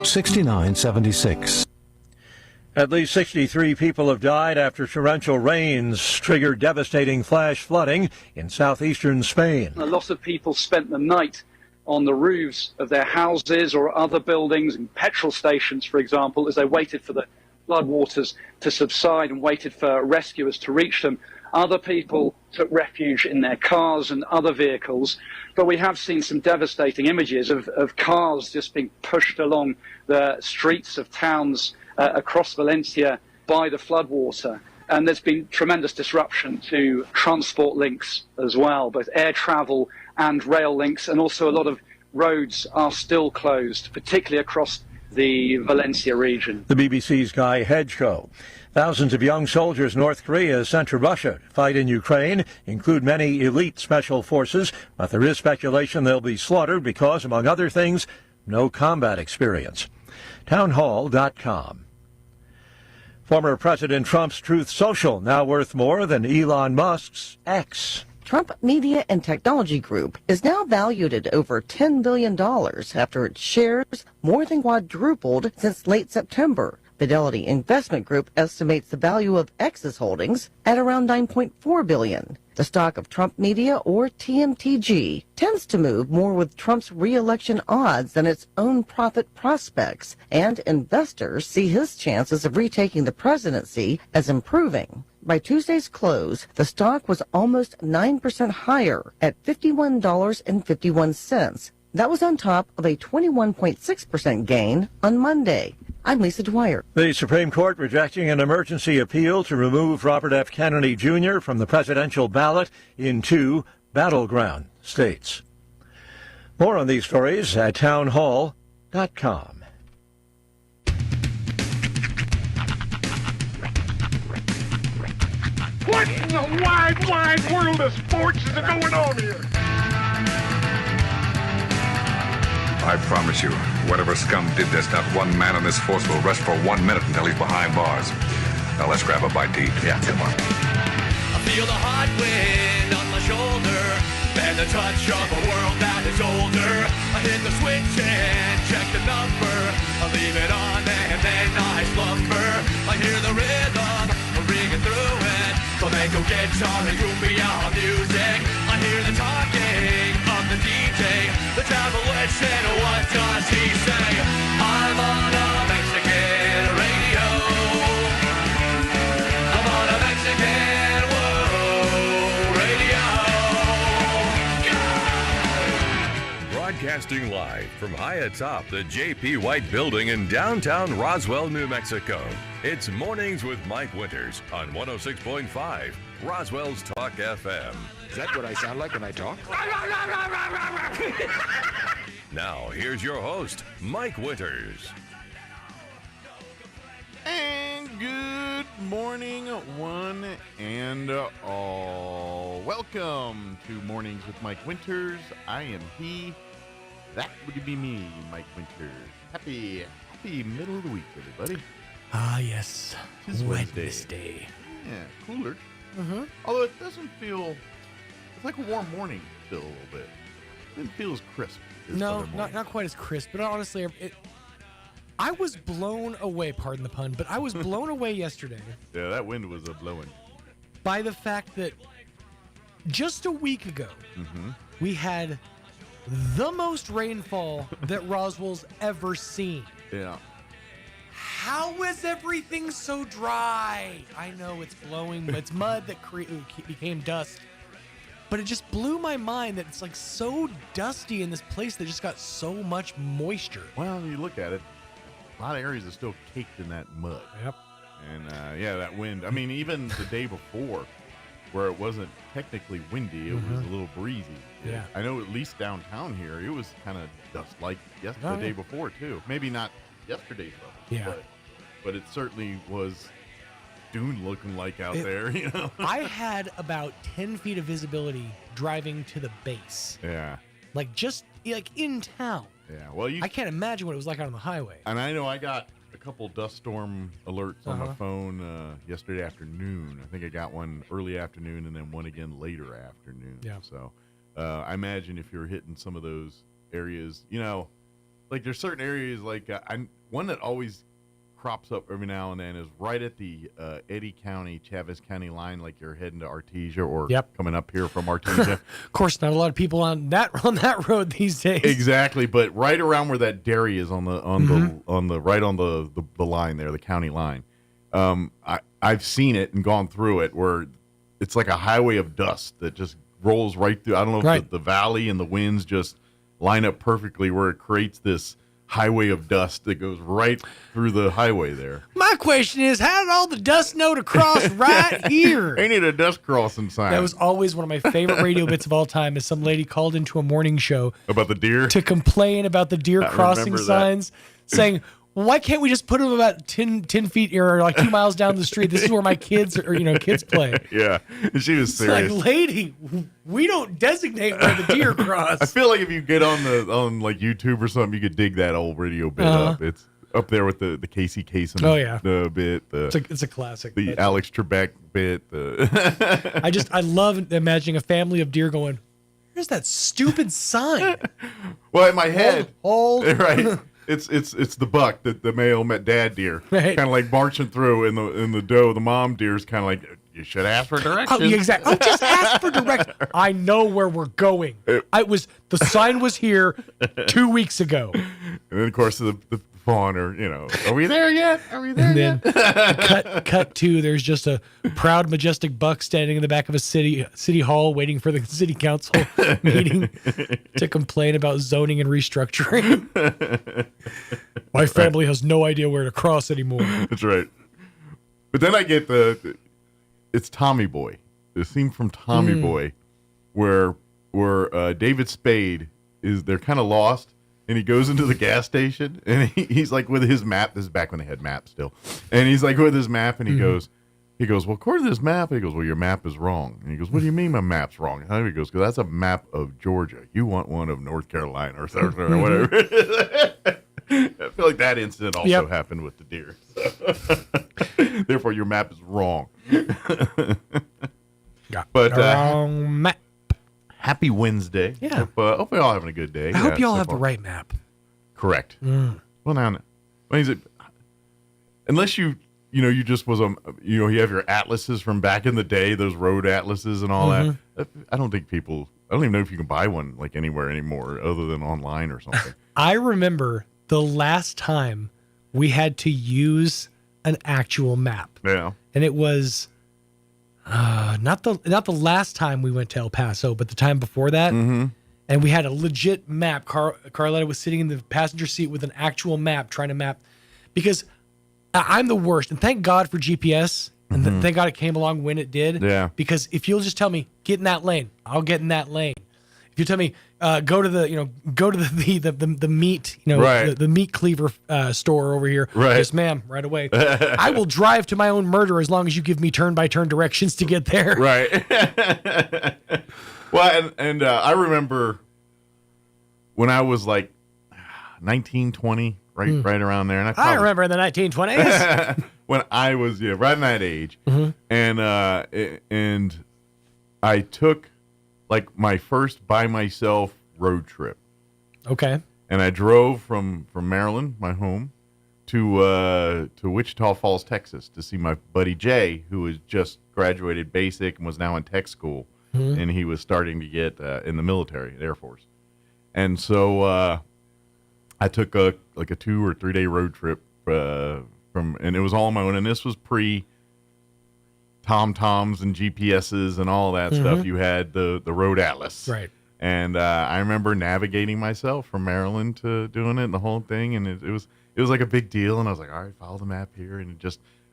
6976. At least 63 people have died after torrential rains triggered devastating flash flooding in southeastern Spain. A lot of people spent the night on the roofs of their houses or other buildings and petrol stations, for example, as they waited for the floodwaters to subside and waited for rescuers to reach them. Other people took refuge in their cars and other vehicles, but we have seen some devastating images of cars just being pushed along the streets of towns across Valencia by the floodwater. And there's been tremendous disruption to transport links as well, both air travel and rail links, and also a lot of roads are still closed, particularly across the Valencia region. The BBC's Guy Hedgecoe. Thousands of young soldiers North Korea sent to Russia to fight in Ukraine include many elite special forces, but there is speculation they'll be slaughtered because, among other things, no combat experience. Townhall.com. Former President Trump's Truth Social now worth more than Elon Musk's X. Trump Media and Technology Group is now valued at over $10 billion after its shares more than quadrupled since late September. Fidelity Investment Group estimates the value of X's holdings at around $9.4 billion. The stock of Trump Media, or TMTG, tends to move more with Trump's re-election odds than its own profit prospects, and investors see his chances of retaking the presidency as improving. By Tuesday's close, the stock was almost 9% higher at $51.51. That was on top of a 21.6% gain on Monday. I'm Lisa Dwyer. The Supreme Court rejecting an emergency appeal to remove Robert F. Kennedy Jr. from the presidential ballot in 2 battleground states. More on these stories at townhall.com. What in the wide, wide world of sports is going on here? I promise you, whatever scum did this, not one man in this force will rest for 1 minute until he's behind bars. Now let's grab a bite to eat. Yeah, come on. I feel the hot wind on my shoulder and the touch of a world that is older. I hit the switch and check the number. I leave it on and then I slumber. I hear the rhythm ringing through it. Flamenco guitar and cumbia music. I hear the talking of the DJ. The tabloid said, what does he say? I'm on a Mexican radio. I'm on a Mexican radio. Broadcasting live from high atop the J.P. White Building in downtown Roswell, New Mexico. It's Mornings with Mike Winters on 106.5 Roswell's Talk FM. Is that what I sound like when I talk? Now, here's your host, Mike Winters. And good morning, one and all. Welcome to Mornings with Mike Winters. I am he. That would be me, Mike Winters. Happy middle of the week, everybody. Ah, yes. It's Wednesday. Yeah, cooler. Although it doesn't feel... It's like a warm morning still a little bit. It feels crisp. No, not quite as crisp, but honestly, I was blown away, pardon the pun, but I was blown away yesterday. Yeah, that wind was blowing. By the fact that just a week ago, we had the most rainfall that Roswell's ever seen. Yeah. How is everything so dry? I know it's blowing, it's mud that became dust. But it just blew my mind that it's like so dusty in this place that just got so much moisture. Well, you look at it, a lot of areas are still caked in that mud. Yep. And yeah, that wind. I mean, even the day before, where it wasn't technically windy, it was a little breezy. Yeah. I know at least downtown here, it was kind of dust-like the day before, too. Maybe not yesterday's level. Yeah. But it certainly was dune looking like out there, you know. I had about 10 feet of visibility driving to the base. Yeah. Like just like in town. Yeah. Well, I can't imagine what it was like out on the highway. And I know I got a couple dust storm alerts on my phone yesterday afternoon. I think I got one early afternoon and then one again later afternoon. Yeah. So I imagine if you're hitting some of those areas, you know, like there's certain areas like one that always crops up every now and then is right at the Eddy County, Chaves County line, like you're heading to Artesia or coming up here from Artesia. Of course, not a lot of people on that road these days. Exactly, but right around where that dairy is on the line there, the county line. I've seen it and gone through it where it's like a highway of dust that just rolls right through. I don't know if the valley and the winds just line up perfectly where it creates this highway of dust that goes right through the highway there. My question is, how did all the dust know to cross right here? Ain't it a dust crossing sign? That was always one of my favorite radio bits of all time. Is some lady called into a morning show about the deer to complain about the deer crossing signs, saying, why can't we just put them about 10 feet or like 2 miles down the street? This is where my kids play. Yeah, she was serious. It's like, lady, we don't designate where the deer cross. I feel like if you get on like YouTube or something, you could dig that old radio bit up. It's up there with the Casey Kasem bit. It's a classic. The Alex Trebek bit. I love imagining a family of deer going, where's that stupid sign? Well, in my head, hold. Right. It's the buck, the male met dad deer, kind of like marching through, and the doe, the mom deer is kind of like, you should ask for directions. Oh, exactly. Oh, just ask for directions. I know where we're going. The sign was here 2 weeks ago. And then of course the fawn are we there yet? Are we there yet? cut to there's just a proud, majestic buck standing in the back of a city hall waiting for the city council meeting to complain about zoning and restructuring. My family has no idea where to cross anymore. That's right. But then I get it's Tommy Boy, the scene from Tommy Boy, where David Spade they're kind of lost. And he goes into the gas station, and he's like with his map. This is back when they had maps still. And he's like with his map, and he goes, well, according to this map, he goes, well, your map is wrong. And he goes, what do you mean my map's wrong? And he goes, because that's a map of Georgia. You want one of North Carolina or South Carolina or whatever. I feel like that incident also happened with the deer. So. Therefore, your map is wrong. But wrong map. Happy Wednesday. Yeah. Hope you're all having a good day. I hope you all have the right map. Correct. Well, now, unless you just was you have your atlases from back in the day, those road atlases and all that. I don't even know if you can buy one like anywhere anymore other than online or something. I remember the last time we had to use an actual map. Yeah. And it was not the last time we went to El Paso, but the time before that. Mm-hmm. And we had a legit map. Carletta was sitting in the passenger seat with an actual map, trying to map. Because I'm the worst. And thank God for GPS. And thank God it came along when it did. Yeah. Because if you'll just tell me, get in that lane, I'll get in that lane. If you tell me, go to the meat, right. the meat cleaver store over here. Right. Yes, ma'am, right away. I will drive to my own murder as long as you give me turn-by-turn directions to get there. Right. Well, and I remember when I was like 19, 20, right around there. And I remember in the 1920s. When I was right in that age. And I took like my first by myself road trip. Okay. And I drove from Maryland, my home, to Wichita Falls, Texas, to see my buddy Jay, who was just graduated basic and was now in tech school, and he was starting to get in the military, Air Force. And so I took a 2 or 3 day road trip and it was all on my own. And this was pre TomToms and GPSs and all that stuff. You had the road atlas, right? And I remember navigating myself from Maryland to doing it and the whole thing, and it was like a big deal. And I was like, all right, follow the map here, and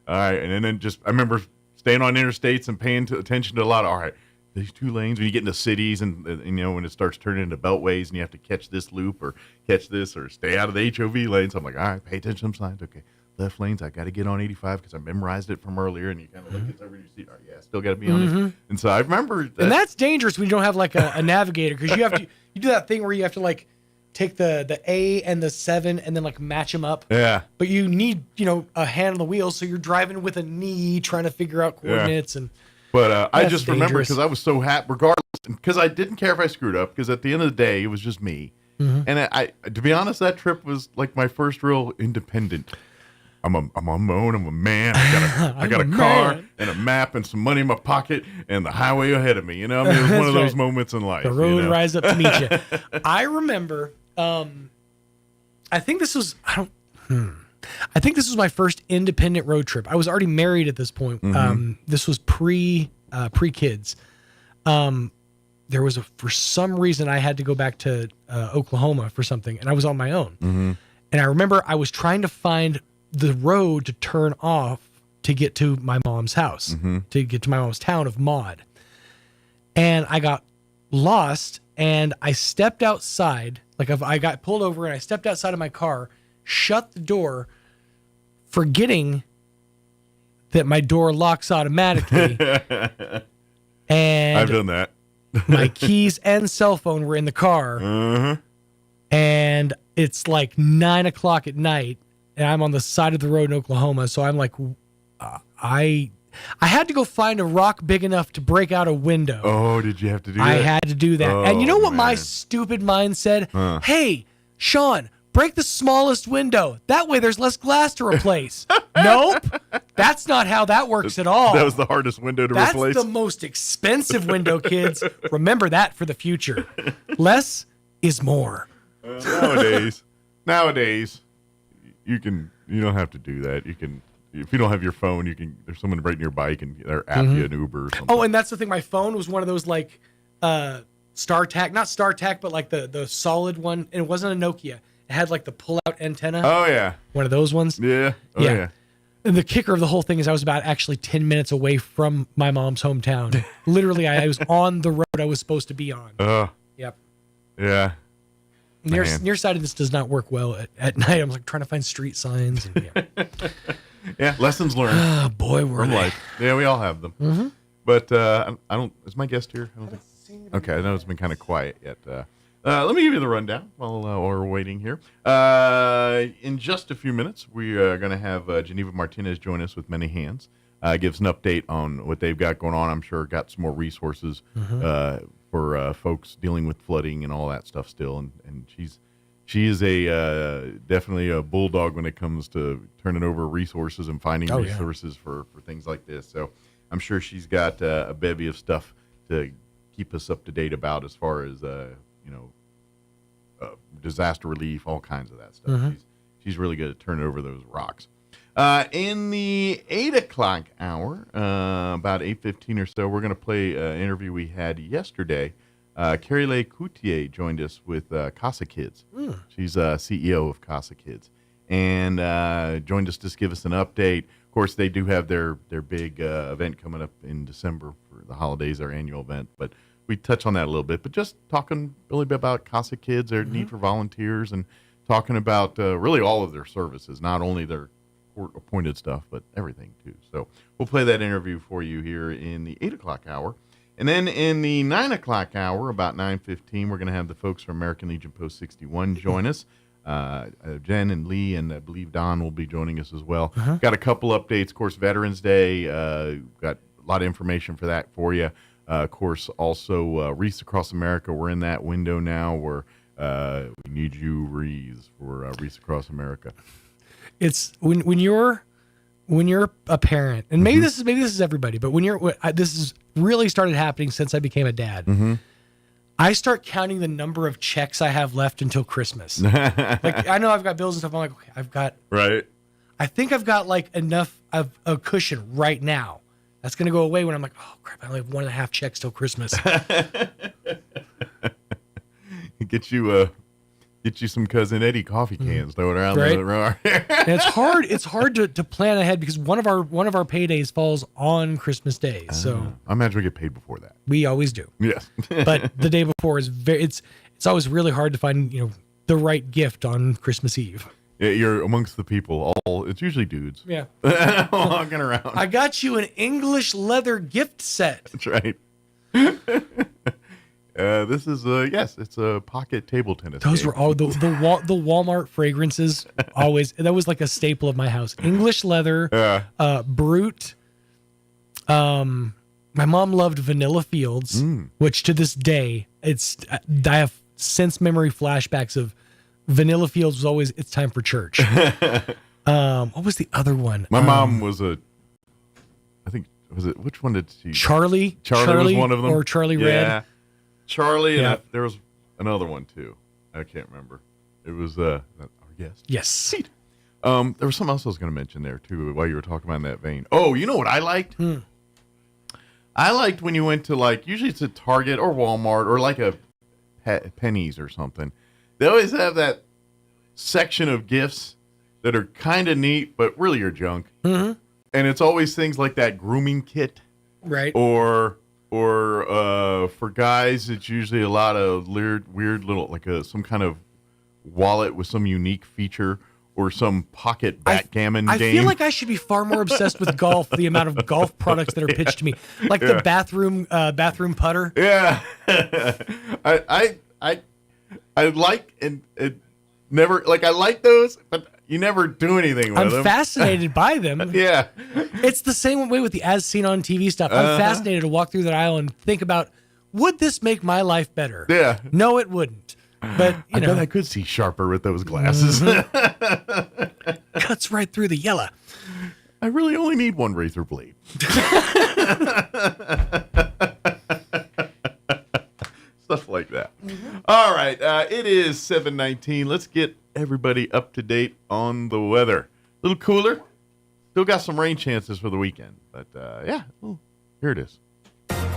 all right. And then I remember staying on interstates and paying attention to a lot of, all right, these 2 lanes, when you get into cities and when it starts turning into beltways and you have to catch this loop or catch this or stay out of the HOV lanes. I'm like, all right, pay attention to some signs. Okay, left lanes, I got to get on 85 because I memerized it from earlier, and you kind of look at every see, all right, yeah, still got to be on it. And so I remember that. And that's dangerous when you don't have like a navigator, because you do that thing where you have to like take the A and the 7 and then like match them up. Yeah. But you need, a hand on the wheel, so you're driving with a knee trying to figure out coordinates. Yeah. But I just remember because I was so happy, regardless, because I didn't care if I screwed up, because at the end of the day, it was just me. And I, to be honest, that trip was like my first real independent. I'm on my own. I'm a man. I got a car and a map and some money in my pocket and the highway ahead of me. You know, I mean, it was one of those moments in life. The road rise up to meet you. I remember. I think this was. I think this was my first independent road trip. I was already married at this point. This was pre kids. There was for some reason I had to go back to Oklahoma for something, and I was on my own. And I remember I was trying to find the road to turn off to get to my mom's house, to get to my mom's town of Maud. And I got lost, and I stepped outside. Like I got pulled over, and I stepped outside of my car, shut the door, forgetting that my door locks automatically. And I've done that. My keys and cell phone were in the car. And it's like 9:00 at night, and I'm on the side of the road in Oklahoma. So I'm like, I had to go find a rock big enough to break out a window. Oh, did you have to do that? I had to do that. And you know what my man. stupid mind said? Hey, Sean, break the smallest window. That way there's less glass to replace. Nope. That's not how that works at all. That was the hardest window to replace. That's the most expensive window, kids. Remember that for the future. Less is more. Nowadays, you don't have to do that. You can, if you don't have your phone, there's someone right nearby, they're app you an Uber or something. Oh, and that's the thing. My phone was one of those like StarTAC, not StarTAC, but like the solid one. And it wasn't a Nokia. It had like the pull-out antenna. Oh, yeah. One of those ones. Yeah. Oh, yeah. And the kicker of the whole thing is I was about actually 10 minutes away from my mom's hometown. Literally, I was on the road I was supposed to be on. Yep. Yeah. Nearsightedness does not work well at night. I'm like trying to find street signs. And, yeah, lessons learned. Oh, boy, were from they. life. Yeah, we all have them. But I don't. Is my guest here? I don't think. Okay, I know it's been kind of quiet yet. Let me give you the rundown while we're waiting here. In just a few minutes, we are going to have Geneva Martinez join us with Many Hands. Give us an update on what they've got going on. I'm sure got some more resources for folks dealing with flooding and all that stuff still. And she is definitely a bulldog when it comes to turning over resources and finding resources for things like this. So I'm sure she's got a bevy of stuff to keep us up to date about as far as disaster relief, all kinds of that stuff. She's really good at turning over those rocks. In the 8 o'clock hour, about 8:15 or so, we're going to play an interview we had yesterday. Carrie Leigh Coutier joined us with Casa Kids. She's CEO of Casa Kids, and joined us to give us an update. Of course, they do have their big event coming up in December for the holidays, their annual event, but we touch on that a little bit, but just talking really about Casa Kids, their need for volunteers, and talking about really all of their services, not only their court-appointed stuff, but everything, too. So we'll play that interview for you here in the 8 o'clock hour. And then in the 9 o'clock hour, about 9:15, we're going to have the folks from American Legion Post 61 join us. Jen and Lee, and I believe Don will be joining us as well. Got a couple updates. Of course, Veterans Day, got a lot of information for that for you. Of course, also Wreaths Across America. We're in that window now where we need you, Wreaths, for Wreaths Across America. It's when you're a parent, and maybe this is everybody, but this has really started happening since I became a dad. I start counting the number of checks I have left until Christmas. Like I know I've got bills and stuff. I'm like, okay, I think I've got like enough of a cushion right now. That's going to go away when I'm like, oh, crap, I only have 1.5 checks till Christmas. Get you some Cousin Eddie coffee cans, throw it around the room. And it's hard to plan ahead because one of our paydays falls on Christmas Day. So I imagine we get paid before that. We always do. Yes. But the day before is it's always really hard to find, the right gift on Christmas Eve. Yeah, you're amongst the people. It's usually dudes. Yeah. Walking around. I got you an English leather gift set. That's right. This is it's a pocket table tennis. Those game. were all the Walmart fragrances. Always, that was like a staple of my house. English leather, Brute. My mom loved Vanilla Fields, which to this day I have sense memory flashbacks of Vanilla Fields was always "It's time for church." What was the other one? My mom was I think, which one did she? Charlie. Charlie was one of them. Or Charlie Red. Charlie, and there was another one too. I can't remember. It was our guest. Yes. There was something else I was going to mention there too while you were talking about in that vein. Oh, you know what I liked? I liked when you went to, like, usually it's a Target or Walmart or like a Penny's or something. They always have that section of gifts that are kind of neat, but really are junk. Mm-hmm. And it's always things like that grooming kit. Right. Or for guys, it's usually a lot of weird little, like some kind of wallet with some unique feature or some pocket backgammon game. I feel like I should be far more obsessed with golf, the amount of golf products that are pitched to me. Like the bathroom putter. Yeah. I like and never, like, I like those, but you never do anything with them. I'm fascinated by them. Yeah. It's the same way with the as seen on TV stuff. I'm fascinated to walk through that aisle and think about, would this make my life better? Yeah. No, it wouldn't. But, I bet I could see sharper with those glasses. Mm-hmm. Cuts right through the yellow. I really only need one razor blade. Stuff like that. Mm-hmm. All right. It is 7:19. Let's get everybody up to date on the weather. A little cooler. Still got some rain chances for the weekend. But, here it is.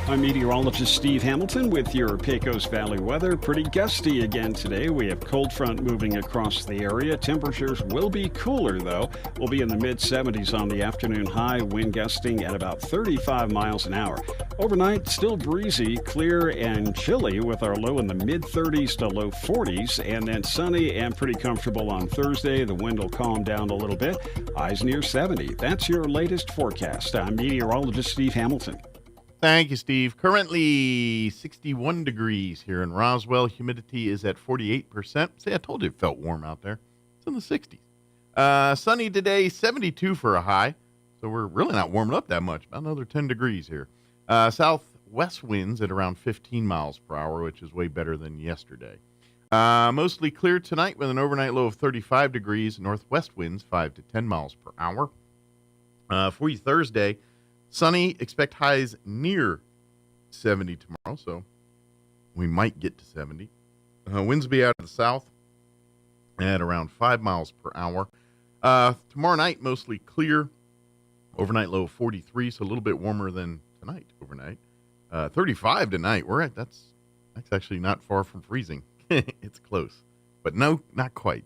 I'm meteorologist Steve Hamilton with your Pecos Valley weather. Pretty gusty again today. We have cold front moving across the area. Temperatures will be cooler, though. We'll be in the mid-70s on the afternoon high, wind gusting at about 35 miles an hour. Overnight, still breezy, clear, and chilly with our low in the mid-30s to low 40s, and then sunny and pretty comfortable on Thursday. The wind will calm down a little bit. Highs near 70. That's your latest forecast. I'm meteorologist Steve Hamilton. Thank you, Steve. Currently 61 degrees here in Roswell. Humidity is at 48%. See, I told you it felt warm out there. It's in the 60s. Sunny today, 72 for a high. So we're really not warming up that much. About another 10 degrees here. Southwest winds at around 15 miles per hour, which is way better than yesterday. Mostly clear tonight with an overnight low of 35 degrees. Northwest winds 5 to 10 miles per hour. For you Thursday, sunny, expect highs near 70 tomorrow, so we might get to 70. Winds will be out of the south at around 5 miles per hour. Tomorrow night, mostly clear. Overnight low of 43, so a little bit warmer than tonight overnight. 35 tonight. That's actually not far from freezing. It's close, but no, not quite.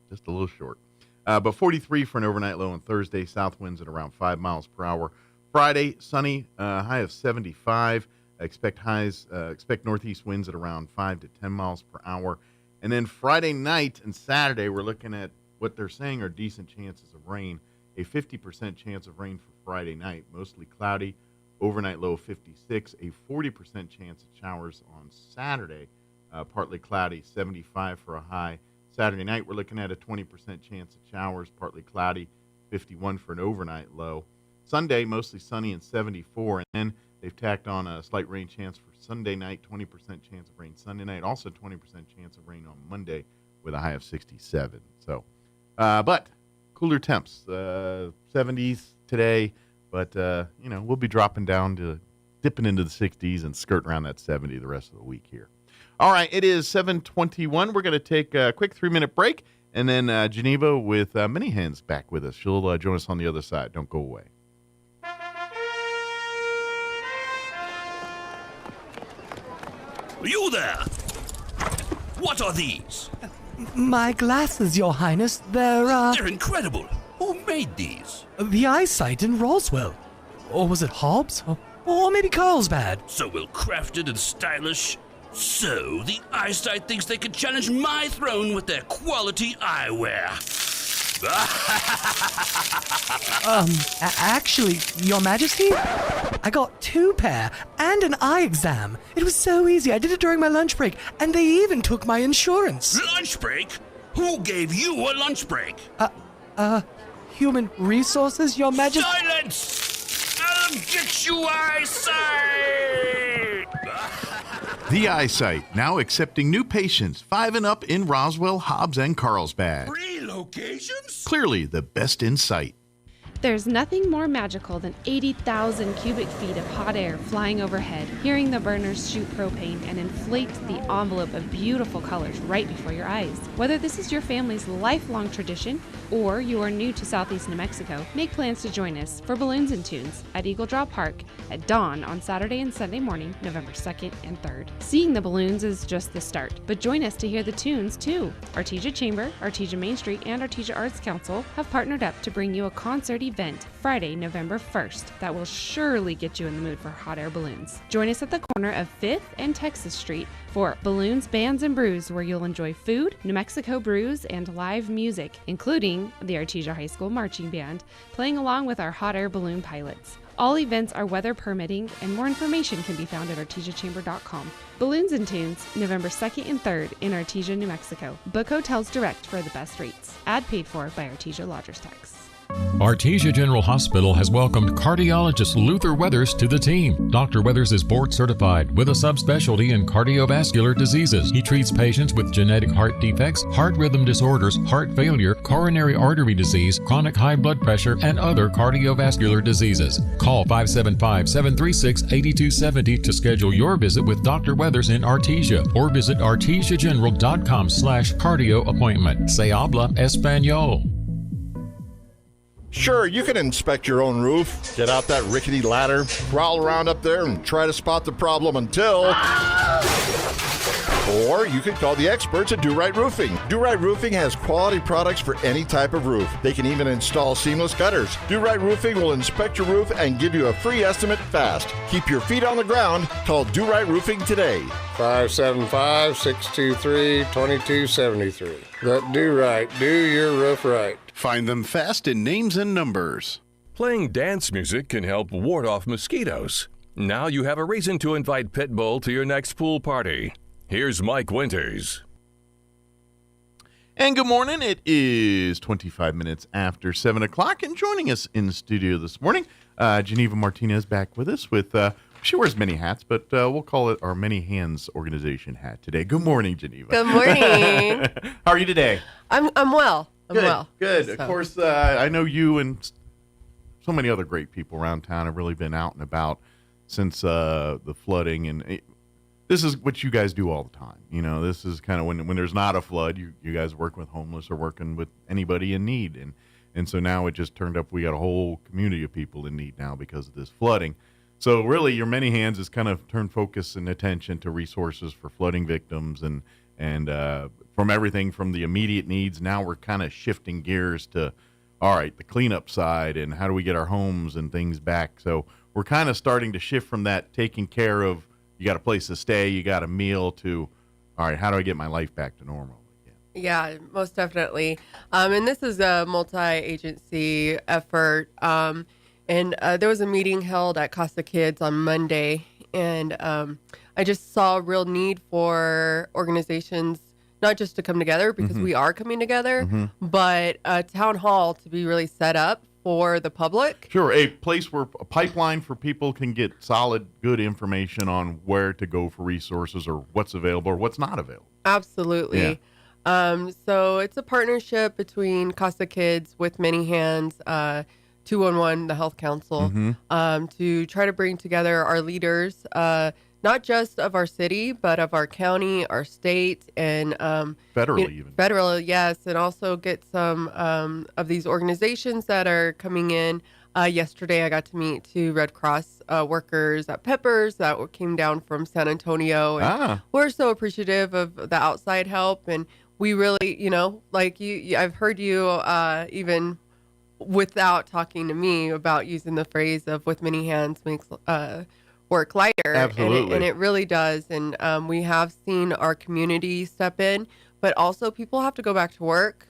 Just a little short. But 43 for an overnight low on Thursday. South winds at around 5 miles per hour. Friday, sunny, high of 75. Expect northeast winds at around 5 to 10 miles per hour. And then Friday night and Saturday, we're looking at what they're saying are decent chances of rain. A 50% chance of rain for Friday night, mostly cloudy. Overnight low of 56. A 40% chance of showers on Saturday, partly cloudy, 75 for a high. Saturday night, we're looking at a 20% chance of showers, partly cloudy, 51 for an overnight low. Sunday, mostly sunny and 74, and then they've tacked on a slight rain chance for Sunday night, 20% chance of rain Sunday night, also 20% chance of rain on Monday with a high of 67. So, but cooler temps, 70s today, but, we'll be dropping down to dipping into the 60s and skirting around that 70 the rest of the week here. All right, it is 7:21. We're going to take a quick 3-minute break, and then Geneva with Many Hands back with us. She'll join us on the other side. Don't go away. You there! What are these? My glasses, Your Highness. They're incredible. Who made these? The eyesight in Roswell. Or was it Hobbs? Or maybe Carlsbad. So well crafted and stylish. So the eyesight thinks they can challenge my throne with their quality eyewear. Actually, Your Majesty, I got 2 pair and an eye exam. It was so easy. I did it during my lunch break, and they even took my insurance. Lunch break? Who gave you a lunch break? Human resources, Your Majesty. Silence! I'll get you eyesight! The Eyesight, now accepting new patients 5 and up in Roswell, Hobbs, and Carlsbad. 3 locations? Clearly the best in sight. There's nothing more magical than 80,000 cubic feet of hot air flying overhead, hearing the burners shoot propane and inflate the envelope of beautiful colors right before your eyes. Whether this is your family's lifelong tradition or you are new to Southeast New Mexico, make plans to join us for Balloons and Tunes at Eagle Draw Park at dawn on Saturday and Sunday morning, November 2nd and 3rd. Seeing the balloons is just the start, but join us to hear the tunes too. Artesia Chamber, Artesia Main Street, and Artesia Arts Council have partnered up to bring you a concert event Friday, November 1st that will surely get you in the mood for hot air balloons. Join us at the corner of 5th and Texas Street for Balloons, Bands, and Brews, where you'll enjoy food, New Mexico brews, and live music, including the Artesia High School Marching Band, playing along with our hot air balloon pilots. All events are weather permitting, and more information can be found at artesiachamber.com. Balloons and Tunes, November 2nd and 3rd in Artesia, New Mexico. Book hotels direct for the best rates. Ad paid for by Artesia Lodgers Tax. Artesia General Hospital has welcomed cardiologist Luther Weathers to the team. Dr. Weathers is board certified with a subspecialty in cardiovascular diseases. He treats patients with genetic heart defects, heart rhythm disorders, heart failure, coronary artery disease, chronic high blood pressure, and other cardiovascular diseases. Call 575-736-8270 to schedule your visit with Dr. Weathers in Artesia or visit artesiageneral.com/cardio appointment. Se habla español. Sure, you can inspect your own roof, get out that rickety ladder, crawl around up there and try to spot the problem until... Or you could call the experts at Do Right Roofing. Do Right Roofing has quality products for any type of roof. They can even install seamless gutters. Do Right Roofing will inspect your roof and give you a free estimate fast. Keep your feet on the ground. Call Do Right Roofing today. 575-623-2273. Let Do Right do your roof right. Find them fast in names and numbers. Playing dance music can help ward off mosquitoes. Now you have a reason to invite Pitbull to your next pool party. Here's Mike Winters. And good morning. It is 25 minutes after 7 o'clock, and joining us in the studio this morning, Geneva Martinez back with us with, she wears many hats, but we'll call it our Many Hands organization hat today. Good morning, Geneva. Good morning. How are you today? I'm well. Good. So. Of course, I know you and so many other great people around town have really been out and about since the flooding, and this is what you guys do all the time. You know, this is kind of when there's not a flood, you guys work with homeless or working with anybody in need, and so now it just turned up we got a whole community of people in need now because of this flooding. So really, your Many Hands has kind of turned focus and attention to resources for flooding victims and from everything from the immediate needs. Now we're kind of shifting gears to, all right, the cleanup side and how do we get our homes and things back. So we're kind of starting to shift from that taking care of, you got a place to stay, you got a meal, to, all right, how do I get my life back to normal again? Yeah, most definitely. And this is a multi-agency effort. And there was a meeting held at Casa Kids on Monday, and I just saw a real need for organizations not just to come together, because we are coming together, but a town hall to be really set up for the public. Sure, a place where a pipeline for people can get solid, good information on where to go for resources or what's available or what's not available. Absolutely. Yeah. So it's a partnership between Casa Kids with Many Hands, 211, the Health Council, to try to bring together our leaders, not just of our city, but of our county, our state, and federally even. Federal, yes, and also get some of these organizations that are coming in. Yesterday, I got to meet 2 Red Cross workers at Peppers that came down from San Antonio, and we're so appreciative of the outside help, and we really, you know, like I've heard you even without talking to me about using the phrase of "with many hands makes work lighter." Absolutely. And it really does. And we have seen our community step in, but also people have to go back to work.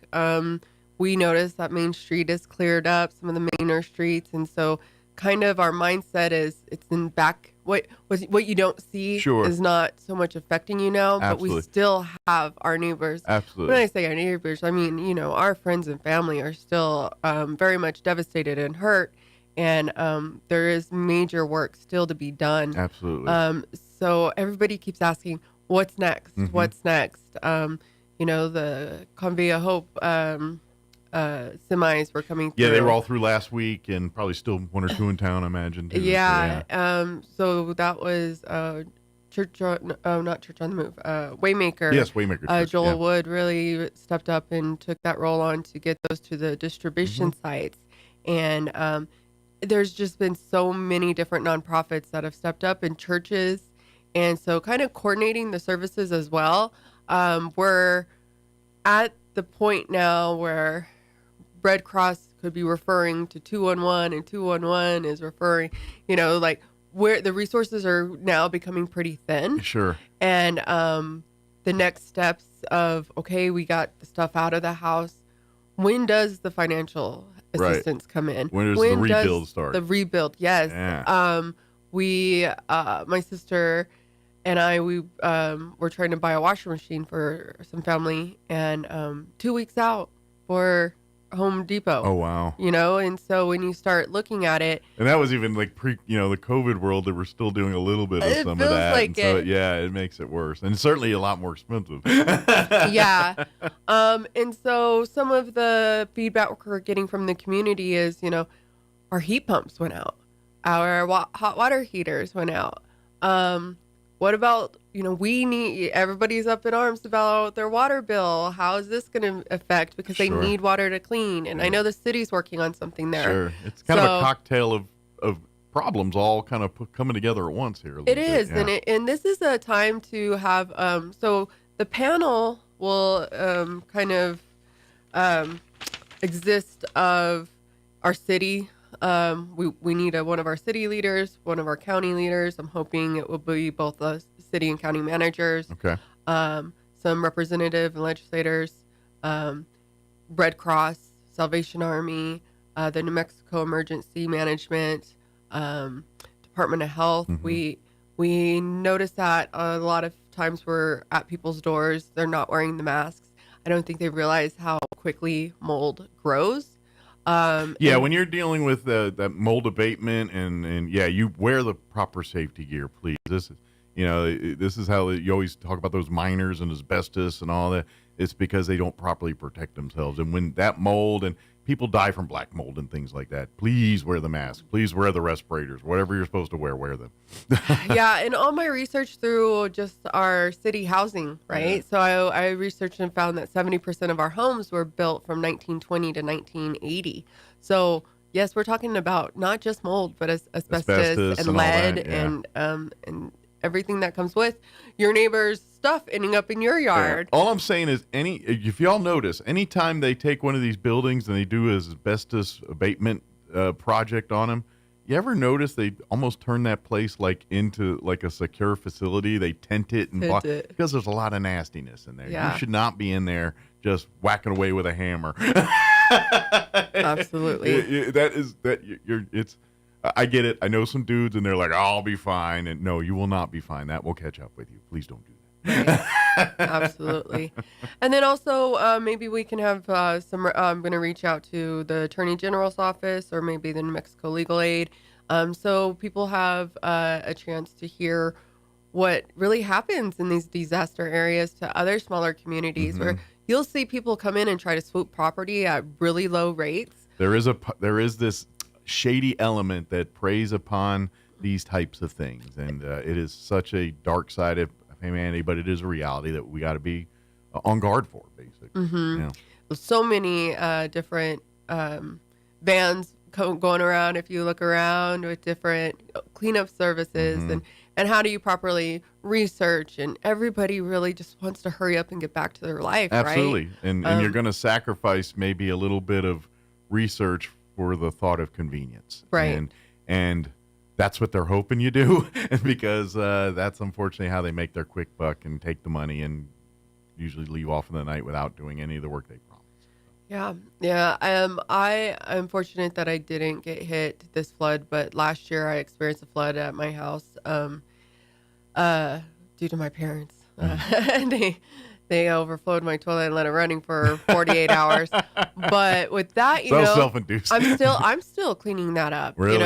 We noticed that Main Street is cleared up, some of the mainer streets. And so kind of our mindset is it's in back. What you don't see is not so much affecting you now, but we still have our neighbors. Absolutely. When I say our neighbors, I mean, you know, our friends and family are still very much devastated and hurt. And there is major work still to be done. Absolutely. so everybody keeps asking, what's next? Mhm. What's next? The Convoy of Hope semis were coming through. Yeah, they were all through last week, and probably still one or two in town, I imagine. Too. Yeah. So that was Church on the Move. Waymaker. Yes, Waymaker Church, Joel yeah. Wood really stepped up and took that role on to get those to the distribution sites. And there's just been so many different nonprofits that have stepped up, and churches. And so kind of coordinating the services as well. We're at the point now where Red Cross could be referring to 211, and 211 is referring, where the resources are now becoming pretty thin. Sure. And the next steps of, okay, we got the stuff out of the house. When does the financial assistance come in? When does the rebuild start? The rebuild, yes. Yeah. My sister and I, we were trying to buy a washing machine for some family, and 2 weeks out for Home Depot. Oh, wow. And so when you start looking at it, And that was even like the COVID world, they were still doing a little bit of It some of feels that. like and so, it. yeah, it makes it worse. And certainly a lot more expensive. yeah. And so some of the feedback we're getting from the community is, our heat pumps went out. Our hot water heaters went out. What about, everybody's up in arms about their water bill. How is this going to affect? Because they Sure. need water to clean. And I know the city's working on something there. Sure. It's kind of a cocktail of problems all kind of coming together at once here. It is. And this is a time to have, so the panel will exist of our city. We need one of our city leaders, one of our county leaders. I'm hoping it will be both the city and county managers. Okay. Some representative and legislators, Red Cross, Salvation Army, the New Mexico Emergency Management, Department of Health. Mm-hmm. We notice that a lot of times we're at people's doors, they're not wearing the masks. I don't think they realize how quickly mold grows. When you're dealing with that mold abatement and you wear the proper safety gear, please. This is how you always talk about those miners and asbestos and all that. It's because they don't properly protect themselves. And when that mold, and people die from black mold and things like that, please wear the mask. Please wear the respirators. Whatever you're supposed to wear them. And all my research through just our city housing, right? Yeah. So I researched and found that 70% of our homes were built from 1920 to 1980. So yes, we're talking about not just mold, but asbestos and and lead all that, and everything that comes with your neighbor's stuff ending up in your yard. All I'm saying is, if y'all notice, anytime they take one of these buildings and they do an asbestos abatement project on them, you ever notice they almost turn that place into a secure facility? They tent it because there's a lot of nastiness in there. Yeah. You should not be in there just whacking away with a hammer. Absolutely. I get it. I know some dudes and they're like, I'll be fine. And no, you will not be fine. That will catch up with you. Please don't do that. Right. Absolutely. And then also maybe we can have I'm going to reach out to the Attorney General's office or maybe the New Mexico Legal Aid. So people have a chance to hear what really happens in these disaster areas to other smaller communities where you'll see people come in and try to swoop property at really low rates. There is this shady element that preys upon these types of things, and it is such a dark side of humanity, but it is a reality that we got to be on guard for, basically. So many different vans going around, if you look around, with different cleanup services and how do you properly research, and everybody really just wants to hurry up and get back to their life. Absolutely. Right? And you're going to sacrifice maybe a little bit of research for the thought of convenience. Right. And that's what they're hoping you do, because that's unfortunately how they make their quick buck and take the money and usually leave off in the night without doing any of the work they promised. Yeah. I'm fortunate that I didn't get hit this flood, but last year I experienced a flood at my house due to my parents. They overflowed my toilet and let it running for 48 hours. But with that, self-induced. I'm still cleaning that up. Really?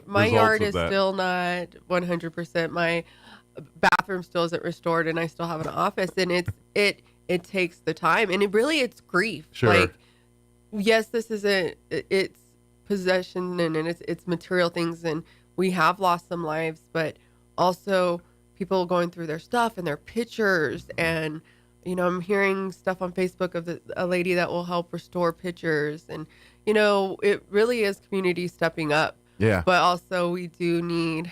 My yard is that. still not 100%. bathroom still isn't restored and I still have an office, and it takes the time, and it's grief. Sure. Like, yes, this isn't, it's possession and it's material things, and we have lost some lives, but also people going through their stuff and their pictures. And, I'm hearing stuff on Facebook of a lady that will help restore pictures. And, it really is community stepping up. Yeah. But also we do need,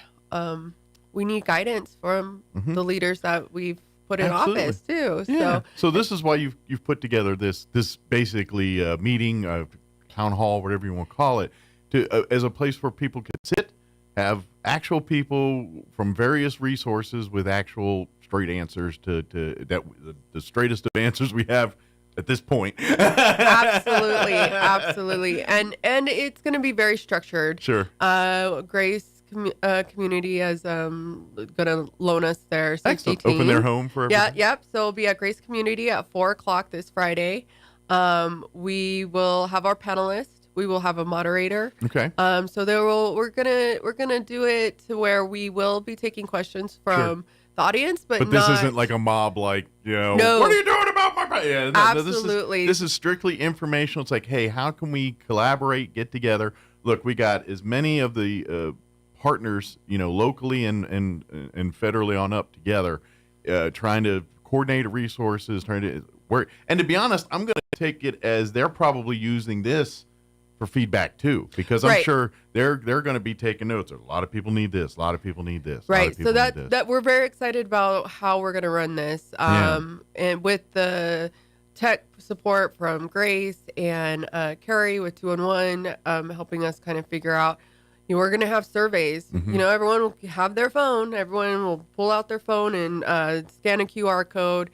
we need guidance from the leaders that we've put in office too. Yeah. So this is why you've put together this basically meeting, town hall, whatever you want to call it, to as a place where people can sit, have actual people from various resources with actual straight answers to that the straightest of answers we have at this point. Absolutely. And it's going to be very structured. Sure. Grace community is going to loan us their safety team. Open their home for everyone. Yep. So it'll be at Grace Community at 4:00 this Friday. We will have our panelists. We will have a moderator. Okay. So we're gonna do it to where we will be taking questions from the audience, but this isn't like a mob, like, No. What are you doing about my? Yeah, Absolutely. This is strictly informational. It's like, hey, how can we collaborate, get together? Look, we got as many of the partners, locally and federally on up together, trying to coordinate resources, trying to work. And to be honest, I'm going to take it as they're probably using this for feedback too, because I'm sure they're going to be taking notes. A lot of people need this. A lot of people need this. Right. So that we're very excited about how we're going to run this. And with the tech support from Grace and Carrie with 211, helping us kind of figure out, we're going to have surveys. Everyone will have their phone. Everyone will pull out their phone and scan a QR code.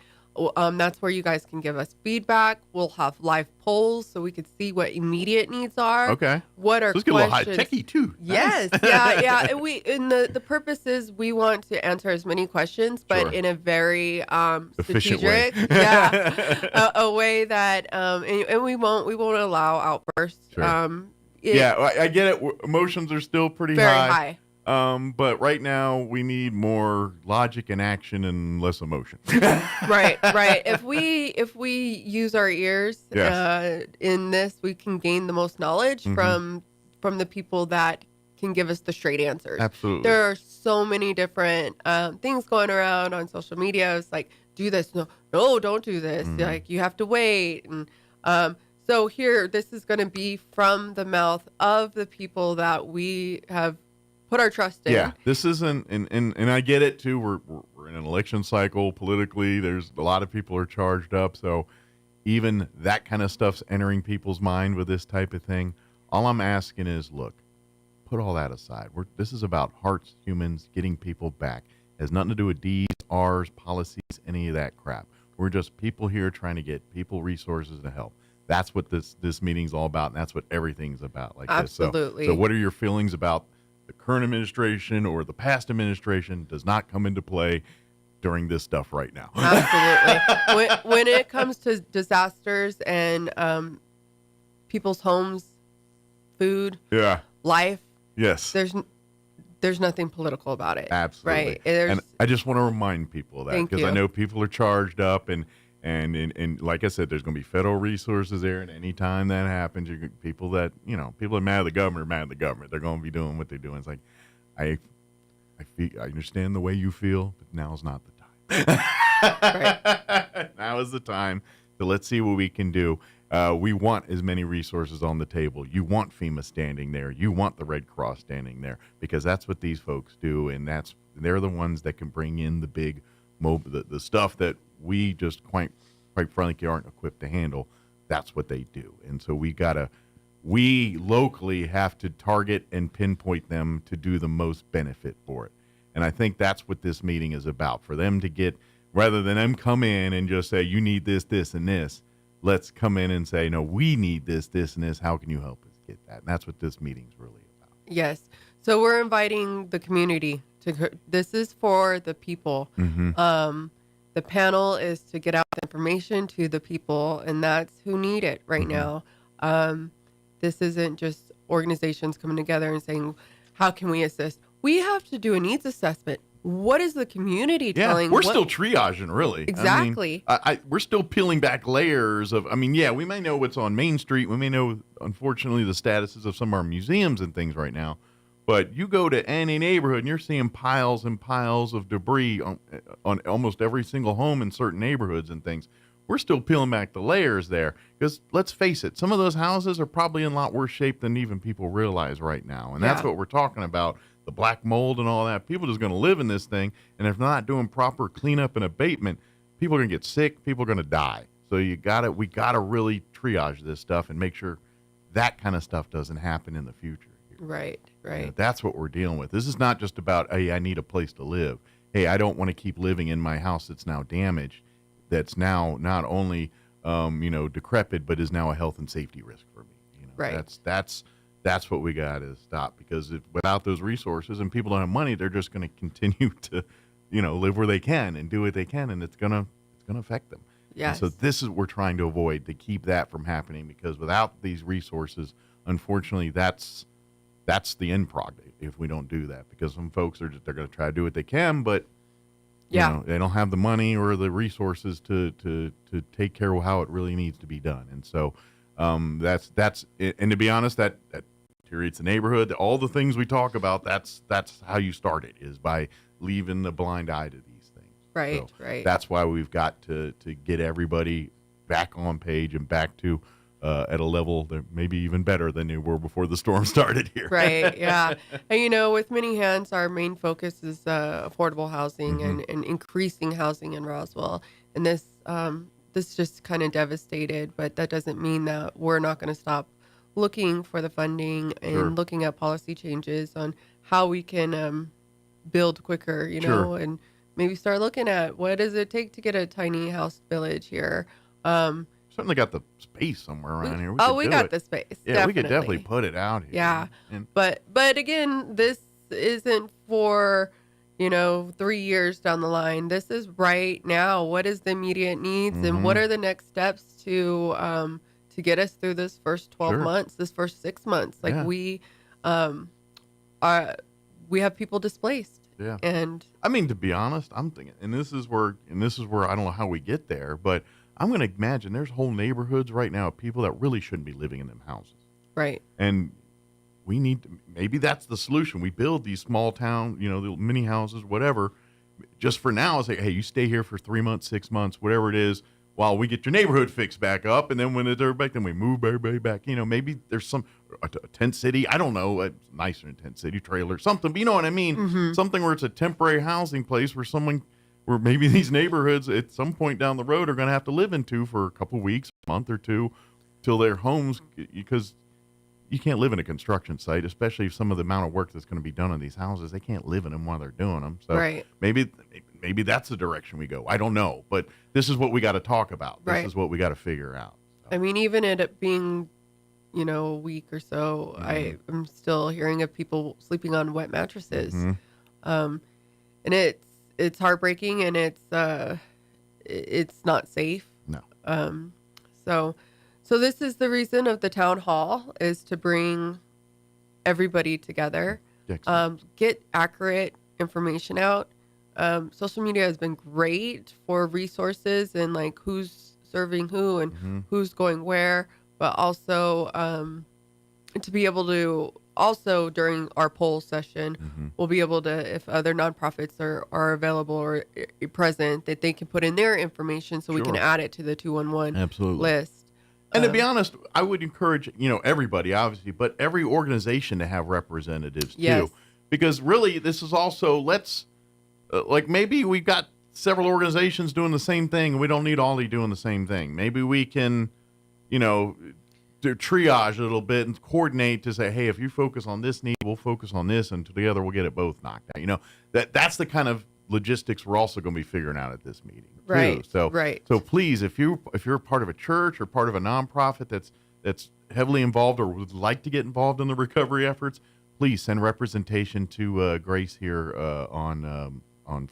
That's where you guys can give us feedback. We'll have live polls so we could see what immediate needs are. Okay. What are so let's questions? Get a little high-techy too. Yes. Yeah. And the purpose is we want to answer as many questions, but in a very efficient strategic way. a way that and we won't allow outbursts. Sure. I get it. Emotions are still pretty very high. But right now we need more logic and action and less emotion. Right. If we use our ears in this, we can gain the most knowledge from the people that can give us the straight answers. Absolutely. There are so many different things going around on social media. It's like, do this. No, don't do this. Like, you have to wait. And so here, this is going to be from the mouth of the people that we have put our trust in. Yeah, this isn't, and I get it too. We're in an election cycle politically. There's a lot of people are charged up, so even that kind of stuff's entering people's mind with this type of thing. All I'm asking is, look, put all that aside. This is about hearts, humans, getting people back. It has nothing to do with D's, R's, policies, any of that crap. We're just people here trying to get people resources to help. That's what this meeting's all about, and that's what everything's about. Like Absolutely. This. So what are your feelings about the current administration or the past administration does not come into play during this stuff right now? Absolutely. when it comes to disasters and people's homes, food, life, yes, there's nothing political about it. Absolutely. Right. And I just want to remind people of that, because I know people are charged up, and like I said, there's going to be federal resources there, and anytime that happens, people that are mad at the government are mad at the government. They're going to be doing what they're doing. It's like, I understand the way you feel, but now's not the time. Right. Now is the time. So let's see what we can do. We want as many resources on the table. You want FEMA standing there. You want the Red Cross standing there, because that's what these folks do, and they're the ones that can bring in the big the stuff that we just quite frankly aren't equipped to handle. That's what they do. And so we locally have to target and pinpoint them to do the most benefit for it. And I think that's what this meeting is about, for them to get, rather than them come in and just say, you need this, this, and this, let's come in and say, no, we need this, this, and this. How can you help us get that? And that's what this meeting's really about. Yes. So we're inviting the community this is for the people. The panel is to get out the information to the people, and that's who need it right now. This isn't just organizations coming together and saying, how can we assist? We have to do a needs assessment. what is the community Yeah, telling? we're still triaging, really. Exactly. We're still peeling back layers of. We may know what's on Main Street. We may know, unfortunately, the statuses of some of our museums and things right now. But you go to any neighborhood and you're seeing piles and piles of debris on almost every single home in certain neighborhoods and things. We're still peeling back the layers there because let's face it, some of those houses are probably in a lot worse shape than even people realize right now. And that's what we're talking about. The black mold and all that. People are just going to live in this thing. And if they're not doing proper cleanup and abatement, people are going to get sick. People are going to die. So we got to really triage this stuff and make sure that kind of stuff doesn't happen in the future. Right. That's what we're dealing with. This is not just about, hey, I need a place to live. Hey, I don't want to keep living in my house that's now damaged, that's now not only, decrepit, but is now a health and safety risk for me. Right. That's what we got to stop, because without those resources and people don't have money, they're just going to continue to, live where they can and do what they can, and it's gonna affect them. Yes. And so this is what we're trying to avoid, to keep that from happening, because without these resources, unfortunately, that's the end product if we don't do that, because some folks they're going to try to do what they can, but they don't have the money or the resources to take care of how it really needs to be done. And so that's and to be honest, that deteriorates the neighborhood. All the things we talk about, that's how you start it, is by leaving the blind eye to these things. Right. That's why we've got to get everybody back on page and back to at a level that maybe even better than they were before the storm started here. Right, yeah. And, with Many Hands, our main focus is affordable housing and increasing housing in Roswell. And this just kind of devastated, but that doesn't mean that we're not going to stop looking for the funding and looking at policy changes on how we can build quicker, and maybe start looking at what does it take to get a tiny house village here. Certainly got the space somewhere around here. We got the space. Yeah, we could definitely put it out here. Yeah, but again, this isn't for 3 years down the line. This is right now. What is the immediate needs, and what are the next steps to get us through this first 12 months, this first 6 months? Like we have people displaced. Yeah, and to be honest, I'm thinking, and this is where I don't know how we get there, but I'm going to imagine there's whole neighborhoods right now of people that really shouldn't be living in them houses. Right. And we need to, maybe that's the solution. We build these small town, the mini houses, whatever, just for now. It's like, hey, you stay here for 3 months, 6 months, whatever it is, while we get your neighborhood fixed back up. And then when it's back, then we move everybody back. Maybe there's a tent city. I don't know. It's nicer than tent city, trailer, something. But you know what I mean? Something where it's a temporary housing place where maybe these neighborhoods at some point down the road are going to have to live into for a couple weeks, a month or two, till their homes, because you can't live in a construction site, especially if some of the amount of work that's going to be done on these houses, they can't live in them while they're doing them. So maybe that's the direction we go. I don't know, but this is what we got to talk about. This is what we got to figure out. So. Even it being, a week or so, I am still hearing of people sleeping on wet mattresses. And it's heartbreaking, and it's not safe. No. So this is the reason of the town hall, is to bring everybody together, get accurate information out. Social media has been great for resources and like who's serving who and who's going where, but also to be able to also during our poll session, we'll be able to, if other nonprofits are available or present, that they can put in their information so we can add it to the 211 list. And to be honest, I would encourage, everybody, obviously, but every organization to have representatives too. Because really, this is also, maybe we've got several organizations doing the same thing, and we don't need all doing the same thing. Maybe we can, to triage a little bit and coordinate to say, hey, if you focus on this need, we'll focus on this, and together we'll get it both knocked out. That's the kind of logistics we're also going to be figuring out at this meeting. Right. Too. So please, if you're part of a church or part of a nonprofit that's heavily involved or would like to get involved in the recovery efforts, please send representation to Grace here on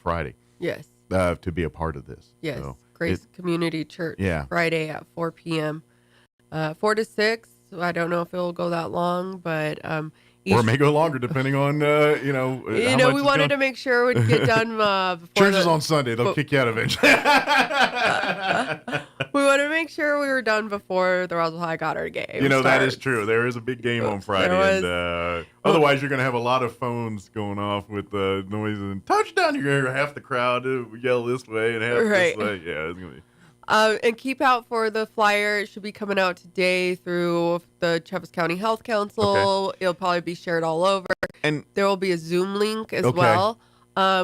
Friday. Yes. To be a part of this. Yes. So Grace Community Church. Yeah. Friday at 4 p.m. 4 to 6. I don't know if it'll go that long, but Or it may go longer depending on, we wanted to make sure it would get done before Church is on Sunday. They'll kick you out eventually. We want to make sure we were done before the Roswell High Goddard game. That is true. There is a big game on Friday. And otherwise, you're going to have a lot of phones going off with noises and touchdown. You're going to hear half the crowd yell this way and half this way. Yeah, it's going to be. And keep out for the flyer. It should be coming out today through the Travis County Health Council. Okay. It'll probably be shared all over. And there will be a Zoom link as well.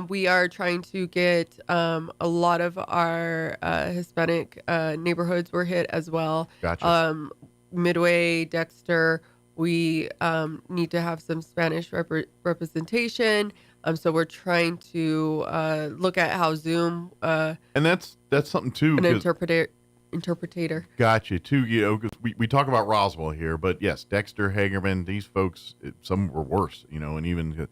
We are trying to get a lot of our Hispanic neighborhoods were hit as well. Gotcha. Midway, Dexter. We need to have some Spanish representation. So we're trying to look at how Zoom and that's something too. An interpreter. Gotcha too. Because we talk about Roswell here, but yes, Dexter, Hagerman, these folks, some were worse. And even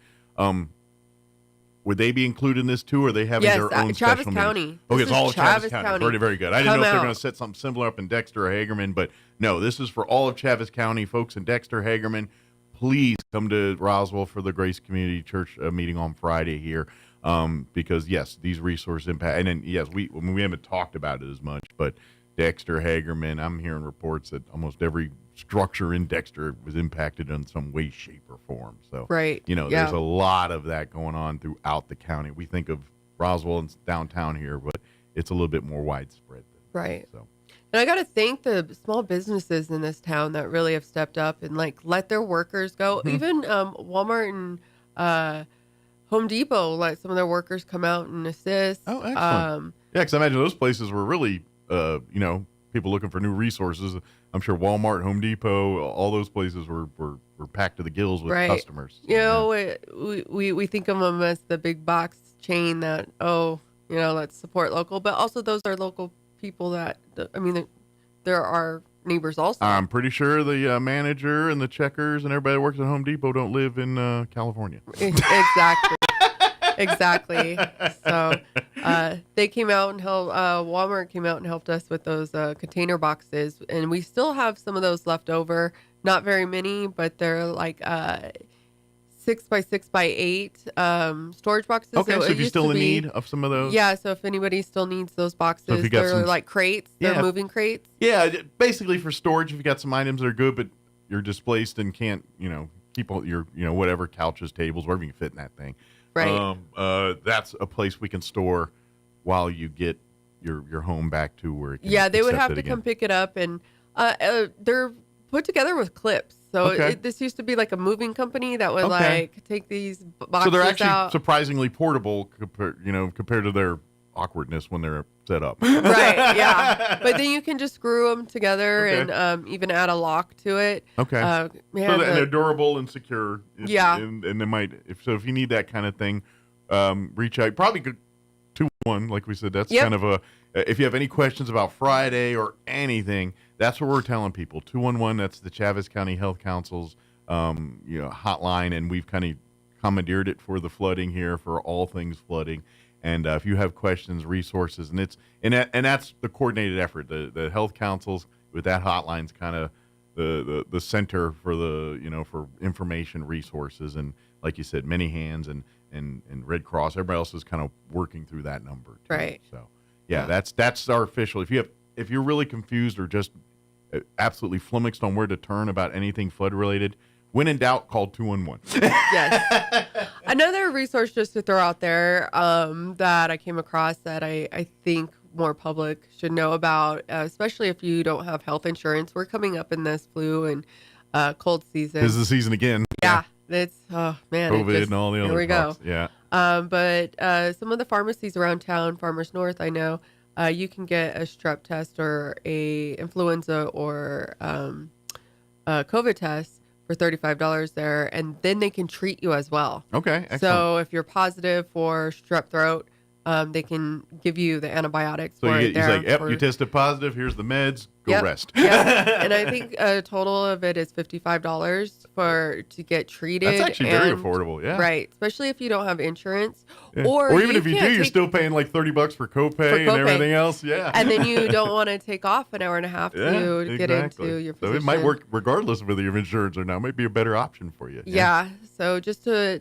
would they be included in this too, or are they having their own Travis special County? Meeting? Okay, it's all of Travis County. Very, very good. I didn't know if they were going to set something similar up in Dexter or Hagerman, but no, this is for all of Travis County folks in Dexter, Hagerman. Please come to Roswell for the Grace Community Church meeting on Friday here, because yes, these resources impact. And then yes, we haven't talked about it as much, but Dexter, Hagerman, I'm hearing reports that almost every structure in Dexter was impacted in some way, shape, or form. So there's a lot of that going on throughout the county. We think of Roswell and downtown here, but it's a little bit more widespread. Right. So. And I got to thank the small businesses in this town that really have stepped up and let their workers go. Mm-hmm. Even Walmart and Home Depot let some of their workers come out and assist. Oh, excellent. Because I imagine those places were really, people looking for new resources. I'm sure Walmart, Home Depot, all those places were packed to the gills with customers. We think of them as the big box chain that, let's support local. But also those are local people that, there are neighbors also. I'm pretty sure the manager and the checkers and everybody that works at Home Depot don't live in California. Exactly. So they came out and helped, Walmart came out and helped us with those container boxes. And we still have some of those left over. Not very many, but they're 6x6x8 storage boxes. Okay, so if you're still in need of some of those. Yeah, so if anybody still needs those boxes, they're like crates. They're moving crates. Yeah, basically for storage if you got some items that are good, but you're displaced and can't, keep all your, whatever, couches, tables, wherever you can fit in that thing. Right. That's a place we can store while you get your home back to where it can they would have to come pick it up, and they're put together with clips. So this used to be like a moving company that would take these boxes out. So they're actually surprisingly portable compared to their awkwardness when they're set up. Right, yeah. But then you can just screw them together and even add a lock to it. Okay. And they're durable and secure. And they might, if you need that kind of thing, reach out. Probably good 2-1, like we said. That's kind of if you have any questions about Friday or anything, that's what we're telling people. 211, that's the Travis County Health Council's hotline, and we've kind of commandeered it for the flooding here, for all things flooding. And if you have questions, resources, and that's the coordinated effort. The health councils with that hotline's kind of the center for for information, resources, and like you said, many hands and Red Cross. Everybody else is kind of working through that number too. Right. So that's our official. If you're really confused or just absolutely flummoxed on where to turn about anything flood related, when in doubt, call 211. Yes. Another resource just to throw out there that I came across that I think more public should know about, especially if you don't have health insurance. We're coming up in this flu and cold season. This is the season again. Yeah. It's, COVID and all the other talks. Yeah. But some of the pharmacies around town, Farmers North, I know, you can get a strep test or a influenza or a COVID test for $35 there, and then they can treat you as well. Okay, excellent. So if you're positive for strep throat, they can give you the antibiotics. So he's like, yep, you tested positive. Here's the meds. Go rest. Yeah. And I think a total of it is $55 to get treated. That's actually very affordable. Yeah. Right. Especially if you don't have insurance. Yeah. Or even if you do, you're still paying like $30 for copay and everything else. Yeah. And then you don't want to take off an hour and a half to get into your physician. So it might work regardless of whether you have insurance or not. It might be a better option for you. Yeah. So just to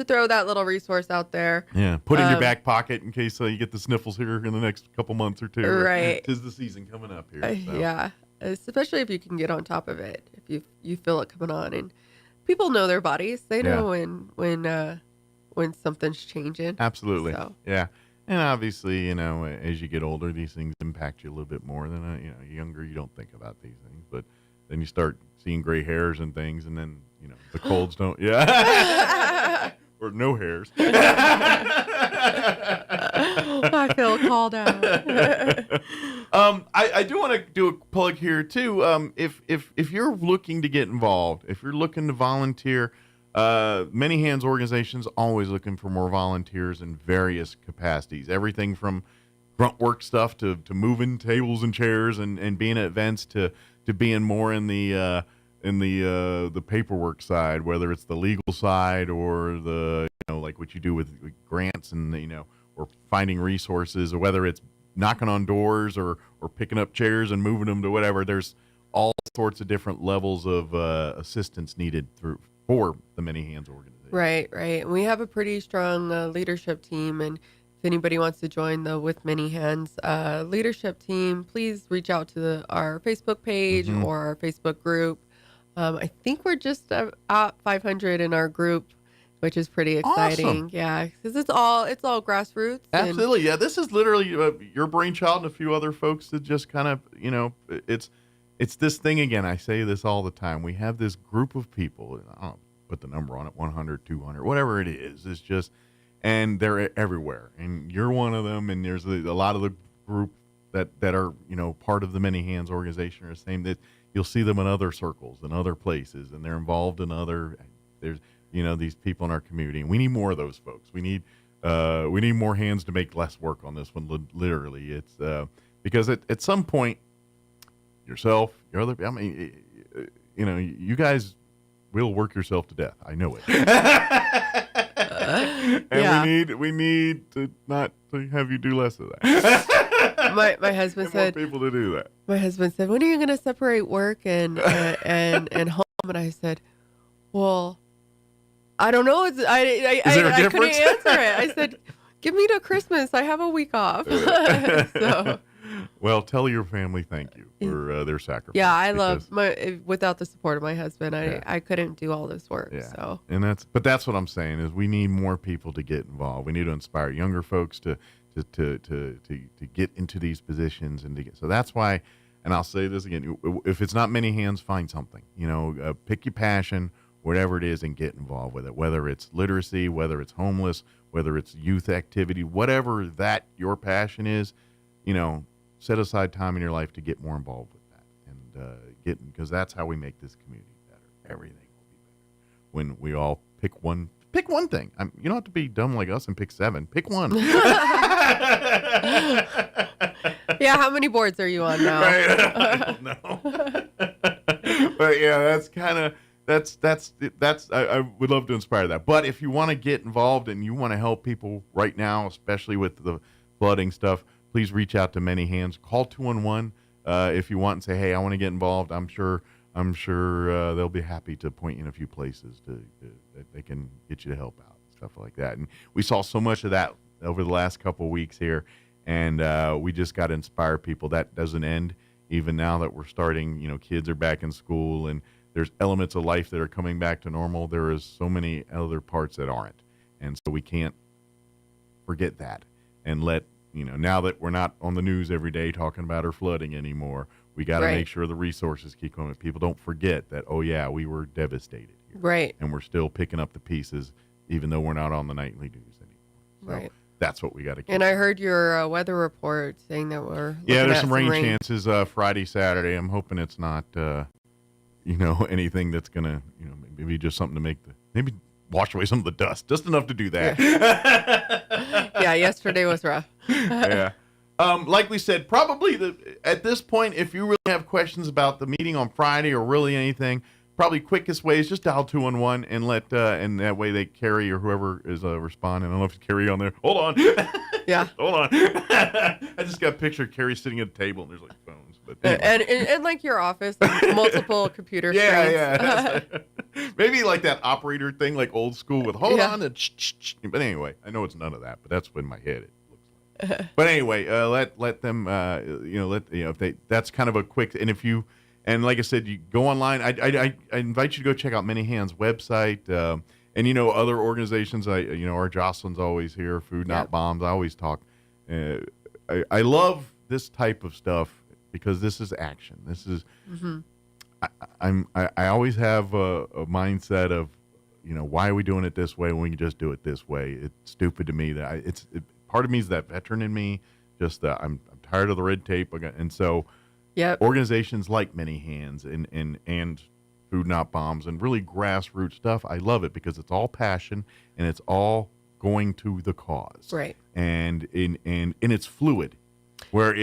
throw that little resource out there. Yeah. Put it in your back pocket in case you get the sniffles here in the next couple months or two. Right. 'Tis the season coming up here. So. Yeah. Especially if you can get on top of it. If you feel it coming on. And people know their bodies. They know when something's changing. Absolutely. So. Yeah. And obviously, as you get older, these things impact you a little bit more than, younger, you don't think about these things. But then you start seeing gray hairs and things, and then, the colds don't. Yeah. Or no hairs. I feel called out. I do want to do a plug here too. If you're looking to get involved, if you're looking to volunteer, Many Hands organizations always looking for more volunteers in various capacities. Everything from grunt work stuff to moving tables and chairs and being at events to being more in the paperwork side, whether it's the legal side or the like what you do with grants and or finding resources, or whether it's knocking on doors or picking up chairs and moving them to whatever. There's all sorts of different levels of assistance needed for the Many Hands organization. Right. And we have a pretty strong leadership team, and if anybody wants to join the With Many Hands leadership team, please reach out to our Facebook page or our Facebook group. I think we're just at 500 in our group, which is pretty exciting. Awesome. Yeah, because it's all grassroots. Absolutely. Yeah, this is literally your brainchild and a few other folks that just kind of, it's this thing again. I say this all the time. We have this group of people, I don't put the number on it, 100, 200, whatever it is. It's just, and they're everywhere. And you're one of them, and there's a lot of the group that are, part of the Many Hands organization are the same. That you'll see them in other circles and other places, and they're involved in there's these people in our community, and we need more of those folks. We need more hands to make less work on this one. Literally, it's because at some point, yourself, your other, you guys will work yourself to death. I know it. And we need to not to have you do less of that. My husband said more people to do that. My husband said, "When are you going to separate work and home?" And I said, "Well, I don't know. Is there a I couldn't difference? answer it. I said, give me to Christmas. I have a week off." So, well, tell your family thank you for their sacrifice. yeah, I love without the support of my husband, I couldn't do all this work. Yeah. So, and that's what I'm saying is we need more people to get involved. We need to inspire younger folks to get into these positions and to get. So that's why, and I'll say this again: if it's not Many Hands, find something. Pick your passion, whatever it is, and get involved with it. Whether it's literacy, whether it's homeless, whether it's youth activity, whatever that your passion is, set aside time in your life to get more involved with that and because that's how we make this community better. Everything will be better when we all pick one thing. You don't have to be dumb like us and pick 7. Pick one. yeah, how many boards are you on now? Right. I don't know. But yeah, I would love to inspire that. But if you want to get involved and you want to help people right now, especially with the flooding stuff, please reach out to Many Hands. Call 211 if you want and say, "Hey, I want to get involved." I'm sure they'll be happy to point you in a few places that they can get you to help out, stuff like that. And we saw so much of that over the last couple of weeks here, and we just got to inspire people. That doesn't end even now that we're starting. Kids are back in school, and there's elements of life that are coming back to normal. There is so many other parts that aren't, and so we can't forget that and let. Now that we're not on the news every day talking about our flooding anymore, we got to make sure the resources keep coming. People don't forget that, oh, yeah, we were devastated here. Right. And we're still picking up the pieces, even though we're not on the nightly news anymore. So that's what we got to keep. And I heard your weather report saying that we're there's some rain chances Friday, Saturday. I'm hoping it's not, anything that's going to, maybe just something to make maybe wash away some of the dust, just enough to do that. Yeah, yesterday was rough. Yeah. Like we said, probably at this point, if you really have questions about the meeting on Friday or really anything, probably quickest way is just dial 211 and let and that way they Carrie or whoever is responding. I don't know if it's Carrie on there. Hold on. Yeah. Hold on. I just got a picture of Carrie sitting at a table and there's like phones. But anyway. and like your office, like multiple computer screens. Yeah. Maybe like that operator thing, like old school with hold on. But anyway, I know it's none of that, but that's in my head. But anyway, let them if they that's kind of a quick and like I said, you go online. I invite you to go check out Many Hands website and other organizations. Our Jocelyn's always here. Food Not Bombs. I always talk. I love this type of stuff because this is action. This is I always have a mindset of why are we doing it this way when we can just do it this way? It's stupid to me that part of me is that veteran in me, just that I'm tired of the red tape, and so organizations like Many Hands and Food Not Bombs and really grassroots stuff, I love it because it's all passion and it's all going to the cause, right? And it's fluid, where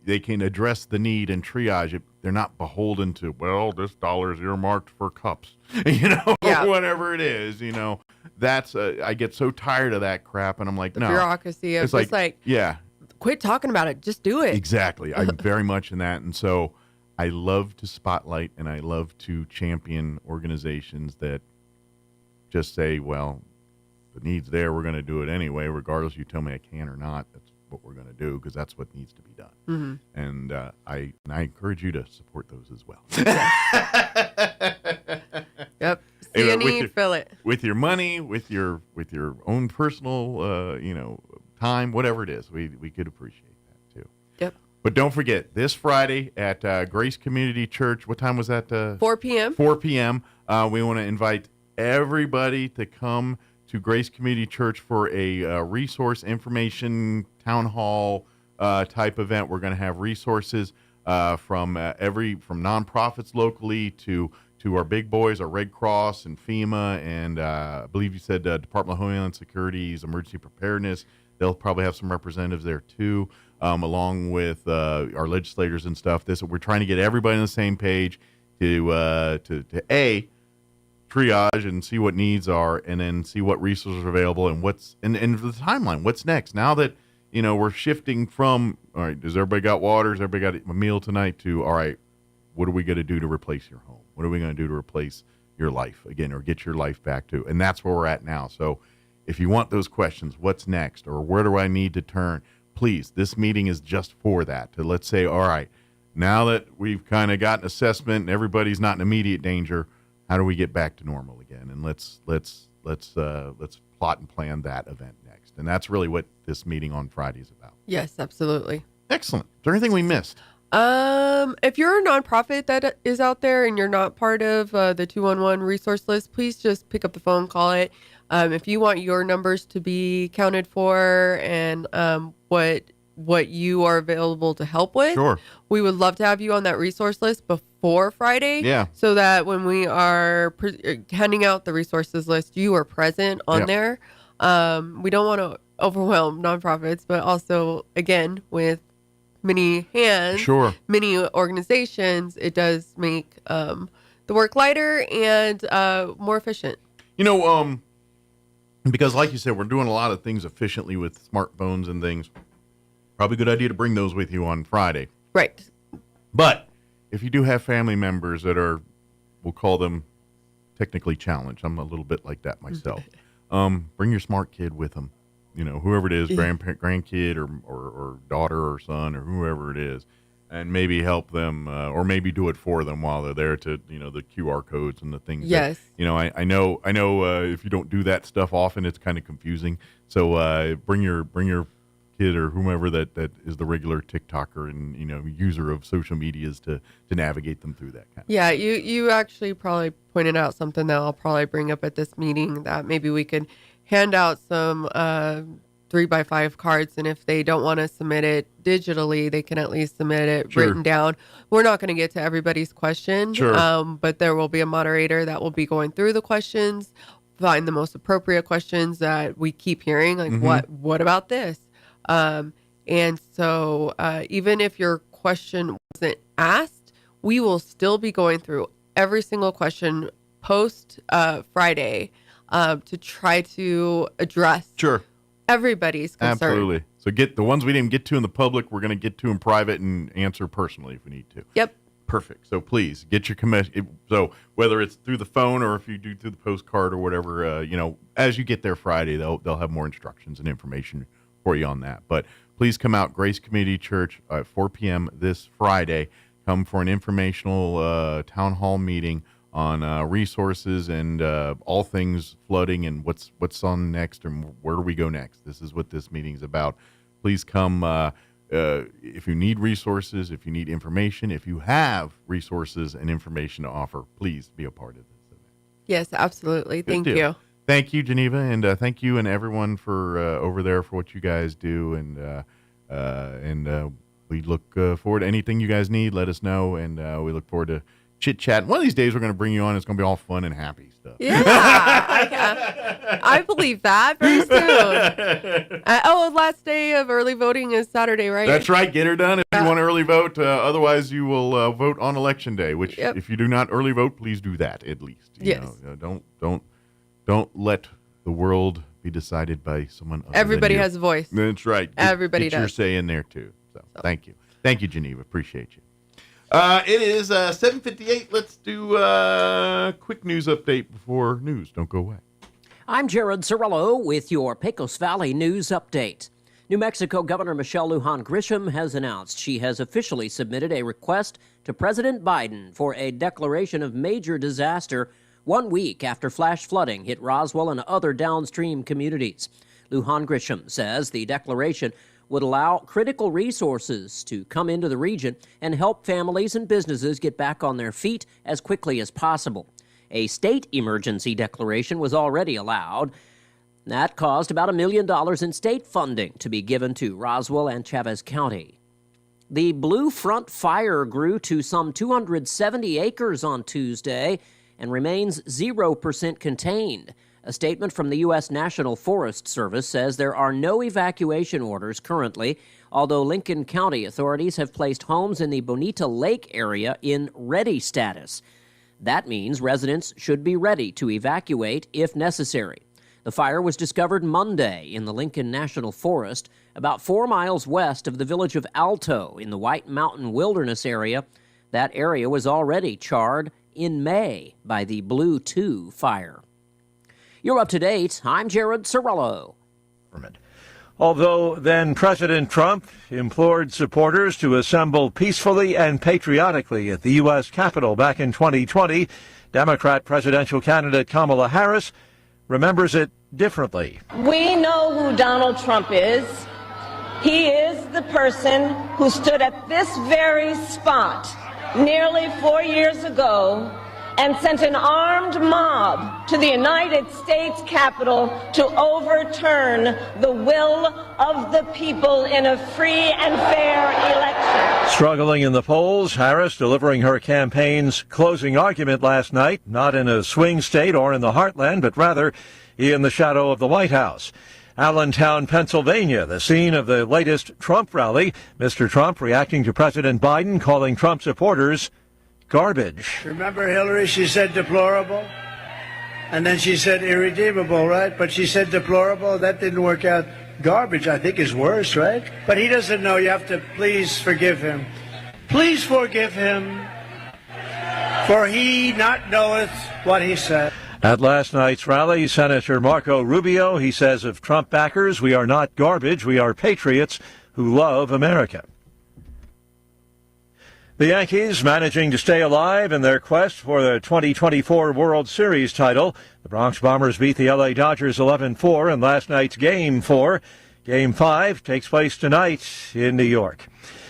they can address the need and triage it. They're not beholden to this dollar is earmarked for cups, or whatever it is, That's I get so tired of that crap, and I'm like, no, bureaucracy. It's like quit talking about it, just do it. Exactly. I'm very much in that, and so I love to spotlight and I love to champion organizations that just say, well, the need's there, we're going to do it anyway, regardless you tell me I can or not. That's what we're going to do because that's what needs to be done. Mm-hmm. And I encourage you to support those as well. Yep. See a need, fill it. With your money, with your own personal, time, whatever it is, we could appreciate that too. Yep. But don't forget, this Friday at Grace Community Church, what time was that? 4 p.m. 4 p.m. We want to invite everybody to come to Grace Community Church for a resource information town hall type event. We're going to have resources from nonprofits locally to our big boys, our Red Cross and FEMA, and I believe you said Department of Homeland Security's emergency preparedness. They'll probably have some representatives there too, along with our legislators and stuff. We're trying to get everybody on the same page to triage and see what needs are, and then see what resources are available and and the timeline. What's next? Now that we're shifting from all right, does everybody got water? Has everybody got a meal tonight? To all right, what are we going to do to replace your home? What are we going to do to replace your life again, or get your life back to? And that's where we're at now. So if you want those questions, what's next, or where do I need to turn? Please, this meeting is just for that. To let's say, all right, now that we've kind of got an assessment and everybody's not in immediate danger, how do we get back to normal again? And let's plot and plan that event next. And that's really what this meeting on Friday is about. Yes, absolutely. Excellent. Is there anything we missed? If you're a nonprofit that is out there and you're not part of the 211 resource list, please just pick up the phone, call it. If you want your numbers to be counted for and what you are available to help with, sure, we would love to have you on that resource list before Friday. Yeah. So that when we are handing out the resources list, you are present on there. We don't want to overwhelm nonprofits, but also, again, with many hands, sure, many organizations, it does make the work lighter and more efficient. Because like you said, we're doing a lot of things efficiently with smartphones and things. Probably a good idea to bring those with you on Friday. Right. But if you do have family members that are, we'll call them technically challenged. I'm a little bit like that myself. Bring your smart kid with them. Whoever it is, grandkid or daughter or son or whoever it is, and maybe help them or maybe do it for them while they're there to, the QR codes and the things. Yes. That, I know if you don't do that stuff often, it's kind of confusing. So bring your kid or whomever that is the regular TikToker and, user of social medias to navigate them through that kind of Yeah, you actually probably pointed out something that I'll probably bring up at this meeting, that maybe we could hand out some 3x5 cards, and if they don't want to submit it digitally, they can at least submit it written down. We're not going to get to everybody's question, sure, but there will be a moderator that will be going through the questions find the most appropriate questions that we keep hearing, like what about this? And so even if your question wasn't asked, we will still be going through every single question post Friday to try to address everybody's concern. Absolutely. So get the ones we didn't get to in the public, we're going to get to in private and answer personally if we need to. Yep. Perfect. So please get your so whether it's through the phone or if you do through the postcard or whatever, as you get there Friday, they'll have more instructions and information for you on that. But please come out, Grace Community Church at 4 p.m. this Friday. Come for an informational town hall meeting on resources and all things flooding and what's on next and where do we go next. This is what this meeting is about. Please come. If you need resources, if you need information, if you have resources and information to offer, please be a part of this. Yes, absolutely. Thank you. Thank you, Geneva, and thank you and everyone for over there for what you guys do. And we look forward to anything you guys need. Let us know, and we look forward to chit-chat. One of these days we're going to bring you on. It's going to be all fun and happy stuff. Yeah, I believe that very soon. Last day of early voting is Saturday, right? That's right. Get her done if you want to early vote. Otherwise, you will vote on Election Day, which if you do not early vote, please do that at least. You know, don't let the world be decided by someone other Everybody than you. has a voice. That's right. Everybody get does. Your say in there, too. So thank you. Thank you, Geneva. Appreciate you. It is 7:58. Let's do a quick news update before news. Don't go away. I'm Jared Cirillo with your Pecos Valley News Update. New Mexico Governor Michelle Lujan Grisham has announced she has officially submitted a request to President Biden for a declaration of major disaster 1 week after flash flooding hit Roswell and other downstream communities. Lujan Grisham says the declaration would allow critical resources to come into the region and help families and businesses get back on their feet as quickly as possible. A state emergency declaration was already allowed. That caused about $1 million in state funding to be given to Roswell and Chavez County. The Blue Front fire grew to some 270 acres on Tuesday and remains 0% contained. A statement from the U.S. National Forest Service says there are no evacuation orders currently, although Lincoln County authorities have placed homes in the Bonita Lake area in ready status. That means residents should be ready to evacuate if necessary. The fire was discovered Monday in the Lincoln National Forest, about 4 miles west of the village of Alto in the White Mountain Wilderness area. That area was already charred in May by the Blue 2 fire. You're up to date. I'm Jared Cirillo. Although then President Trump implored supporters to assemble peacefully and patriotically at the U.S. Capitol back in 2020, Democrat presidential candidate Kamala Harris remembers it differently. We know who Donald Trump is. He is the person who stood at this very spot nearly 4 years ago and sent an armed mob to the United States Capitol to overturn the will of the people in a free and fair election. Struggling in the polls, Harris delivering her campaign's closing argument last night, not in a swing state or in the heartland, but rather in the shadow of the White House. Allentown, Pennsylvania, the scene of the latest Trump rally. Mr. Trump reacting to President Biden, calling Trump supporters garbage. Remember Hillary? She said deplorable. And then she said irredeemable, right? But she said deplorable. That didn't work out. Garbage, I think, is worse, right? But he doesn't know. You have to please forgive him. Please forgive him, for he not knoweth what he said. At last night's rally, Senator Marco Rubio, he says of Trump backers, we are not garbage, we are patriots who love America. The Yankees managing to stay alive in their quest for the 2024 World Series title. The Bronx Bombers beat the LA Dodgers 11-4 in last night's Game 4. Game 5 takes place tonight in New York.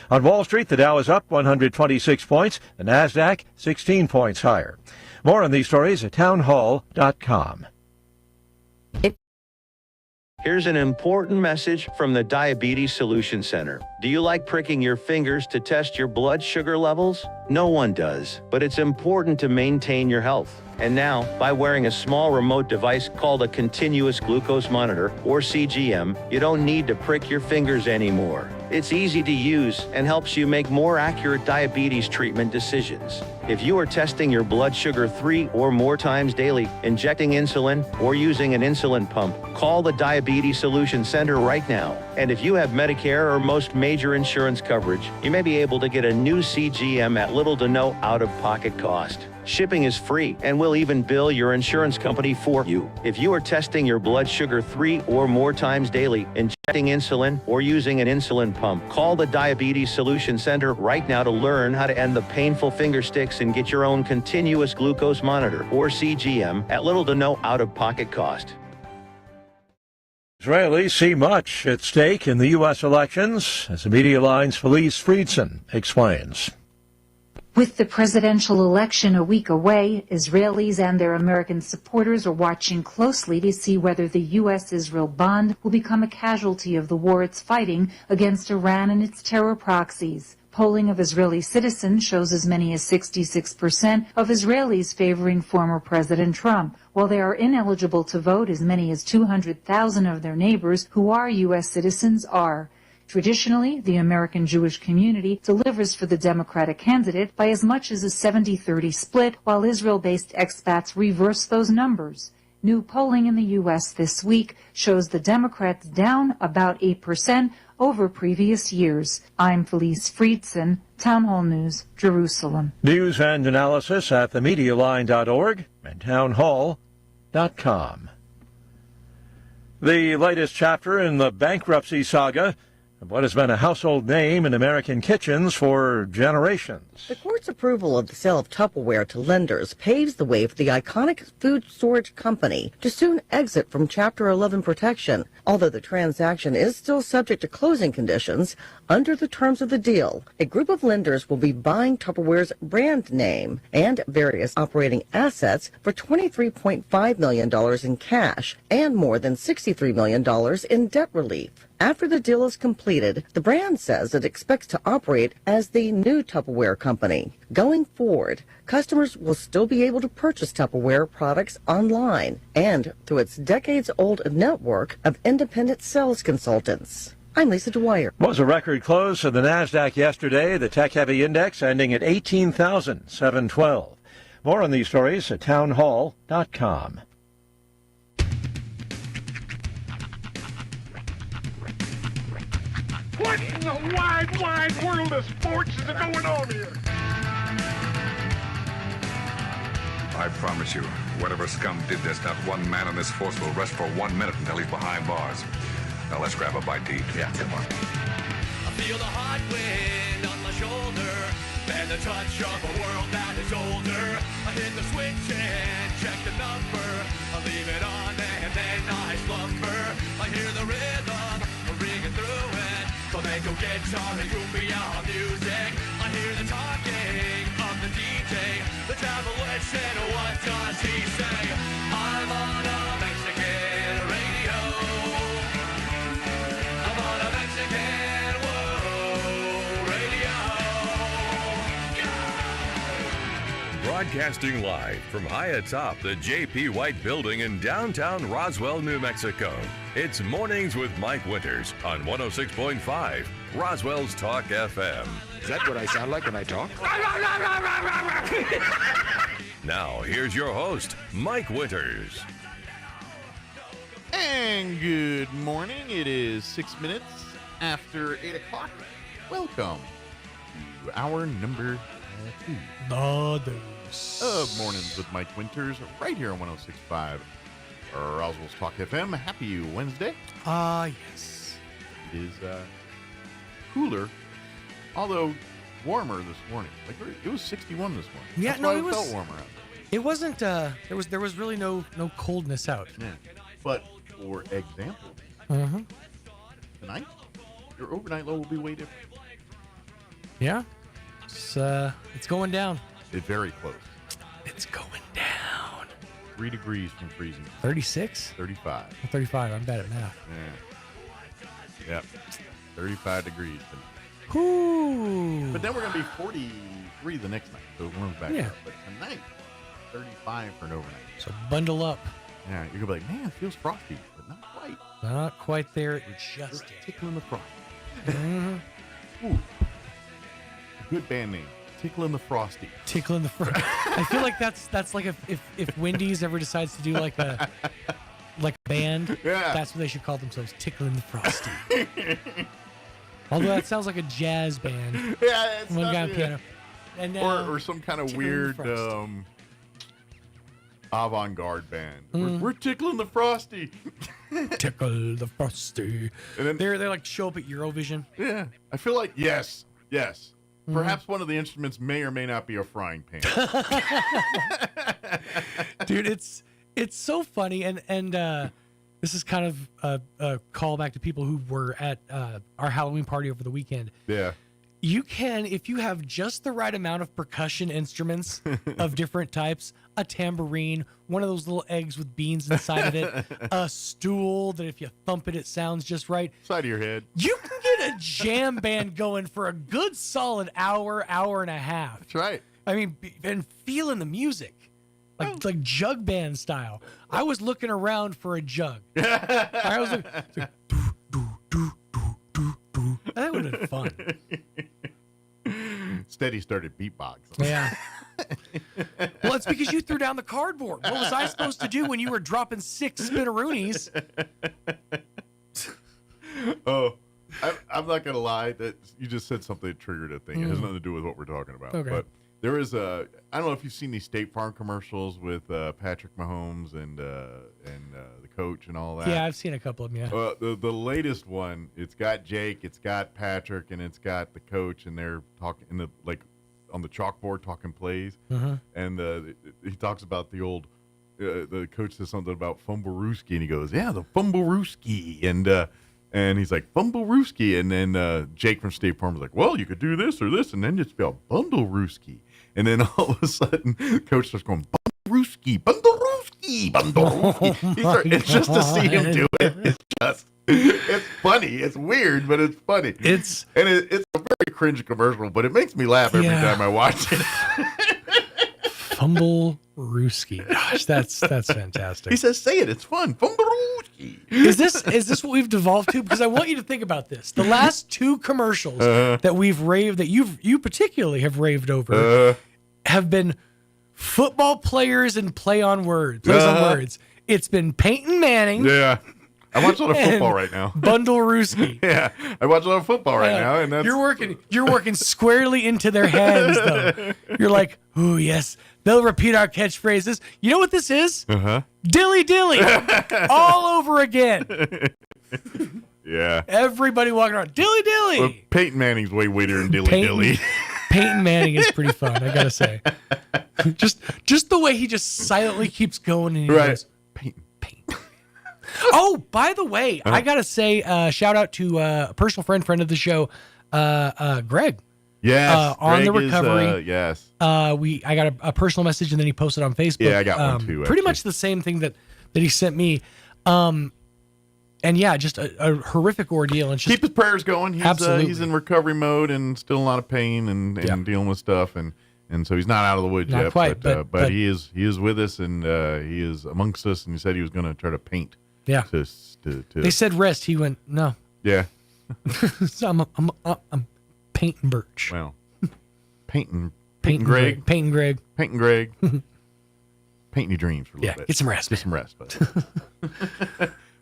On Wall Street, the Dow is up 126 points, the NASDAQ 16 points higher. More on these stories at townhall.com. Here's an important message from the Diabetes Solution Center. Do you like pricking your fingers to test your blood sugar levels? No one does, but it's important to maintain your health. And now, by wearing a small remote device called a continuous glucose monitor, or CGM, you don't need to prick your fingers anymore. It's easy to use and helps you make more accurate diabetes treatment decisions. If you are testing your blood sugar 3 or more times daily, injecting insulin, or using an insulin pump, call the Diabetes Solution Center right now. And if you have Medicare or most major insurance coverage, you may be able to get a new CGM at little to no out-of-pocket cost. Shipping is free, and we'll even bill your insurance company for you. If you are testing your blood sugar 3 or more times daily, injecting insulin, or using an insulin pump, call the Diabetes Solution Center right now to learn how to end the painful finger sticks and get your own continuous glucose monitor, or CGM, at little to no out-of-pocket cost. Israelis see much at stake in the U.S. elections, as the Media Line's Felice Friedson explains. With the presidential election a week away, Israelis and their American supporters are watching closely to see whether the U.S.-Israel bond will become a casualty of the war it's fighting against Iran and its terror proxies. Polling of Israeli citizens shows as many as 66% of Israelis favoring former President Trump, while they are ineligible to vote. As many as 200,000 of their neighbors who are U.S. citizens are. Traditionally, the American Jewish community delivers for the Democratic candidate by as much as a 70-30 split, while Israel-based expats reverse those numbers. New polling in the U.S. this week shows the Democrats down about 8% over previous years. I'm Felice Friedson, Town Hall News, Jerusalem. News and analysis at themedialine.org and townhall.com. The latest chapter in the bankruptcy saga of what has been a household name in American kitchens for generations. The court's approval of the sale of Tupperware to lenders paves the way for the iconic food storage company to soon exit from Chapter 11 protection. Although the transaction is still subject to closing conditions, under the terms of the deal, a group of lenders will be buying Tupperware's brand name and various operating assets for $23.5 million in cash and more than $63 million in debt relief. After the deal is completed, the brand says it expects to operate as the new Tupperware company. Going forward, customers will still be able to purchase Tupperware products online and through its decades-old network of independent sales consultants. I'm Lisa Dwyer. It was a record close of the NASDAQ yesterday, the tech-heavy index ending at 18,712. More on these stories at townhall.com. What in the wide, wide world of sports is going on here? I promise you, whatever scum did this, not one man in this force will rest for 1 minute until he's behind bars. Now let's grab a bite to eat. Yeah, come on. I feel the hot wind on my shoulder and the touch of a world that is older. I hit the switch and check the number. I leave it on and then I slumber. I hear the rhythm ringing through it. Flamenco guitar and cumbia music. I hear the talking of the DJ. The travelers said, what does he say? I'm on a Mexican radio. I'm on a Mexican radio. Broadcasting live from high atop the J.P. White Building in downtown Roswell, New Mexico. It's Mornings with Mike Winters on 106.5 Roswell's Talk FM. Is that what I sound like when I talk? Now, here's your host, Mike Winters. And good morning. It is 6 minutes after 8 o'clock. Welcome to hour number 2 of Mornings with Mike Winters, right here on 106.5 Roswell's Talk FM. Happy Wednesday. Yes. It is cooler, although warmer this morning. Like it was 61 this morning. Yeah, That's no, why it was felt warmer out there. It wasn't. There was really no coldness out. Yeah. But for example, tonight your overnight low will be way different. Yeah, it's going down. It's very close. It's going down. 3 degrees from freezing. 36? 35. 35. I'm bad at math. Yeah. Yep. 35 degrees. Ooh. But then we're going to be 43 the next night. So it warms back up. But tonight, 35 for an overnight. So bundle up. Yeah, you're going to be like, man, it feels frosty, but not quite. Not quite there. Just tickling the frost. Mm-hmm. Ooh. Good band name. Tickling the Frosty. Tickling the Frosty. I feel like that's like if Wendy's ever decides to do like a band, that's what they should call themselves, Tickling the Frosty. Although that sounds like a jazz band. Yeah, it's one guy on yeah. piano. And now, or some kind of weird avant-garde band. We're tickling the Frosty. Tickle the Frosty. And then they're like show up at Eurovision. Yeah, I feel like yes. Perhaps one of the instruments may or may not be a frying pan. Dude, it's so funny, and this is kind of a callback to people who were at our Halloween party over the weekend. Yeah. You can, if you have just the right amount of percussion instruments of different types, a tambourine, one of those little eggs with beans inside of it, a stool that if you thump it, it sounds just right. Side of your head. You can get a jam band going for a good solid hour and a half. That's right. I mean, and feeling the music. Like jug band style. I was looking around for a jug. I was like, that would have been fun. Steady started beatbox. Yeah. Well, it's because you threw down the cardboard. What was I supposed to do when you were dropping 6 spinneroonies? Oh, I'm not gonna lie. That you just said something that triggered a thing. It has nothing to do with what we're talking about. Okay. But there is I don't know if you've seen these State Farm commercials with Patrick Mahomes and the coach and all that. Yeah, I've seen a couple of them. Yeah. The latest one, it's got Jake, it's got Patrick, and it's got the coach, and they're talking on the chalkboard talking plays, and he talks about the old. The coach says something about Fumblerooski, and he goes, "Yeah, the Fumblerooski," and he's like, "Fumblerooski," and then Jake from State Farm was like, "Well, you could do this or this, and then you'd spell Bundlerooski," and then all of a sudden, Coach starts going, "Bundlerooski, Bundlerooski, Bundlerooski." It's just to see him do it. It's funny. It's weird, but it's funny. It's a very cringe commercial, but it makes me laugh every time I watch it. Fumblerooski. Gosh, that's fantastic. He says, "Say it. It's fun." Fumblerooski. Is this what we've devolved to? Because I want you to think about this. The last 2 commercials that we've raved, that you particularly have raved over, have been football players and plays on words. It's been Peyton Manning. Yeah. I watch a lot of football right now. Bundlerooski. Yeah, I watch a lot of football right now, and that's you're working squarely into their hands, though. You're like, "Ooh, yes, they'll repeat our catchphrases." You know what this is? Dilly dilly, all over again. Yeah. Everybody walking around, dilly dilly. Well, Peyton Manning's way weirder than dilly dilly. Peyton Manning is pretty fun, I gotta say. just the way he just silently keeps going, and he goes, Peyton. Oh, by the way, I gotta say, shout out to a personal friend of the show, Greg. Yes, on the Greg recovery. Yes. I got a personal message, and then he posted on Facebook. Yeah, I got one too. Pretty much the same thing that he sent me. And yeah, just a horrific ordeal. And keep his prayers going. Absolutely. He's in recovery mode and still in a lot of pain and dealing with stuff, and so he's not out of the woods not yet. Quite, but he is with us, and he is amongst us. And he said he was going to try to paint. Yeah. They said rest. He went no. Yeah. So I'm painting Birch. Well, painting Greg. Painting Greg. Painting your dreams for a little bit. Get some rest. Get some rest. But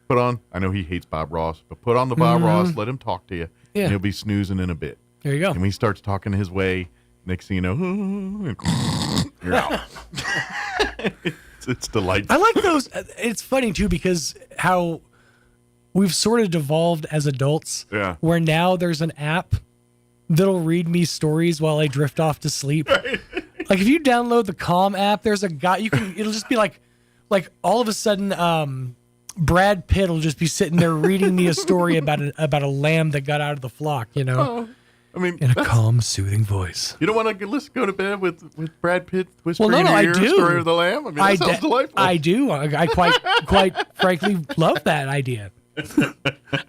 put on. I know he hates Bob Ross, but put on the Bob Ross. Let him talk to you. Yeah. And he'll be snoozing in a bit. There you go. And when he starts talking his way, next thing you know, you're out. It's delightful. I like those. It's funny too because how we've sort of devolved as adults. Yeah. Where now there's an app that'll read me stories while I drift off to sleep. Right. Like if you download the Calm app, there's a guy it'll just be like all of a sudden Brad Pitt will just be sitting there reading me a story about a lamb that got out of the flock, you know. Oh. I mean, in a calm, soothing voice. You don't want to go to bed with Brad Pitt whispering in your ear the story of the lamb? I mean, that sounds delightful. I do. I quite frankly love that idea.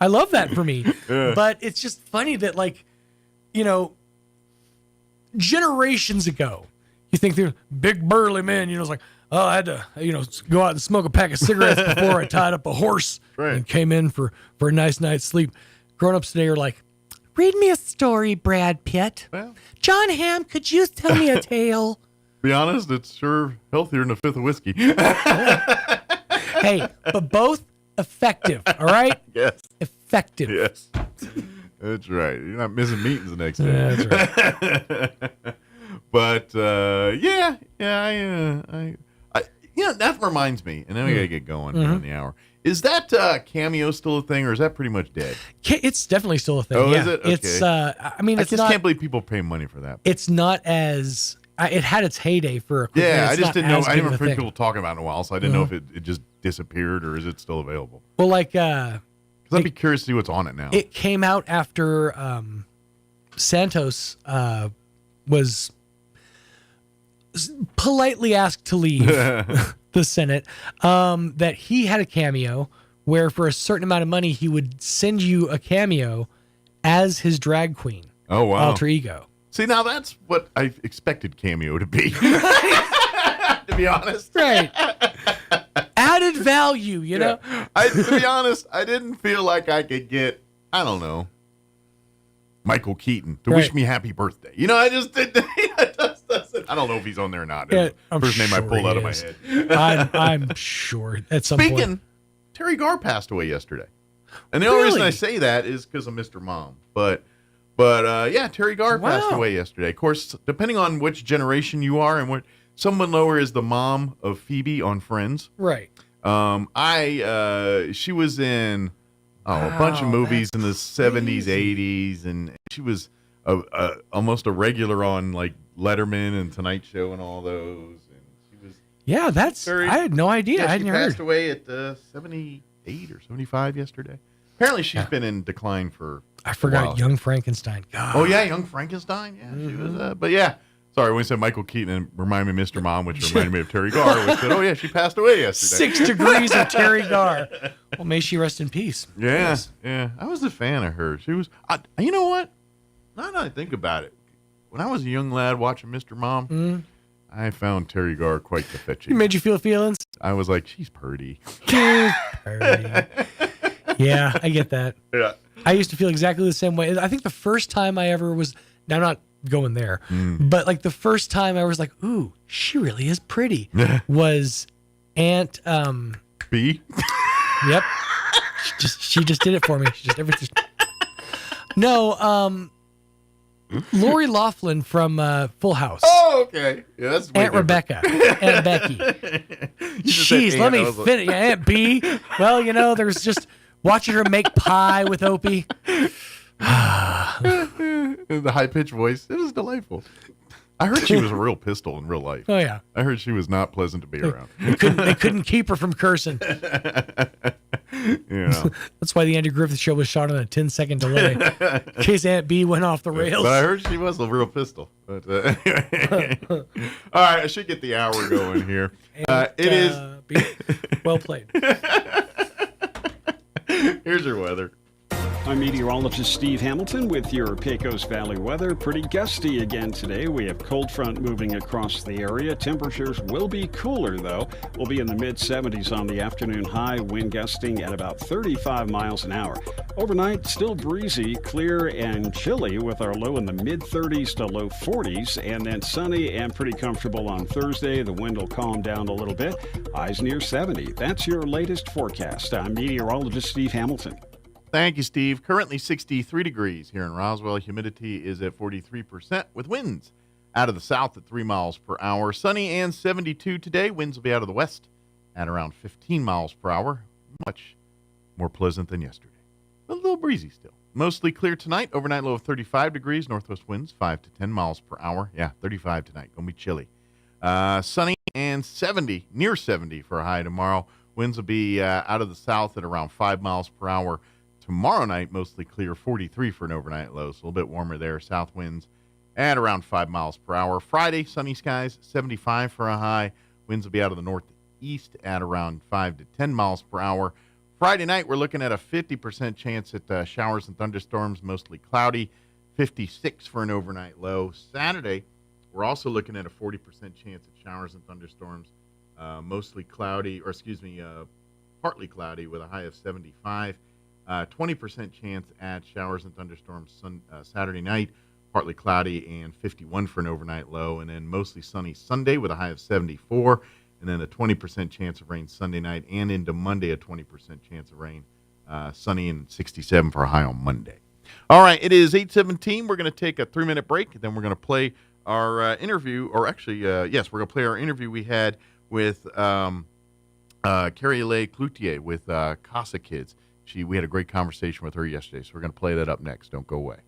I love that for me. Yeah. But it's just funny that generations ago, You think they're big burly men, it's like, oh, I had to, go out and smoke a pack of cigarettes before I tied up a horse and came in for a nice night's sleep. Grown-ups today are like, read me a story, Brad Pitt. Well, John Hamm, could you tell me a tale? Be honest, it's sure healthier than a fifth of whiskey. Hey, but both effective, all right? Yes. Effective. Yes. That's right. You're not missing meetings the next day. That's right. But, that reminds me, and then we got to get going on the hour. Is that cameo still a thing, or is that pretty much dead? It's definitely still a thing. Oh, yeah. is it? Okay. It's, I just can't believe people pay money for that. It's not as... it had its heyday for a quick minute. Yeah, I just didn't know. I didn't haven't heard people talking about it in a while, so I didn't know if it just disappeared or is it still available. Well, because I'd be curious to see what's on it now. It came out after Santos was politely asked to leave the Senate, that he had a cameo where for a certain amount of money he would send you a cameo as his drag queen. Oh, wow. Alter ego. See, now that's what I expected cameo to be. To be honest. Right. Added value, you know? To be honest, I didn't feel like I could get, I don't know, Michael Keaton to wish me happy birthday. I just didn't. I don't know if he's on there or not. Yeah, First name I pulled out of my head. I'm sure at some point. Speaking, Terry Garr passed away yesterday. And the only reason I say that is because of Mr. Mom. But Terry Garr passed away yesterday. Of course, depending on which generation you are and what someone lower is the mom of Phoebe on Friends. Right. She was in a bunch of movies in the 70s, 80s, and she was almost a regular on like Letterman and Tonight Show and all those. And she was I had no idea. I hadn't she heard. passed away at 78 or 75 yesterday. Apparently, she's been in decline for. I forgot Young Frankenstein. God. Oh yeah, Young Frankenstein. Yeah, she was. But yeah, sorry, when we said Michael Keaton, and reminded me of Mr. Mom, which reminded me of Terry Garr. Which said, oh yeah, she passed away yesterday. 6 degrees of Terry Garr. Well, may she rest in peace. Yeah, yeah. I was a fan of her. She was. You know what? Now that I think about it, when I was a young lad watching Mr. Mom, I found Terry Garr quite the fetching. It made you feel feelings? I was like, she's pretty. She's pretty. Yeah, I get that. Yeah. I used to feel exactly the same way. I think the first time I ever was, now I'm not going there, but like the first time I was like, ooh, she really is pretty, was Aunt B. Yep. She just did it for me. She just everything. No, Lori Loughlin from Full House. Oh, okay. Yeah, that's Aunt Rebecca. Aunt Becky. Jeez, let me finish. Aunt B. Well, there's just watching her make pie with Opie. The high-pitched voice. It was delightful. I heard she was a real pistol in real life. Oh, yeah. I heard she was not pleasant to be around. They couldn't keep her from cursing. That's why the Andy Griffith Show was shot on a 10-second delay. In case Aunt B went off the rails. But I heard she was a real pistol. But anyway. All right, I should get the hour going here. It is... Well played. Here's your weather. I'm meteorologist Steve Hamilton with your Pecos Valley weather. Pretty gusty again today. We have cold front moving across the area. Temperatures will be cooler, though. We'll be in the mid-70s on the afternoon high, wind gusting at about 35 miles an hour. Overnight, still breezy, clear, and chilly with our low in the mid-30s to low 40s, and then sunny and pretty comfortable on Thursday. The wind will calm down a little bit. Highs near 70. That's your latest forecast. I'm meteorologist Steve Hamilton. Thank you, Steve. Currently 63 degrees here in Roswell. Humidity is at 43% with winds out of the south at 3 miles per hour. Sunny and 72 today. Winds will be out of the west at around 15 miles per hour. Much more pleasant than yesterday. A little breezy still. Mostly clear tonight. Overnight low of 35 degrees. Northwest winds 5 to 10 miles per hour. Yeah, 35 tonight. Going to be chilly. Sunny and 70, near 70 for a high tomorrow. Winds will be out of the south at around 5 miles per hour. Tomorrow night, mostly clear, 43 for an overnight low, so a little bit warmer there. South winds at around 5 miles per hour. Friday, sunny skies, 75 for a high. Winds will be out of the northeast at around 5 to 10 miles per hour. Friday night, we're looking at a 50% chance at showers and thunderstorms, mostly cloudy, 56 for an overnight low. Saturday, We're also looking at a 40% chance of showers and thunderstorms, mostly cloudy, partly cloudy with a high of 75. 20% chance at showers and thunderstorms Saturday night, partly cloudy and 51 for an overnight low, and then mostly sunny Sunday with a high of 74, and then a 20% chance of rain Sunday night, and into Monday a 20% chance of rain, sunny and 67 for a high on Monday. All right, it is 8:17. We're going to take a 3-minute break, then we're going to play our interview, or actually, yes, we're going to play our interview we had with Carrie-Lay Cloutier with Casa Kids. We had a great conversation with her yesterday, so we're going to play that up next. Don't go away.